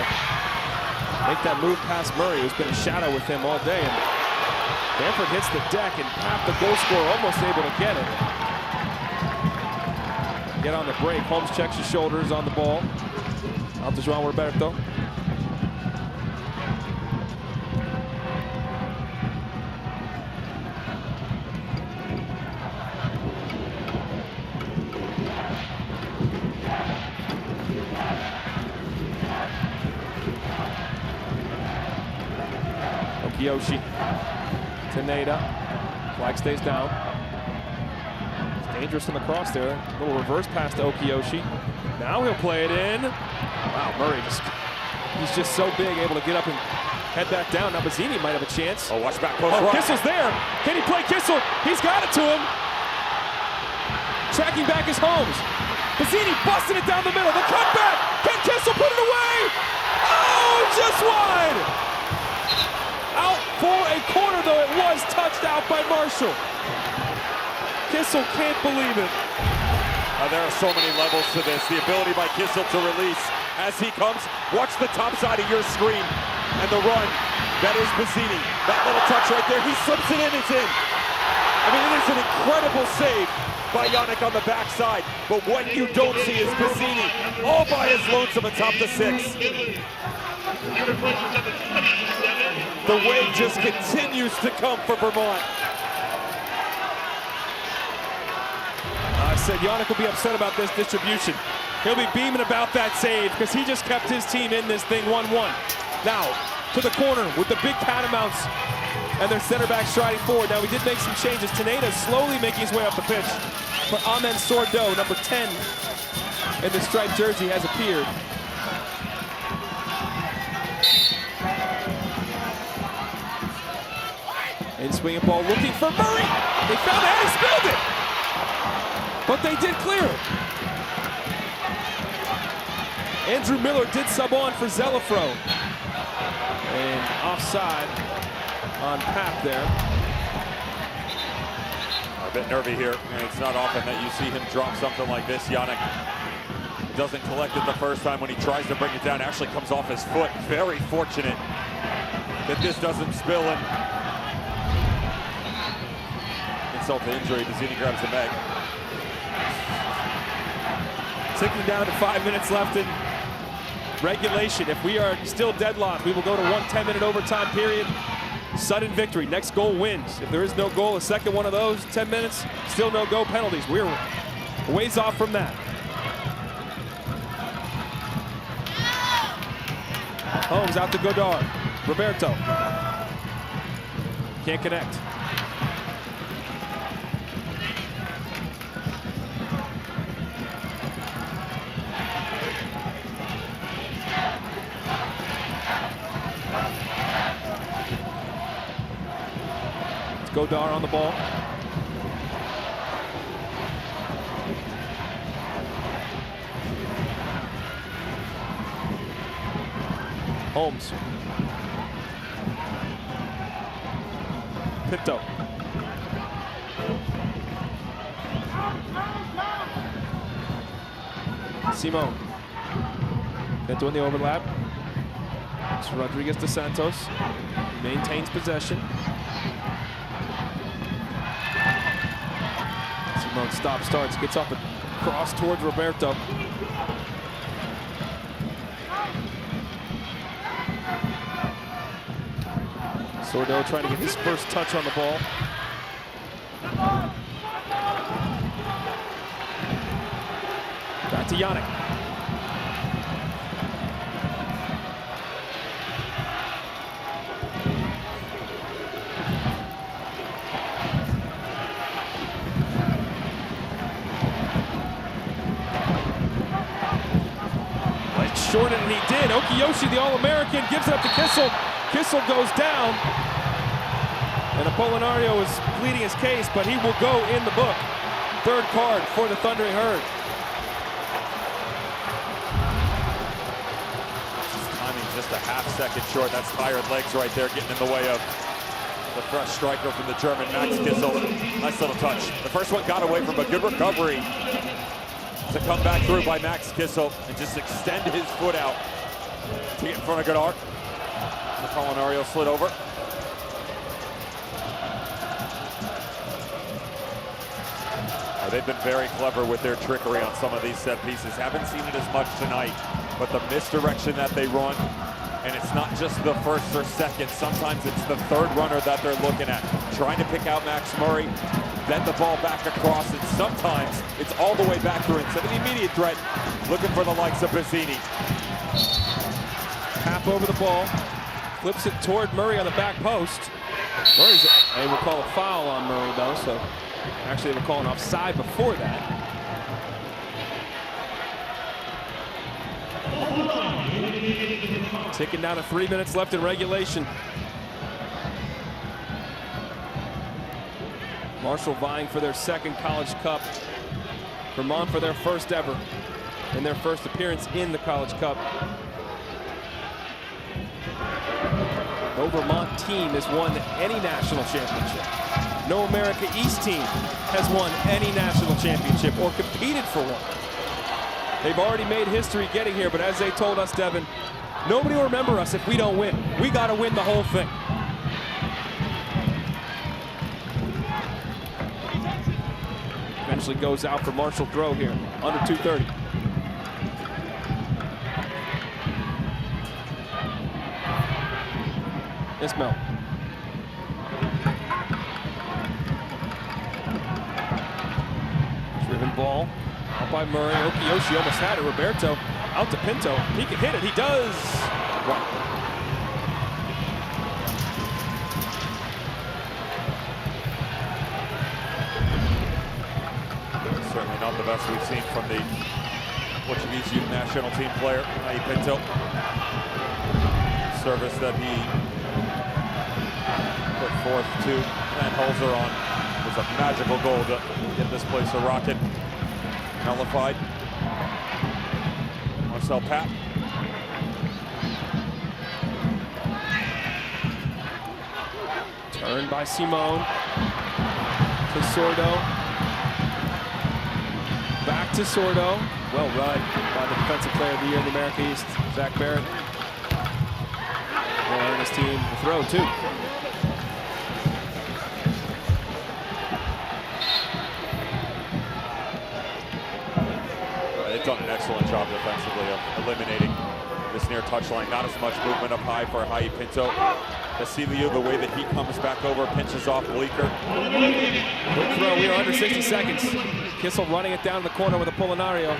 make that move past Murray, who's been a shadow with him all day. And Bamford hits the deck, and Papp, the goal scorer, almost able to get it. Get on the break. Holmes checks his shoulders on the ball. Out to João Roberto. Yoshi, Teneda, flag stays down. It's dangerous in the cross there. A little reverse pass to Okiyoshi. Now he'll play it in. Wow, Murray he's just so big, able to get up and head back down. Now Bazzini might have a chance. Oh, watch back post. Kissel's there. Can he play Kissel? He's got it to him. Tracking back is Holmes. Bazzini busting it down the middle. The cutback. Can Kissel put it away? Oh, just wide. Out for a corner, though it was touched out by Marshall. Kissel can't believe it. There are so many levels to this. The ability by Kissel to release as he comes. Watch the top side of your screen and the run. That is Bazzini. That little touch right there. He slips it in, it's in. I mean, it is an incredible save by Yannick on the backside. But what you don't see is Bazzini all by his lonesome atop the 6. The wave just continues to come for Vermont. I said Yannick will be upset about this distribution. He'll be beaming about that save because he just kept his team in this thing 1-1. Now to the corner with the big catamounts and their center back striding forward. Now we did make some changes. Taneda slowly making his way up the pitch. But Amen Sordo, number 10 in the striped jersey, has appeared. In swinging ball looking for Murray. They found it and he spilled it. But they did clear it. Andrew Miller did sub on for Zelafro. And offside on Pap there. A bit nervy here, and it's not often that you see him drop something like this. Yannick doesn't collect it the first time when he tries to bring it down. Actually comes off his foot. Very fortunate that this doesn't spill in. Insult to injury, Bazzini grabs the bag. Ticking down to 5 minutes left in regulation. If we are still deadlocked, we will go to 1 10-minute overtime period. Sudden victory. Next goal wins. If there is no goal, a second one of those, 10 minutes, still no go penalties. We're ways off from that. Holmes out to Godard. Roberto. Can't connect. Godard on the ball. Holmes. Pinto. Simone. Pinto in the overlap. It's Rodriguez de Santos. Maintains possession. Simone stops, starts, gets up and cross towards Roberto. Sordo trying to get his first touch on the ball. Back to Yannick. Shorted, and he did. Okiyoshi, the All-American, gives it up to Kissel. Kissel goes down. And Apolinario is pleading his case, but he will go in the book. Third card for the Thundering Herd. Timing just a half-second short. That's tired legs right there getting in the way of the fresh striker from the German, Max Kissel. Nice little touch. The first one got away from a good recovery to come back through by Max Kissel and just extend his foot out to get in front of Godard. Apolinario slid over. They've been very clever with their trickery on some of these set pieces. Haven't seen it as much tonight, but the misdirection that they run, and it's not just the first or second, sometimes it's the third runner that they're looking at. Trying to pick out Max Murray, bend the ball back across, and sometimes it's all the way back through instead of the immediate threat, looking for the likes of Bazzini. Tap over the ball, flips it toward Murray on the back post. Murray's, they will call a foul on Murray though, so actually they were calling offside before that. Ticking down to 3 minutes left in regulation. Marshall vying for their second College Cup. Vermont for their first ever in their first appearance in the College Cup. No Vermont team has won any national championship. No America East team has won any national championship or competed for one. They've already made history getting here, but as they told us, Devin, nobody will remember us if we don't win. We got to win the whole thing. Eventually goes out for Marshall throw here, under 230. Ismail. Driven ball out by Murray. Okiyoshi almost had it. Roberto out to Pinto. He can hit it. He does. Right. Certainly not the best we've seen from the Portuguese youth national team player, Pinto. Service that he put forth to Van Holzer on was a magical goal to get this place a rocket. Nullified. Marcel Papp. Turned by Simone to Sordo. Back to Sordo. Well run by the defensive player of the year in the America East, Zach Barrett. And his team the throw too. They've done an excellent job defensively of eliminating this near touchline. Not as much movement up high for Hai Pinto. Vasilio, the way that he comes back over, pinches off Bleeker. Quick throw, we are under 60 seconds. Kissel running it down the corner with a Polinario.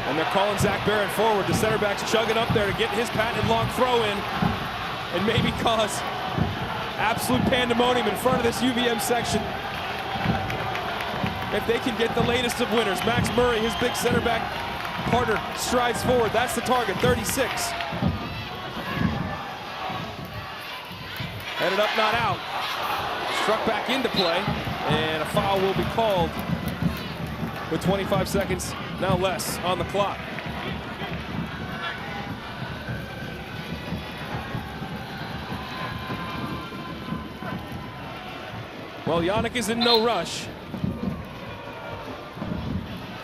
And they're calling Zach Barrett forward. The center back's chugging up there to get his patented long throw in and maybe cause absolute pandemonium in front of this UVM section. If they can get the latest of winners. Max Murray, his big center back partner, strides forward. That's the target, 36. Headed up, not out. Struck back into play, and a foul will be called with 25 seconds, now less, on the clock. Well, Yannick is in no rush.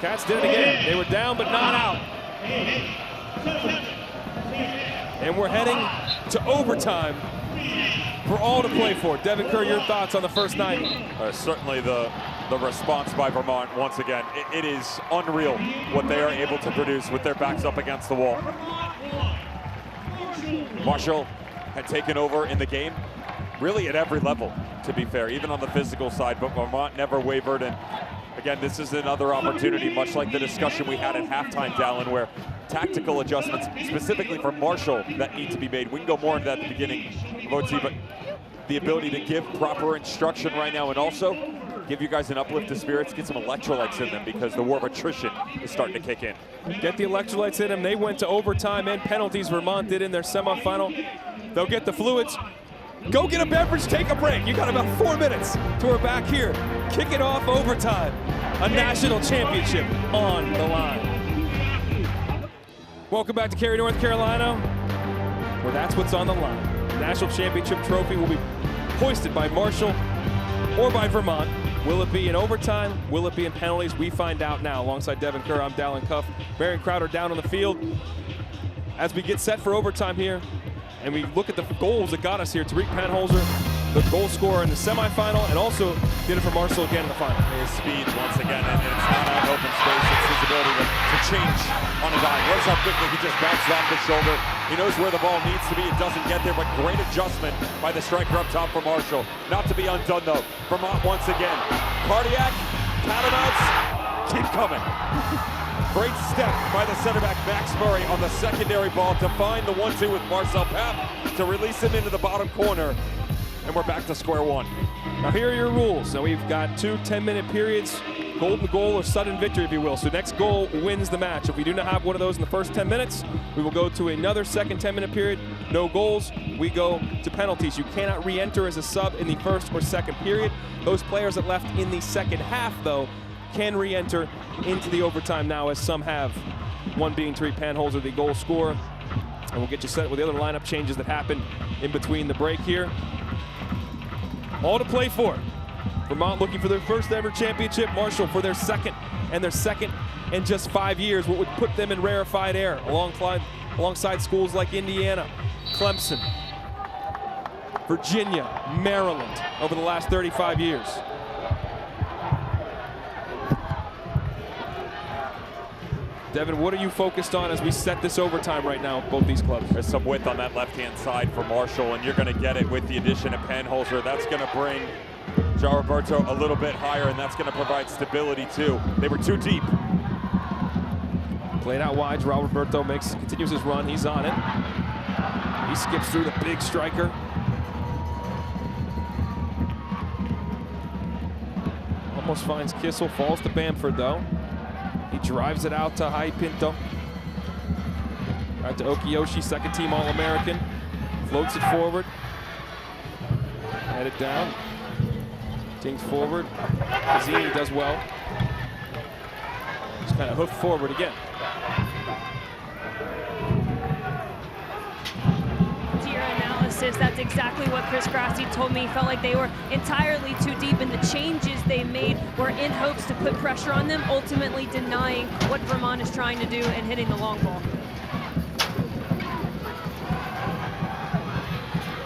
Cats did it again. They were down, but not out. And we're heading to overtime for all to play for. Devin Kerr, your thoughts on the first 90? Certainly the response by Vermont, once again, it is unreal what they are able to produce with their backs up against the wall. Marshall had taken over in the game, really at every level, to be fair, even on the physical side, but Vermont never wavered. And again, this is another opportunity, much like the discussion we had at halftime, Dallin, where tactical adjustments, specifically for Marshall, that need to be made. We can go more into that at the beginning of OT, but the ability to give proper instruction right now and also give you guys an uplift of spirits, get some electrolytes in them because the war of attrition is starting to kick in. Get the electrolytes in them. They went to overtime and penalties. Vermont did in their semifinal. They'll get the fluids. Go get a beverage, take a break. You got about 4 minutes till we're back here. Kick it off overtime. A national championship on the line. Welcome back to Cary, North Carolina, where that's what's on the line. The national championship trophy will be hoisted by Marshall or by Vermont. Will it be in overtime? Will it be in penalties? We find out now. Alongside Devin Kerr, I'm Dallin Cuff. Marion Crowder down on the field. As we get set for overtime here, and we look at the goals that got us here. Tariq Panholzer, the goal scorer in the semifinal, and also did it for Marshall again in the final. His speed once again, and it's not on open space. It's his ability to change on a dime. Notice how quickly he just bounces off the shoulder. He knows where the ball needs to be. It doesn't get there, but great adjustment by the striker up top for Marshall. Not to be undone, though. Vermont once again. Cardiac, Catamounts, keep coming. Great step by the center back, Max Murray, on the secondary ball to find the 1-2 with Marcel Papp to release him into the bottom corner. And we're back to square one. Now here are your rules. Now we've got 2 10-minute periods, golden goal or sudden victory, if you will. So next goal wins the match. If we do not have one of those in the first 10 minutes, we will go to another second 10-minute period. No goals, we go to penalties. You cannot re-enter as a sub in the first or second period. Those players that left in the second half, though, can re-enter into the overtime now, as some have. One being Tariq Panholzer, the goal scorer. And we'll get you set with the other lineup changes that happened in between the break here. All to play for. Vermont looking for their first ever championship. Marshall for their second in just 5 years, what would put them in rarefied air alongside schools like Indiana, Clemson, Virginia, Maryland over the last 35 years. Devin, what are you focused on as we set this overtime right now with both these clubs? There's some width on that left-hand side for Marshall, and you're going to get it with the addition of Penholzer. That's going to bring Roberto a little bit higher, and that's going to provide stability too. They were too deep. Played out wide. Roberto continues his run. He's on it. He skips through the big striker. Almost finds Kissel. Falls to Bamford though. He drives it out to Hai Pinto. Right to Okiyoshi, second team All-American. Floats it forward. Headed down. Tings forward. Mazzini does well. Just kind of hooked forward again. To your analysis, that's exactly what Chris Grassi told me. He felt like they were entirely too deep, and the changes they made were in hopes to put pressure on them, ultimately denying what Vermont is trying to do and hitting the long ball.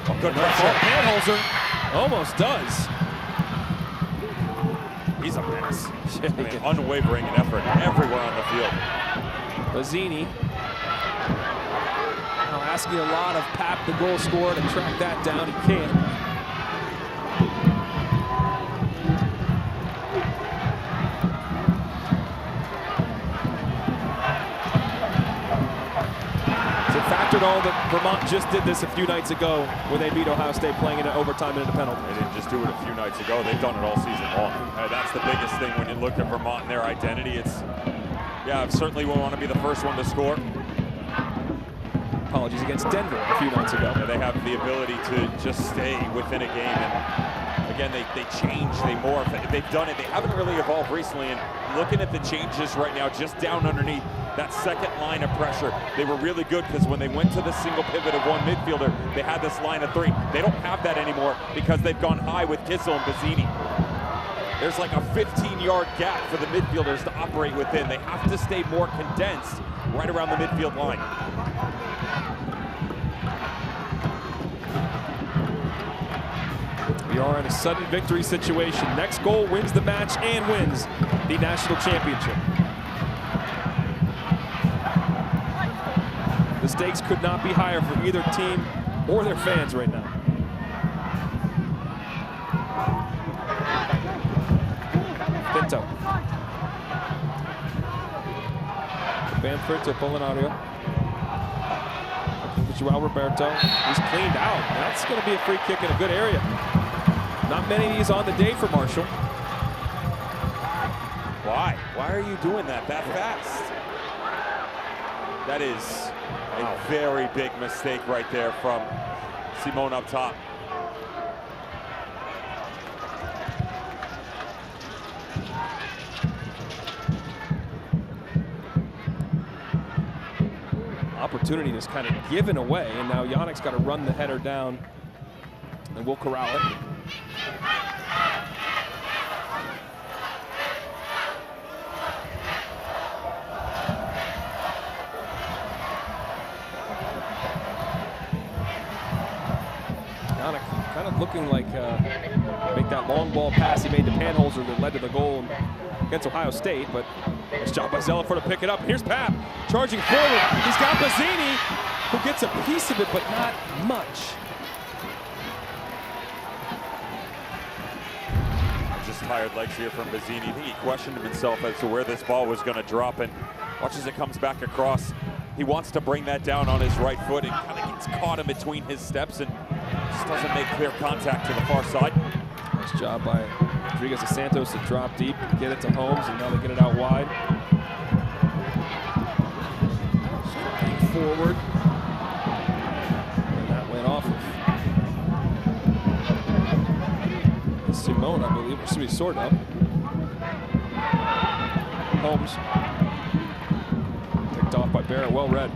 Oh, good pressure. Penholzer almost does. He's a menace. I mean, unwavering in effort everywhere on the field. Mazzini now asking a lot of Pap, the goal scorer, to track that down. He can't. Is it factored all that Vermont just did this a few nights ago when they beat Ohio State playing in an overtime and in a penalty? They didn't just do it a few nights ago. They've done it all season long. That's the biggest thing when you look at Vermont and their identity. It's, yeah, certainly we want to be the first one to score. Apologies against Denver a few nights ago. Yeah, they have the ability to just stay within a game. And again, they change, they morph. They've done it. They haven't really evolved recently. And looking at the changes right now, just down underneath that second line of pressure, they were really good because when they went to the single pivot of one midfielder, they had this line of three. They don't have that anymore because they've gone high with Kissel and Bazzini. There's like a 15-yard gap for the midfielders to operate within. They have to stay more condensed right around the midfield line. We are in a sudden victory situation. Next goal wins the match and wins the national championship. The stakes could not be higher for either team or their fans right now. Pinto. Bamford to Polinario. Joao Roberto. He's cleaned out. That's going to be a free kick in a good area. Not many of these on the day for Marshall. Why? Why are you doing that fast? That is a very big mistake right there from Simone up top. Opportunity is kind of given away, and now Yannick's got to run the header down, and we'll corral it. Yannick kind of looking like make that long ball pass he made to Penholzer that led to the goal against Ohio State, but nice job by Zelaford to pick it up. Here's Pap charging forward. He's got Bazzini, who gets a piece of it, but not much. Just tired legs here from Bazzini. I think he questioned himself as to where this ball was going to drop, and watch as it comes back across. He wants to bring that down on his right foot and kind of gets caught in between his steps and just doesn't make clear contact to the far side. Nice job by Rodriguez de Santos to drop deep, get it to Holmes, and now they get it out wide. Striking forward. And that went off of Simone, I believe, or somebody sort of. Holmes. Picked off by Barrett, well read.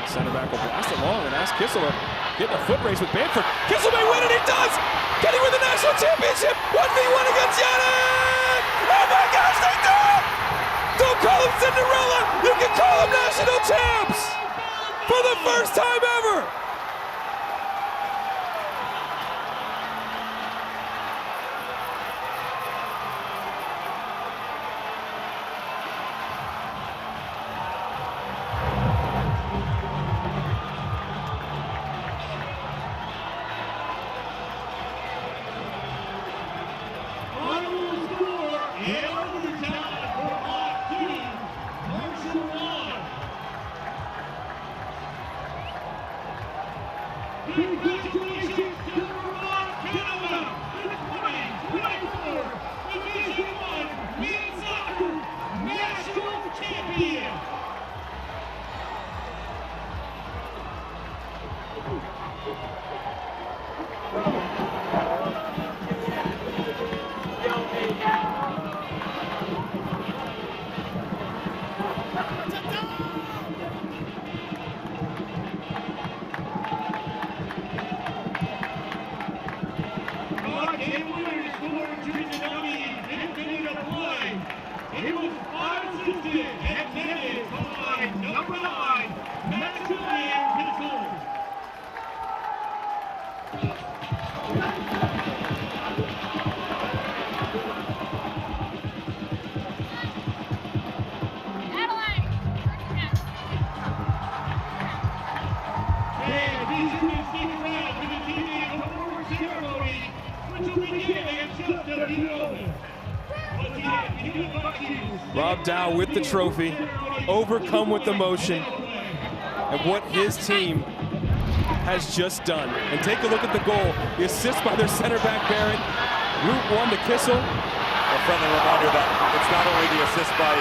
Center back will blast it long and ask Kissel to get in a foot race with Bamford. Kissel may win it, he does! Can he win the national championship? 1v1 against Yannick! Oh my gosh, they do it! Don't call him Cinderella, you can call him national champs! For the first time ever! Congratulations to Vermont, Canada, the 2024 Division I Men's Soccer National Champion. It was unassisted and netted by number 9, Maximilian Kissel. And these students stick around for the TV and award ceremony, which will begin in just a few moments. Rob Dow with the trophy, overcome with emotion, and what his team has just done. And take a look at the goal. The assist by their center back, Barrett. Route 1 to Kissel. A friendly reminder that it's not only the assist by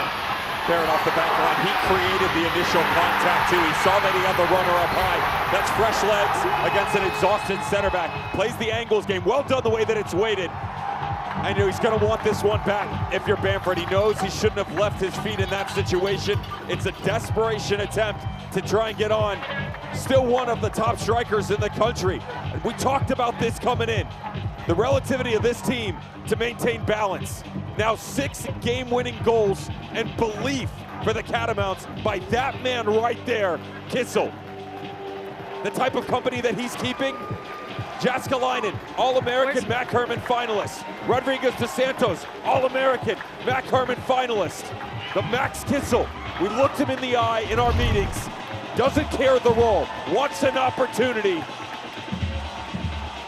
Barrett off the back line, he created the initial contact too. He saw that he had the runner up high. That's fresh legs against an exhausted center back. Plays the angles game. Well done the way that it's weighted. I know he's going to want this one back if you're Bamford. He knows he shouldn't have left his feet in that situation. It's a desperation attempt to try and get on. Still one of the top strikers in the country. We talked about this coming in. The relativity of this team to maintain balance. Now 6 game-winning goals and belief for the Catamounts by that man right there, Kissel. The type of company that he's keeping, Jaskalainen, All-American Mac Herman finalist. Rodriguez DeSantos, All-American Mac Herman finalist. The Max Kissel, we looked him in the eye in our meetings. Doesn't care the role, wants an opportunity.